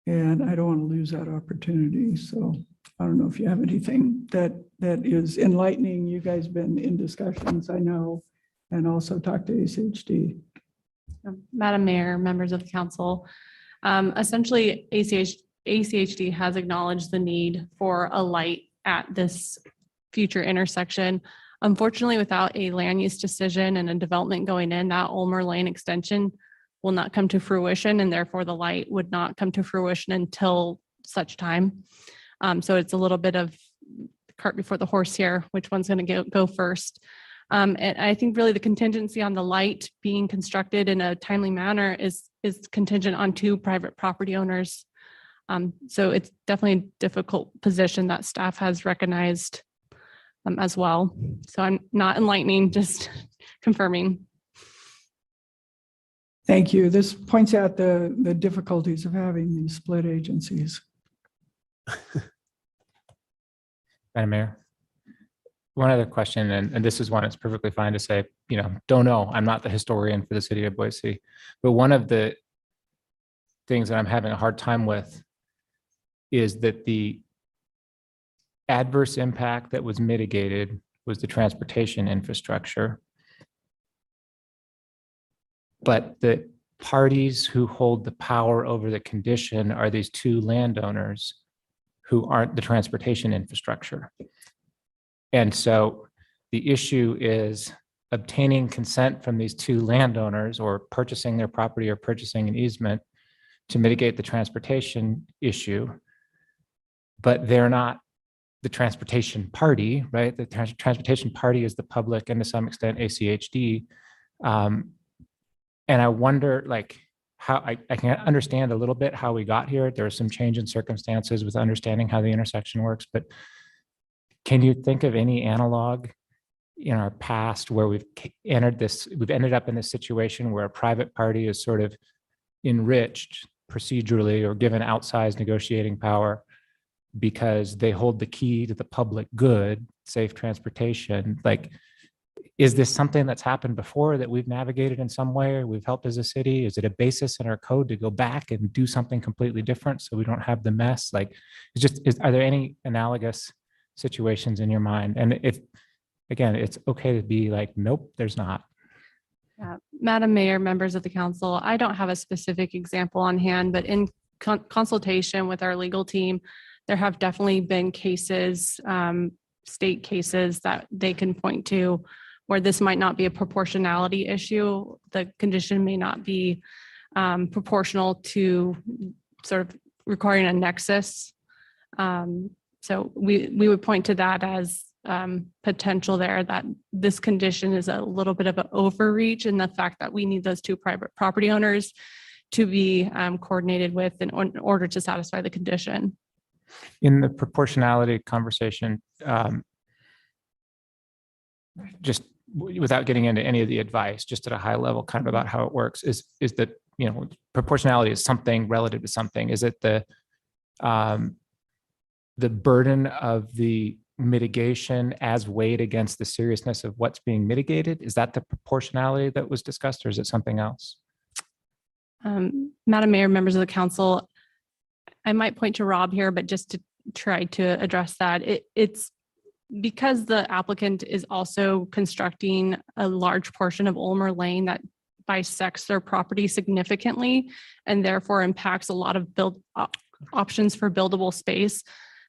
And I don't want to lose that opportunity. So I don't know if you have anything that is enlightening. You guys been in discussions, I know, and also talked to ACHD. Madam Mayor, members of the council, essentially ACHD has acknowledged the need for a light at this future intersection. Unfortunately, without a land use decision and a development going in, that Ulmer Lane extension will not come to fruition, and therefore the light would not come to fruition until such time. So it's a little bit of cart before the horse here, which one's going to go first. And I think really the contingency on the light being constructed in a timely manner is contingent on two private property owners. So it's definitely a difficult position that staff has recognized as well. So I'm not enlightening, just confirming. Thank you. This points out the difficulties of having these split agencies. Madam Mayor, one other question, and this is one it's perfectly fine to say, don't know. I'm not the historian for the city of Boise, but one of the things that I'm having a hard time with is that the adverse impact that was mitigated was the transportation infrastructure. But the parties who hold the power over the condition are these two landowners who aren't the transportation infrastructure. And so the issue is obtaining consent from these two landowners, or purchasing their property or purchasing an easement to mitigate the transportation issue. But they're not the transportation party, right? The transportation party is the public and to some extent ACHD. And I wonder, how I can understand a little bit how we got here. There was some change in circumstances with understanding how the intersection works, but can you think of any analog in our past where we've ended up in this situation where a private party is sort of enriched procedurally or given outsized negotiating power because they hold the key to the public good, safe transportation? Is this something that's happened before that we've navigated in some way, or we've helped as a city? Is it a basis in our code to go back and do something completely different so we don't have the mess? Are there any analogous situations in your mind? And if, again, it's okay to be like, nope, there's not. Madam Mayor, members of the council, I don't have a specific example on hand, but in consultation with our legal team, there have definitely been cases, state cases that they can point to where this might not be a proportionality issue. The condition may not be proportional to sort of requiring a nexus. So we would point to that as potential there that this condition is a little bit of an overreach in the fact that we need those two private property owners to be coordinated with in order to satisfy the condition. In the proportionality conversation, just without getting into any of the advice, just at a high level, kind of about how it works, is that, you know, proportionality is something relative to something. Is it the burden of the mitigation as weighed against the seriousness of what's being mitigated? Is that the proportionality that was discussed, or is it something else? Madam Mayor, members of the council, I might point to Rob here, but just to try to address that, it's because the applicant is also constructing a large portion of Ulmer Lane that bisects their property significantly and therefore impacts a lot of build options for buildable space,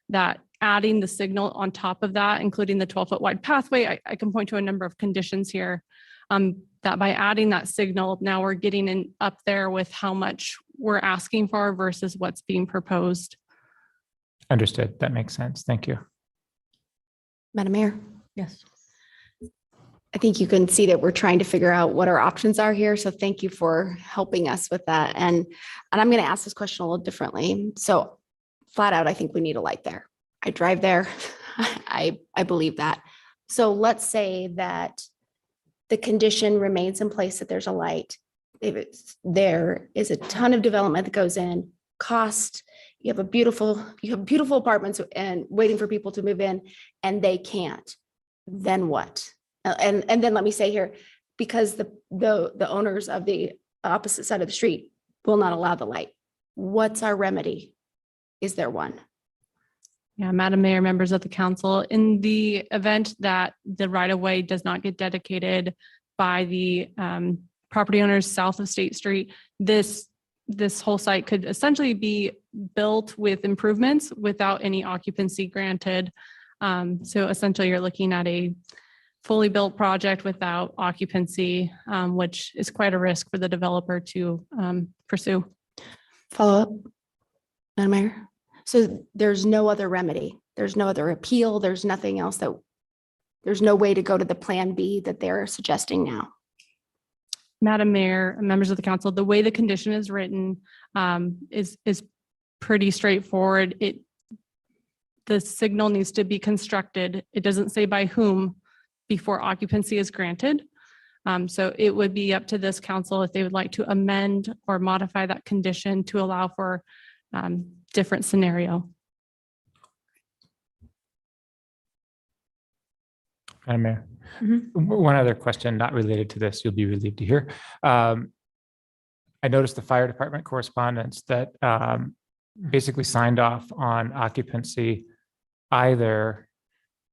that adding the signal on top of that, including the 12-foot wide pathway, I can point to a number of conditions here, that by adding that signal, now we're getting in up there with how much we're asking for versus what's being proposed. Understood. That makes sense. Thank you. Madam Mayor, Yes. I think you can see that we're trying to figure out what our options are here. So thank you for helping us with that. And I'm going to ask this question a little differently. So flat out, I think we need a light there. I drive there. I believe that. So let's say that the condition remains in place, that there's a light. If there is a ton of development that goes in, cost, you have beautiful apartments and waiting for people to move in and they can't, then what? And then let me say here, because the owners of the opposite side of the street will not allow the light. What's our remedy? Is there one? Yeah, Madam Mayor, members of the council, in the event that the right-of-way does not get dedicated by the property owners south of State Street, this whole site could essentially be built with improvements without any occupancy granted. So essentially you're looking at a fully built project without occupancy, which is quite a risk for the developer to pursue. Follow up, Madam Mayor. So there's no other remedy. There's no other appeal. There's nothing else there's no way to go to the plan B that they're suggesting now. Madam Mayor, members of the council, the way the condition is written is pretty straightforward. The signal needs to be constructed. It doesn't say by whom before occupancy is granted. So it would be up to this council if they would like to amend or modify that condition to allow for different scenario. Madam Mayor, one other question not related to this, you'll be relieved to hear. I noticed the fire department correspondence that basically signed off on occupancy either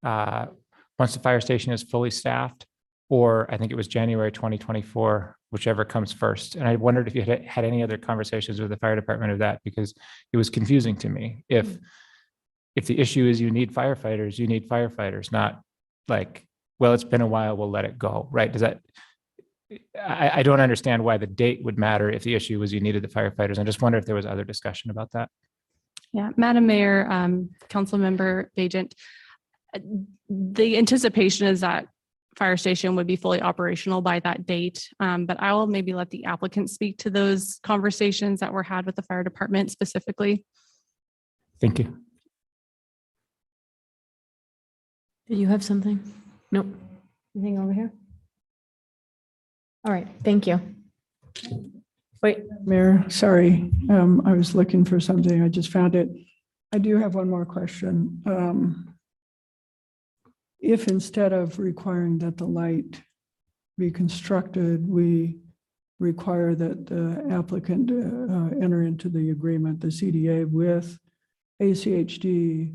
once the fire station is fully staffed, or I think it was January 2024, whichever comes first. And I wondered if you had any other conversations with the fire department of that, because it was confusing to me. If the issue is you need firefighters, not like, well, it's been a while, we'll let it go, right? Does that, I don't understand why the date would matter if the issue was you needed the firefighters. I just wonder if there was other discussion about that. Yeah, Madam Mayor, Council Member Bajent, the anticipation is that fire station would be fully operational by that date. But I will maybe let the applicant speak to those conversations that were had with the fire department specifically. Thank you. Did you have something? Nope. Anything over here? All right, thank you. Wait. Mayor, sorry, I was looking for something. I just found it. I do have one more question. If instead of requiring that the light be constructed, we require that the applicant enter into the agreement, the CDA with ACHD,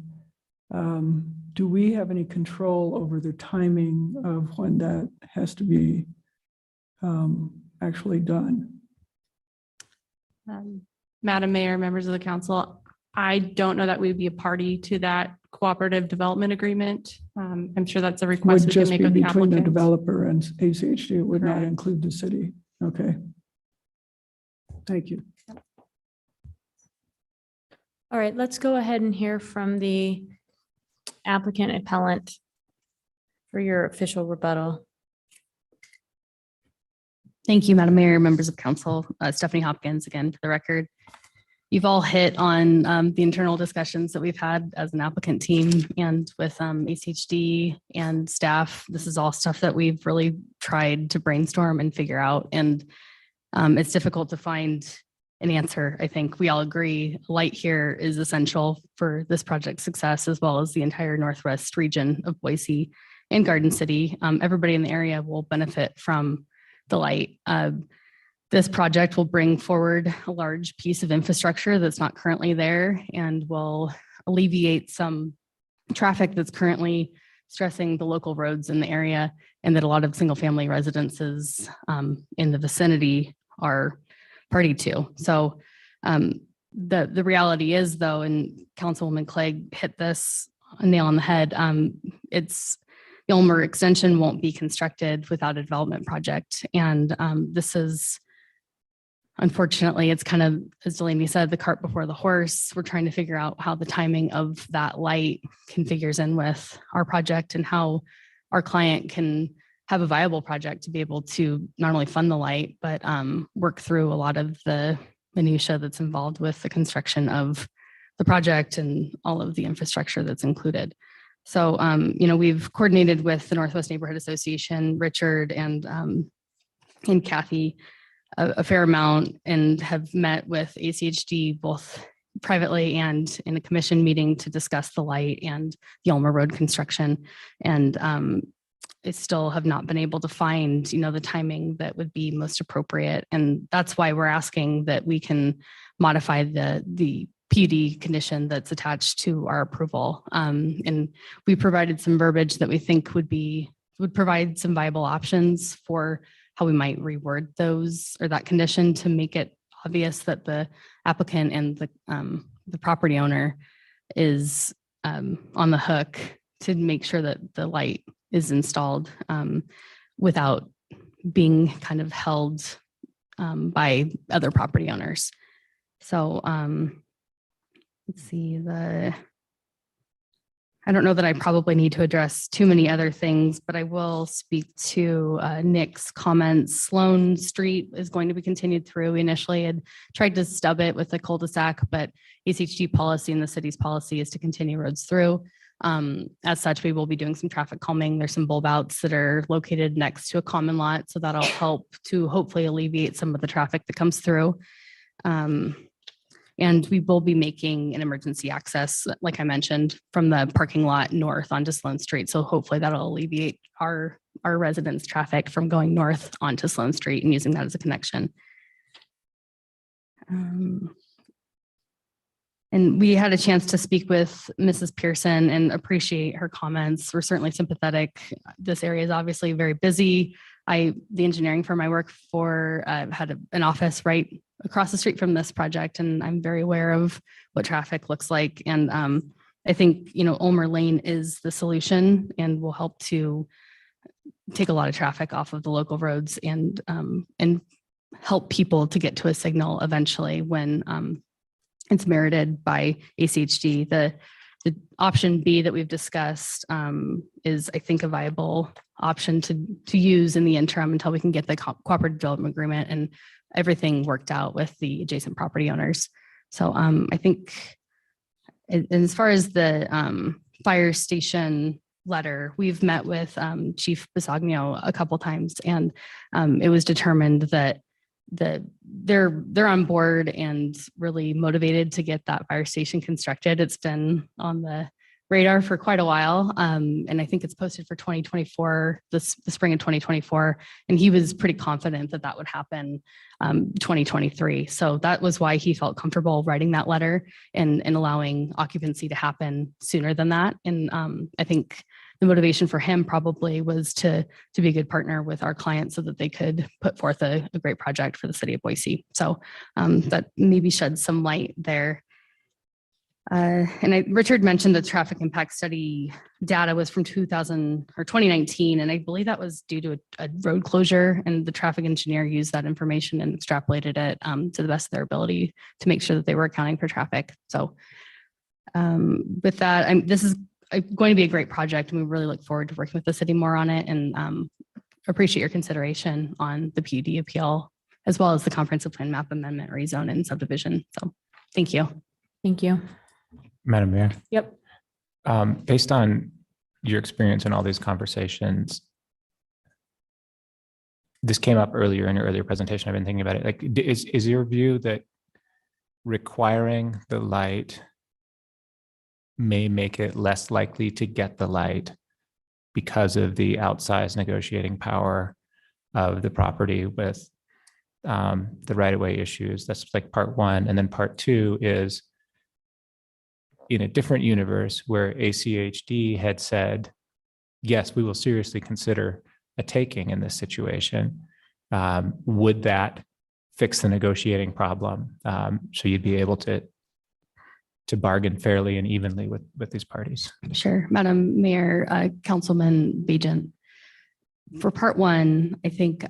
do we have any control over the timing of when that has to be actually done? Madam Mayor, members of the council, I don't know that we would be a party to that cooperative development agreement. I'm sure that's a request Would we can just make be of the between the applicant. developer and ACHD. It would not Correct. include the city. Okay. Thank you. All right, let's go ahead and hear from the applicant appellant for your official rebuttal. Thank you, Madam Mayor, members of council. Stephanie Hopkins, again, for the record. You've all hit on the internal discussions that we've had as an applicant team and with ACHD and staff. This is all stuff that we've really tried to brainstorm and figure out. And it's difficult to find an answer. I think we all agree light here is essential for this project's success, as well as the entire Northwest region of Boise and Garden City. Everybody in the area will benefit from the light. This project will bring forward a large piece of infrastructure that's not currently there and will alleviate some traffic that's currently stressing the local roads in the area, and that a lot of single family residences in the vicinity are party to. So the reality is, though, and Councilwoman Clegg hit this nail on the head, the Ulmer extension won't be constructed without a development project. And this is, unfortunately, it's kind of, as Delaney said, the cart before the horse. We're trying to figure out how the timing of that light configures in with our project and how our client can have a viable project to be able to not only fund the light, but work through a lot of the minutia that's involved with the construction of the project and all of the infrastructure that's included. So, we've coordinated with the Northwest Neighborhood Association, Richard and Kathy a fair amount, and have met with ACHD both privately and in a commission meeting to discuss the light and the Ulmer Road construction. And I still have not been able to find, the timing that would be most appropriate. And that's why we're asking that we can modify the PUD condition that's attached to our approval. And we provided some verbiage that we think would provide some viable options for how we might reword those or that condition to make it obvious that the applicant and the property owner is on the hook to make sure that the light is installed without being kind of held by other property owners. So let's see, I don't know that I probably need to address too many other things, but I will speak to Nick's comments. Sloan Street is going to be continued through. We initially had tried to stub it with a cul-de-sac, but ACHD policy and the city's policy is to continue roads through. As such, we will be doing some traffic calming. There's some bulb outs that are located next to a common lot, so that'll help to hopefully alleviate some of the traffic that comes through. And we will be making an emergency access, like I mentioned, from the parking lot north onto Sloan Street. So hopefully that'll alleviate our residents' traffic from going north onto Sloan Street and using that as a connection. And we had a chance to speak with Mrs. Pearson and appreciate her comments. We're certainly sympathetic. This area is obviously very busy. The engineering firm I work for had an office right across the street from this project, and I'm very aware of what traffic looks like. And I think, Ulmer Lane is the solution and will help to take a lot of traffic off of the local roads and help people to get to a signal eventually when it's merited by ACHD. The option B that we've discussed is, I think, a viable option to use in the interim until we can get the cooperative development agreement and everything worked out with the adjacent property owners. So I think as far as the fire station letter, we've met with Chief Bisogno a couple times, and it was determined that they're on board and really motivated to get that fire station constructed. It's been on the radar for quite a while. And I think it's posted for 2024, the spring of 2024. And he was pretty confident that that would happen 2023. So that was why he felt comfortable writing that letter and allowing occupancy to happen sooner than that. And I think the motivation for him probably was to be a good partner with our clients so that they could put forth a great project for the city of Boise. So that maybe sheds some light there. And Richard mentioned the traffic impact study data was from 2019, and I believe that was due to a road closure, and the traffic engineer used that information and extrapolated it to the best of their ability to make sure that they were accounting for traffic. So with that, this is going to be a great project, and we really look forward to working with the city more on it, and appreciate your consideration on the PUD appeal, as well as the comprehensive plan map amendment, rezone, and subdivision. So thank you. Thank you. Madam Mayor, Yep. based on your experience in all these conversations, this came up earlier in your earlier presentation. I've been thinking about it. Like, is your view that requiring the light may make it less likely to get the light because of the outsized negotiating power of the property with the right-of-way issues? That's like part one. And then part two is, in a different universe where ACHD had said, yes, we will seriously consider a taking in this situation, would that fix the negotiating problem? So you'd be able to bargain fairly and evenly with these parties. Sure. Madam Mayor, Councilman Bajent. For part one, I think,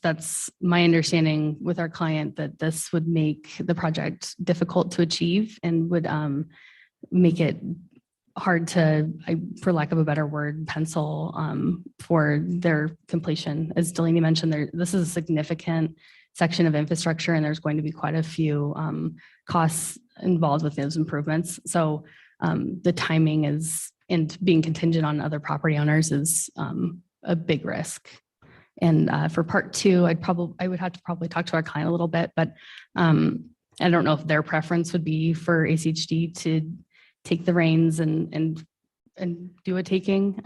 that's my understanding with our client, that this would make the project difficult to achieve and would make it hard to, for lack of a better word, pencil for their completion. As Delaney mentioned, this is a significant section of infrastructure, and there's going to be quite a few costs involved with those improvements. So the timing and being contingent on other property owners is a big risk. And for part two, I would have to probably talk to our client a little bit, but I don't know if their preference would be for ACHD to take the reins and do a taking.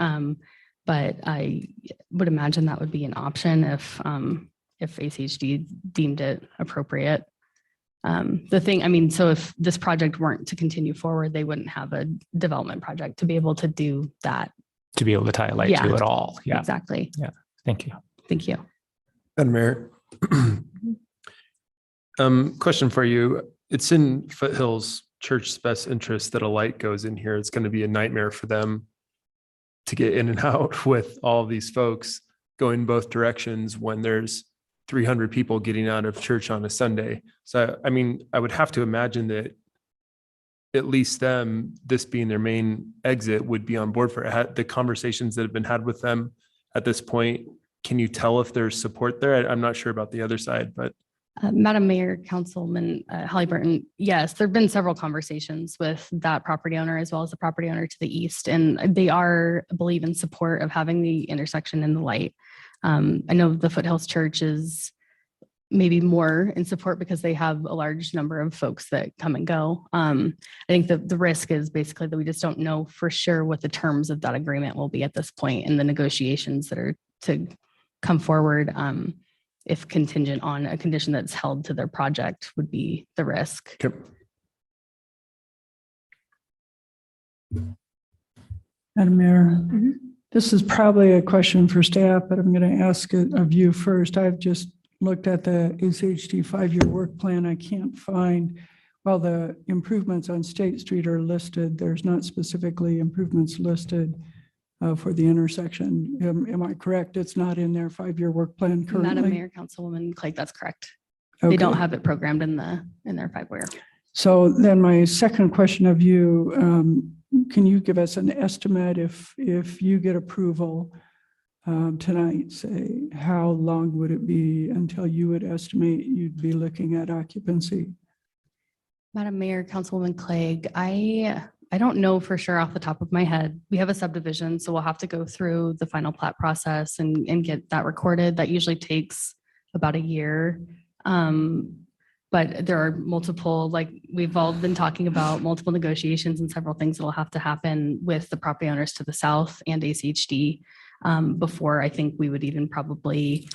But I would imagine that would be an option if ACHD deemed it appropriate. So if this project weren't to continue forward, they wouldn't have a development project to be able to do that. To be able to tie a light to it all. Yeah, exactly. Yeah. Thank you. Thank you. Madam Mayor. Question for you. It's in Foothills Church's best interest that a light goes in here. It's going to be a nightmare for them to get in and out with all of these folks going both directions when there's 300 people getting out of church on a Sunday. So, I mean, I would have to imagine that at least them, this being their main exit, would be on board for it. The conversations that have been had with them at this point. Can you tell if there's support there? I'm not sure about the other side, but. Madam Mayor, Councilman Halliburton, yes, there've been several conversations with that property owner as well as the property owner to the east, and they are, I believe, in support of having the intersection in the light. I know the Foothills Church is maybe more in support because they have a large number of folks that come and go. I think the risk is basically that we just don't know for sure what the terms of that agreement will be at this point in the negotiations that are to come forward. If contingent on a condition that's held to their project would be the risk. Okay. Madam Mayor, this is probably a question for staff, but I'm going to ask it of you first. I've just looked at the ACHD 5-year work plan. I can't find, while the improvements on State Street are listed, there's not specifically improvements listed for the intersection. Am I correct? It's not in their 5-year work plan currently? Madam Mayor, Councilwoman Clegg, that's correct. Okay. They don't have it programmed in their 5-year. So then my second question of you, can you give us an estimate if you get approval tonight, say, how long would it be until you would estimate you'd be looking at occupancy? Madam Mayor, Councilwoman Clegg, I don't know for sure off the top of my head. We have a subdivision, so we'll have to go through the final plat process and get that recorded. That usually takes about a year. But there are multiple, like we've all been talking about, multiple negotiations and several things that will have to happen with the property owners to the south and ACHD before I think we would even probably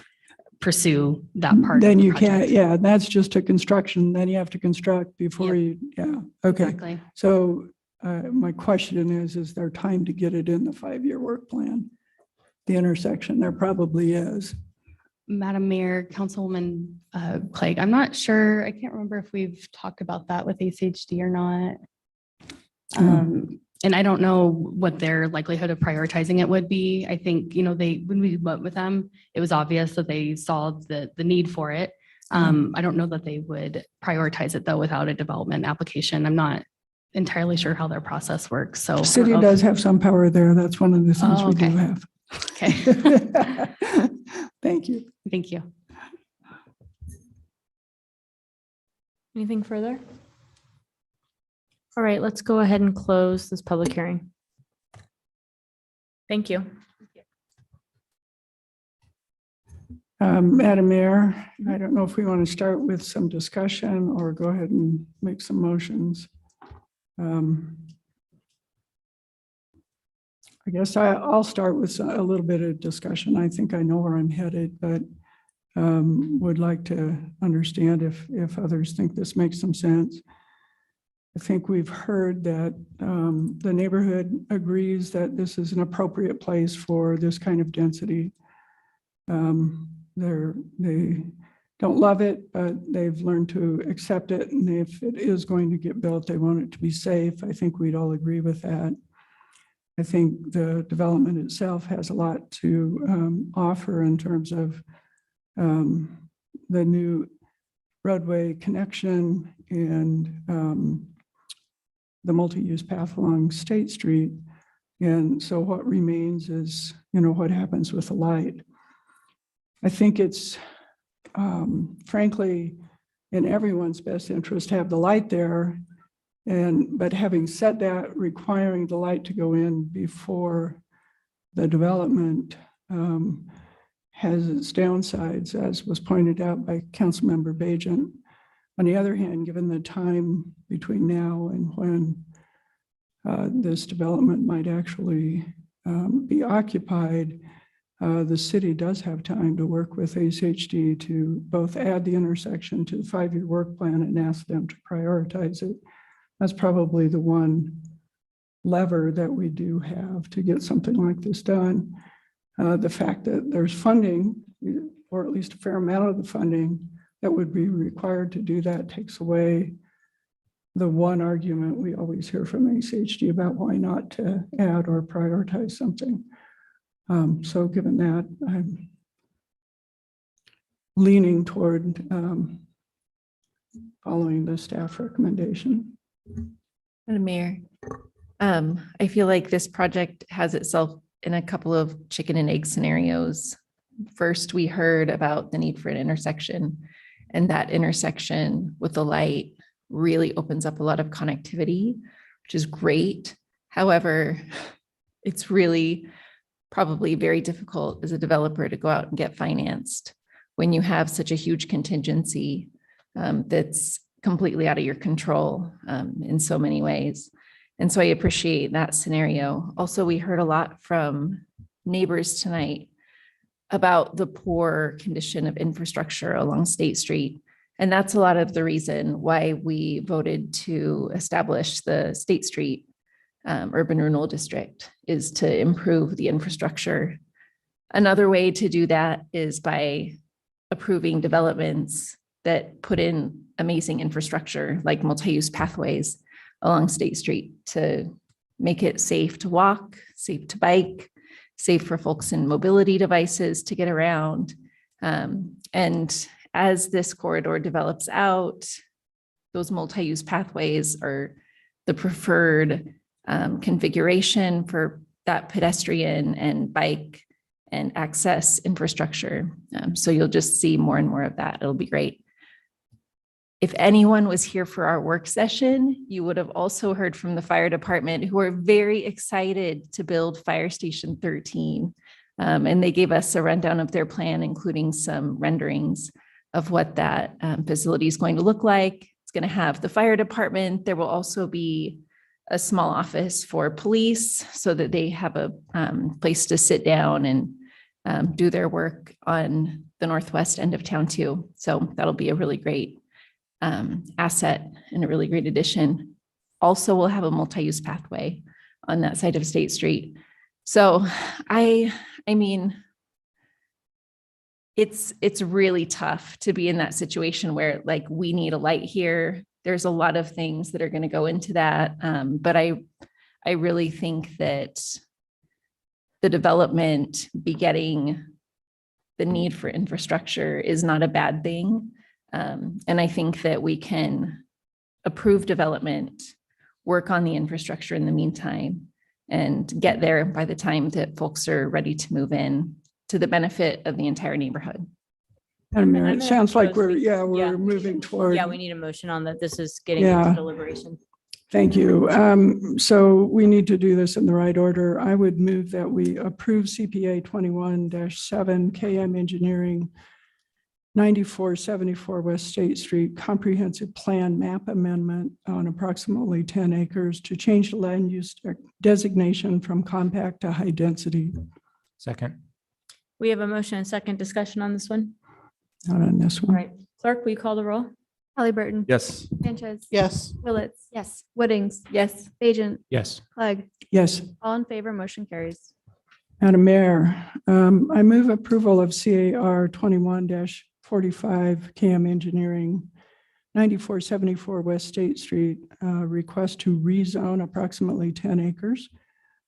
pursue that part. Then of the you project. can't, yeah, that's just a construction. Then you have to construct before you, yeah, okay. Exactly. So my question is there time to get it in the 5-year work plan? The intersection, there probably is. Madam Mayor, Councilwoman Clegg, I'm not sure. I can't remember if we've talked about that with ACHD or not. And I don't know what their likelihood of prioritizing it would be. I think, when we went with them, it was obvious that they saw the need for it. I don't know that they would prioritize it though without a development application. I'm not entirely sure how their process works. So. I don't City know if- does have some power there. That's one of the things Oh, we do okay. have. Okay. Thank you. Thank you. Anything further? All right, let's go ahead and close this public hearing. Thank you. Madam Mayor, I don't know if we want to start with some discussion or go ahead and make some motions. I guess I'll start with a little bit of discussion. I think I know where I'm headed, but would like to understand if others think this makes some sense. I think we've heard that the neighborhood agrees that this is an appropriate place for this kind of density. They don't love it, but they've learned to accept it. And if it is going to get built, they want it to be safe. I think we'd all agree with that. I think the development itself has a lot to offer in terms of the new roadway connection and the multi-use path along State Street. And so what remains is, what happens with the light. I think it's frankly in everyone's best interest to have the light there. But having said that, requiring the light to go in before the development has its downsides, as was pointed out by Councilmember Bajent. On the other hand, given the time between now and when this development might actually be occupied, the city does have time to work with ACHD to both add the intersection to the 5-year work plan and ask them to prioritize it. That's probably the one lever that we do have to get something like this done. The fact that there's funding, or at least a fair amount of the funding that would be required to do that, takes away the one argument we always hear from ACHD about why not to add or prioritize something. So given that, I'm leaning toward following the staff recommendation. Madam Mayor, I feel like this project has itself in a couple of chicken and egg scenarios. First, we heard about the need for an intersection, and that intersection with the light really opens up a lot of connectivity, which is great. However, it's really probably very difficult as a developer to go out and get financed when you have such a huge contingency that's completely out of your control in so many ways. And so I appreciate that scenario. Also, we heard a lot from neighbors tonight about the poor condition of infrastructure along State Street. And that's a lot of the reason why we voted to establish the State Street Urban Renewal District, is to improve the infrastructure. Another way to do that is by approving developments that put in amazing infrastructure like multi-use pathways along State Street to make it safe to walk, safe to bike, safe for folks in mobility devices to get around. And as this corridor develops out, those multi-use pathways are the preferred configuration for that pedestrian and bike and access infrastructure. So you'll just see more and more of that. It'll be great. If anyone was here for our work session, you would have also heard from the fire department, who are very excited to build Fire Station 13. And they gave us a rundown of their plan, including some renderings of what that facility is going to look like. It's going to have the fire department. There will also be a small office for police so that they have a place to sit down and do their work on the northwest end of town too. So that'll be a really great asset and a really great addition. Also, we'll have a multi-use pathway on that side of State Street. So I mean, it's really tough to be in that situation where like we need a light here. There's a lot of things that are going to go into that. But I really think that the development begetting the need for infrastructure is not a bad thing. And I think that we can approve development work on the infrastructure in the meantime and get there by the time that folks are ready to move in, to the benefit of the entire neighborhood. Madam Mayor, I'm it gonna sounds like propose we're moving toward. Yeah, we need a motion on that. This is getting Yeah. into deliberation. Thank you. So we need to do this in the right order. I would move that we approve CPA 21-7 KM Engineering 9474 West State Street Comprehensive Plan Map Amendment on approximately 10 acres to change the land use designation from compact to high density. Second. We have a motion and second discussion on this one. Not on this All one. right, clerk, will you call the roll? Halliburton. Yes. Sanchez. Yes. Willetts. Yes. Woodings. Yes. Bajent. Yes. Clegg. Yes. All in favor, motion carries. Madam Mayor, I move approval of CAR 21-45 KM Engineering 9474 West State Street, request to rezone approximately 10 acres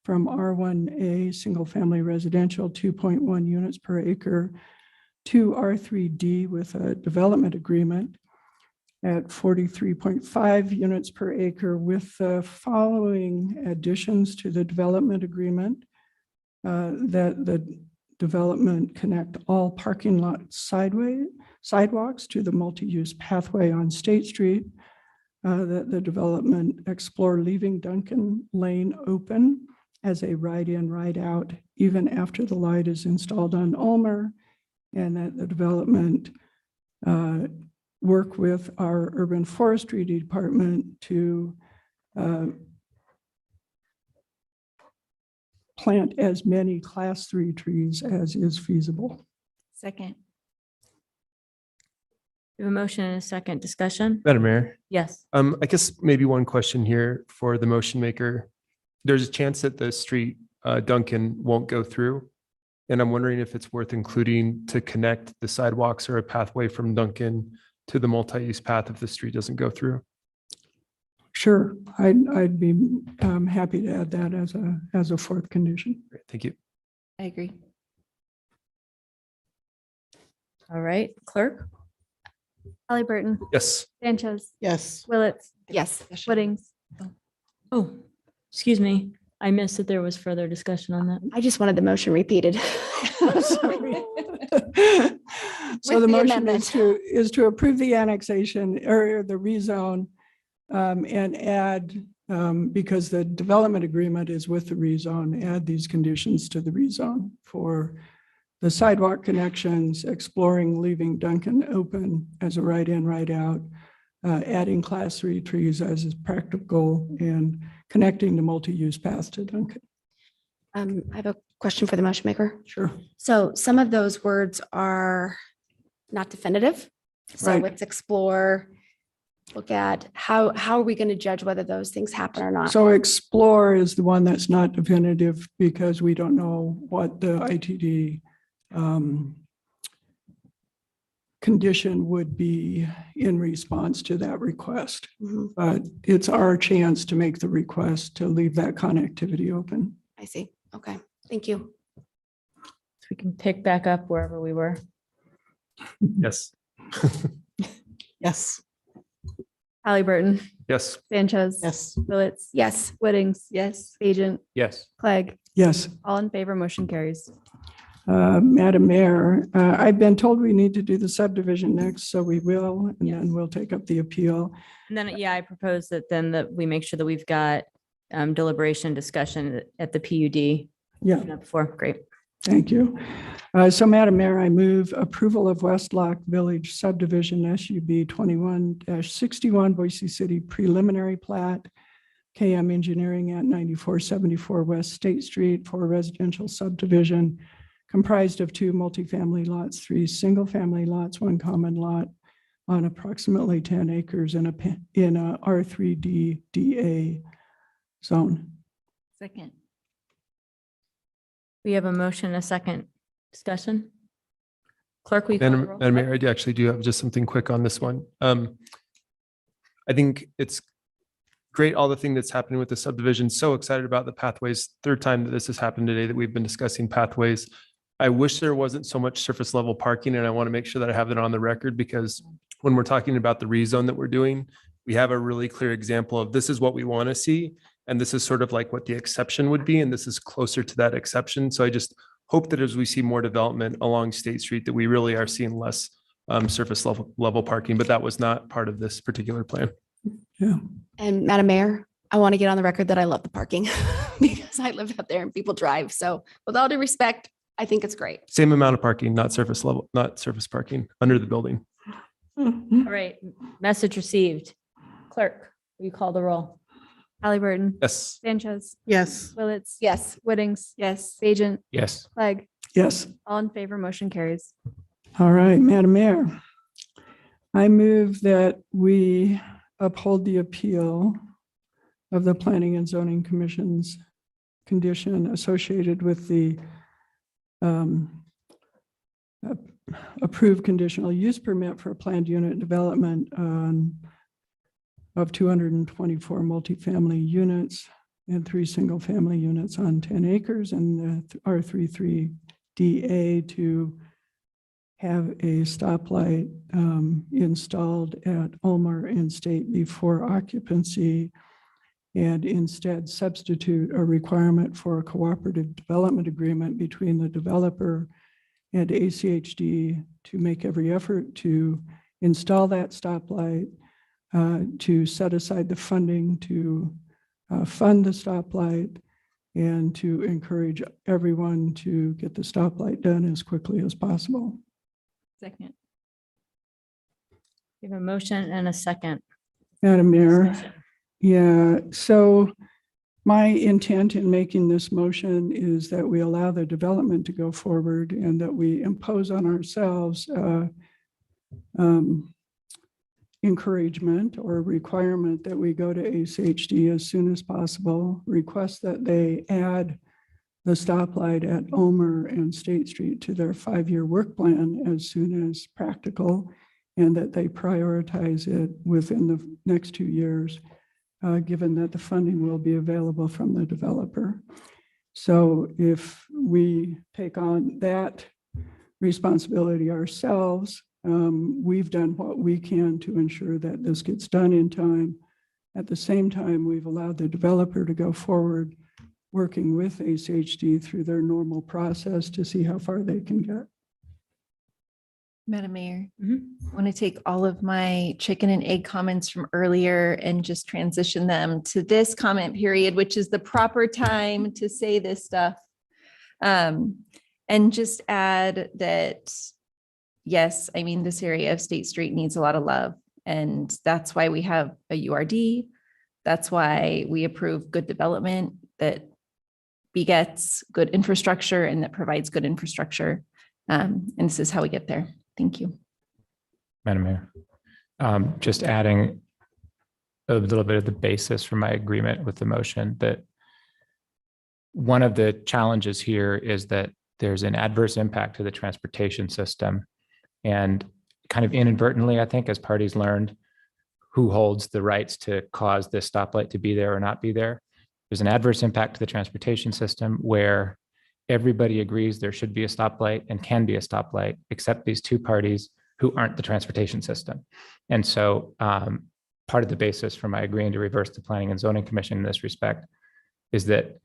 from R1A Single Family Residential 2.1 units per acre to R3D with a development agreement at 43.5 units per acre with the following additions to the development agreement. That the development connect all parking lot sidewalks to the multi-use pathway on State Street. That the development explore leaving Duncan Lane open as a ride-in, ride-out, even after the light is installed on Ulmer, and that the development work with our urban forestry department to plant as many class 3 trees as is feasible. Second. We have a motion and a second discussion. Madam Mayor, Yes. I guess maybe one question here for the motion maker. There's a chance that the street Duncan won't go through. And I'm wondering if it's worth including to connect the sidewalks or a pathway from Duncan to the multi-use path if the street doesn't go through. Sure, I'd be happy to add that as a fourth condition. Great, thank you. I agree. All right, clerk? Halliburton. Yes. Sanchez. Yes. Willetts. Yes. Woodings. Oh, excuse me. I missed that there was further discussion on that. I just wanted the motion repeated. So With the the motion amendment. is to approve the annexation or the rezone and add, because the development agreement is with the rezone, add these conditions to the rezone for the sidewalk connections, exploring leaving Duncan open as a right-in, right-out, adding class 3 trees as is practical, and connecting the multi-use path to Duncan. I have a question for the motion maker. Sure. So some of those words are not definitive. So Right. let's explore, look at how are we going to judge whether those things happen or not? So explore is the one that's not definitive because we don't know what the ITD condition would be in response to that request. Mhm. But it's our chance to make the request to leave that connectivity open. I see. Okay, thank you. So we can pick back up wherever we were. Yes. Yes. Halliburton. Yes. Sanchez. Yes. Willetts. Yes. Woodings. Yes. Bajent. Yes. Clegg. Yes. All in favor, motion carries. Madam Mayor, I've been told we need to do the subdivision next, so we will, and then we'll take up the appeal. And then, yeah, I propose that then that we make sure that we've got deliberation discussion at the PUD. Yeah. Before, great. Thank you. So Madam Mayor, I move approval of Westlock Village subdivision SUB 21-61 Boise City preliminary plat, KM Engineering at 9474 West State Street for residential subdivision comprised of 2 multifamily lots, 3 single-family lots, 1 common lot on approximately 10 acres in a R3D DA zone. Second. We have a motion, and a second discussion. Clerk, will you call the roll? Madam Mayor, I actually do have just something quick on this one. I think it's great, all the thing that's happening with the subdivision. So excited about the pathways. Third time that this has happened today that we've been discussing pathways. I wish there wasn't so much surface level parking, and I want to make sure that I have that on the record because when we're talking about the rezone that we're doing, we have a really clear example of this is what we want to see. And this is sort of like what the exception would be. And this is closer to that exception. So I just hope that as we see more development along State Street, that we really are seeing less surface level parking, but that was not part of this particular plan. Yeah. And Madam Mayor, I want to get on the record that I love the parking because I live out there and people drive. So with all due respect, I think it's great. Same amount of parking, not surface parking under the building. All right, message received. Clerk, will you call the roll? Halliburton. Yes. Sanchez. Yes. Willetts. Yes. Whittings. Yes. Bajent. Yes. Clegg. Yes. All in favor, motion carries. All right, Madam Mayor. I move that we uphold the appeal of the Planning and Zoning Commission's condition associated with the approved conditional use permit for a planned unit development of 224 multifamily units and 3 single-family units on 10 acres and R33DA to have a stoplight installed at Ulmer and State before occupancy, and instead substitute a requirement for a cooperative development agreement between the developer and ACHD to make every effort to install that stoplight, to set aside the funding to fund the stoplight, and to encourage everyone to get the stoplight done as quickly as possible. Second. We have a motion and a second. Madam Mayor. Discussion. Yeah, so my intent in making this motion is that we allow the development to go forward and that we impose on ourselves encouragement or requirement that we go to ACHD as soon as possible, request that they add the stoplight at Ulmer and State Street to their 5-year work plan as soon as practical, and that they prioritize it within the next 2 years, given that the funding will be available from the developer. So if we take on that responsibility ourselves, we've done what we can to ensure that this gets done in time. At the same time, we've allowed the developer to go forward, working with ACHD through their normal process to see how far they can get. Madam Mayor, I want to take all of my chicken and egg comments from earlier and just transition them to this comment period, which is the proper time to say this stuff. And just add that, yes, I mean, this area of State Street needs a lot of love. And that's why we have a URD. That's why we approve good development that begets good infrastructure and that provides good infrastructure. And this is how we get there. Thank you. Madam Mayor, just adding a little bit of the basis for my agreement with the motion, that one of the challenges here is that there's an adverse impact to the transportation system. And kind of inadvertently, I think, as parties learned who holds the rights to cause this stoplight to be there or not be there, there's an adverse impact to the transportation system where everybody agrees there should be a stoplight and can be a stoplight, except these 2 parties who aren't the transportation system. And so part of the basis for my agreeing to reverse the Planning and Zoning Commission in this respect is that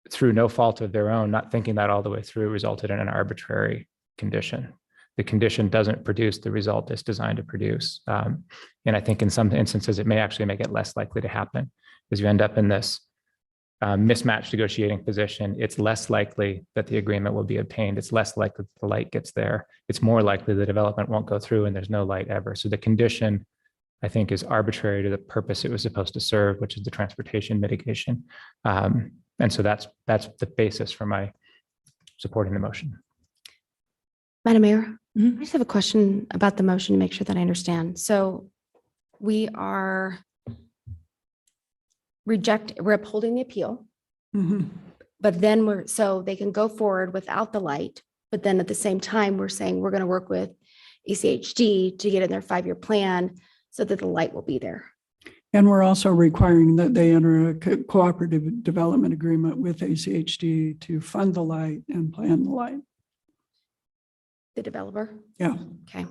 through no fault of their own, not thinking that all the way through, resulted in an arbitrary condition. The condition doesn't produce the result it's designed to produce. And I think in some instances, it may actually make it less likely to happen, as you end up in this mismatched negotiating position. It's less likely that the agreement will be obtained. It's less likely that the light gets there. It's more likely the development won't go through and there's no light ever. So the condition, I think, is arbitrary to the purpose it was supposed to serve, which is the transportation mitigation. And so that's the basis for my supporting the motion. Madam Mayor, I just have a question about the motion to make sure that I understand. So we are we're upholding the appeal, but then so they can go forward without the light. But then at the same time, we're saying we're going to work with ACHD to get in their 5-year plan so that the light will be there. And we're also requiring that they enter a cooperative development agreement with ACHD to fund the light and plan the light. The developer? Yeah. Okay.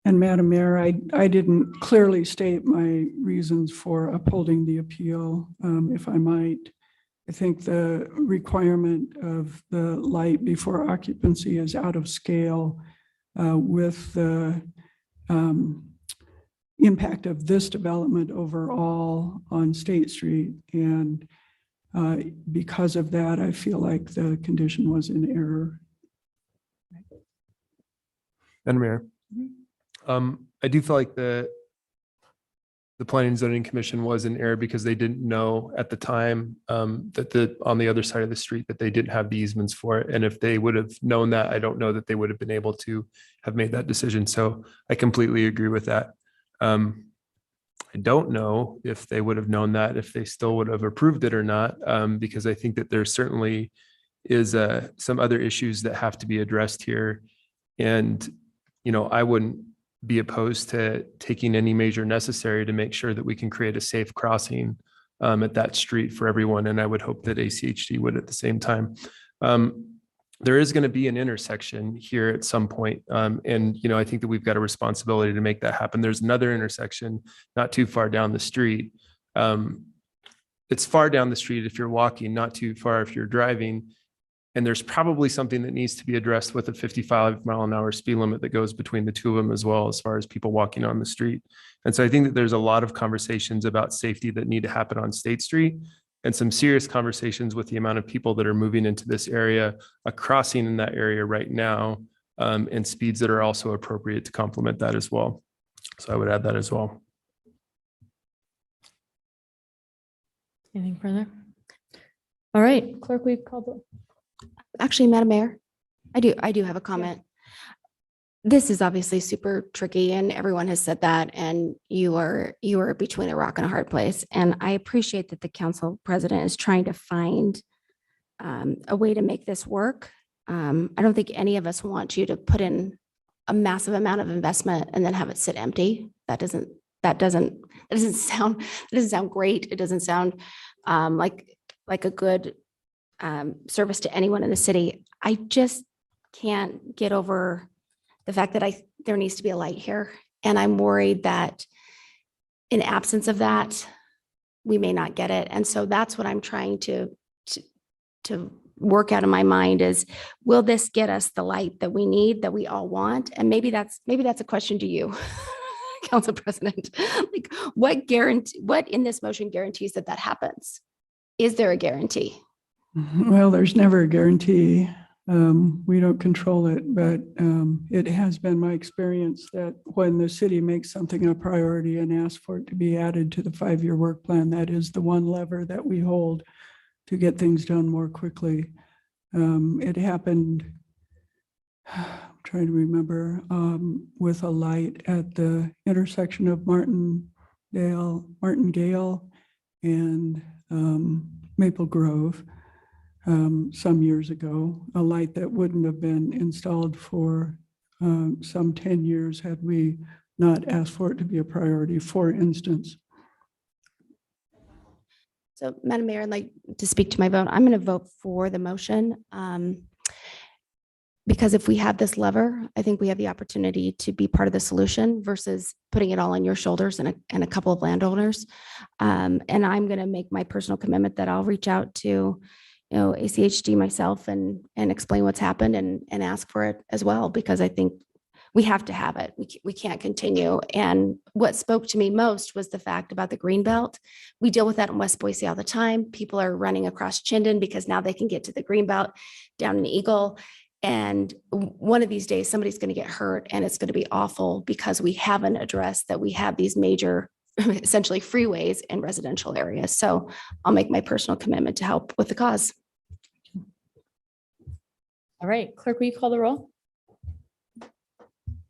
And Madam Mayor, I didn't clearly state my reasons for upholding the appeal, if I might. I think the requirement of the light before occupancy is out of scale with the impact of this development overall on State Street. And because of that, I feel like the condition was in error. Madam Mayor. I do feel like the Planning and Zoning Commission was in error because they didn't know at the time that on the other side of the street that they didn't have the easements for it. And if they would have known that, I don't know that they would have been able to have made that decision. So I completely agree with that. I don't know if they would have known that, if they still would have approved it or not, because I think that there certainly is some other issues that have to be addressed here. And, I wouldn't be opposed to taking any measure necessary to make sure that we can create a safe crossing at that street for everyone. And I would hope that ACHD would at the same time. There is going to be an intersection here at some point. And, I think that we've got a responsibility to make that happen. There's another intersection not too far down the street. It's far down the street if you're walking, not too far if you're driving. And there's probably something that needs to be addressed with a 55-mile-an-hour speed limit that goes between the two of them as well, as far as people walking on the street. And so I think that there's a lot of conversations about safety that need to happen on State Street, and some serious conversations with the amount of people that are moving into this area, a crossing in that area right now, and speeds that are also appropriate to complement that as well. So I would add that as well. Anything further? All right, clerk, we call the. Actually, Madam Mayor, I do have a comment. This is obviously super tricky and everyone has said that, and you are between a rock and a hard place. And I appreciate that the council president is trying to find a way to make this work. I don't think any of us want you to put in a massive amount of investment and then have it sit empty. That doesn't sound great. It doesn't sound like a good service to anyone in the city. I just can't get over the fact that there needs to be a light here. And I'm worried that in absence of that, we may not get it. And so that's what I'm trying to work out in my mind is, will this get us the light that we need, that we all want? And maybe that's a question to you, Council President. Like, what in this motion guarantees that happens? Is there a guarantee? Well, there's never a guarantee. We don't control it, but it has been my experience that when the city makes something a priority and asks for it to be added to the 5-year work plan, that is the one lever that we hold to get things done more quickly. It happened, I'm trying to remember, with a light at the intersection of Martingale and Maple Grove. Some years ago, a light that wouldn't have been installed for some 10 years had we not asked for it to be a priority, for instance. So, Madam Mayor, I'd like to speak to my vote. I'm going to vote for the motion because if we have this lever, I think we have the opportunity to be part of the solution versus putting it all on your shoulders and a couple of landowners. And I'm going to make my personal commitment that I'll reach out to ACHD myself and explain what's happened and ask for it as well, because I think we have to have it. We can't continue. And what spoke to me most was the fact about the green belt. We deal with that in West Boise all the time. People are running across Chinden because now they can get to the green belt down in Eagle. And one of these days, somebody's going to get hurt and it's going to be awful because we haven't addressed that we have these major essentially freeways in residential areas. So I'll make my personal commitment to help with the cause. All right, clerk, will you call the roll?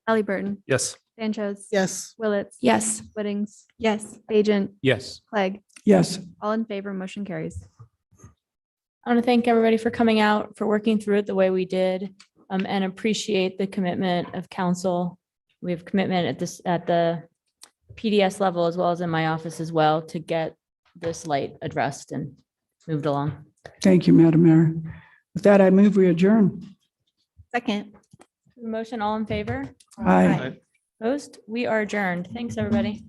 Halliburton. Yes. Sanchez. Yes. Willetts. Yes. Whittings. Yes. Bajent. Yes. Clegg. Yes. All in favor, motion carries. I want to thank everybody for coming out, for working through it the way we did, and appreciate the commitment of council. We have commitment at the PDS level as well as in my office as well to get this light addressed and moved along. Thank you, Madam Mayor. With that, I move we adjourn. Second. Motion, all in favor? Aye. Opposed? We are adjourned. Thanks, everybody.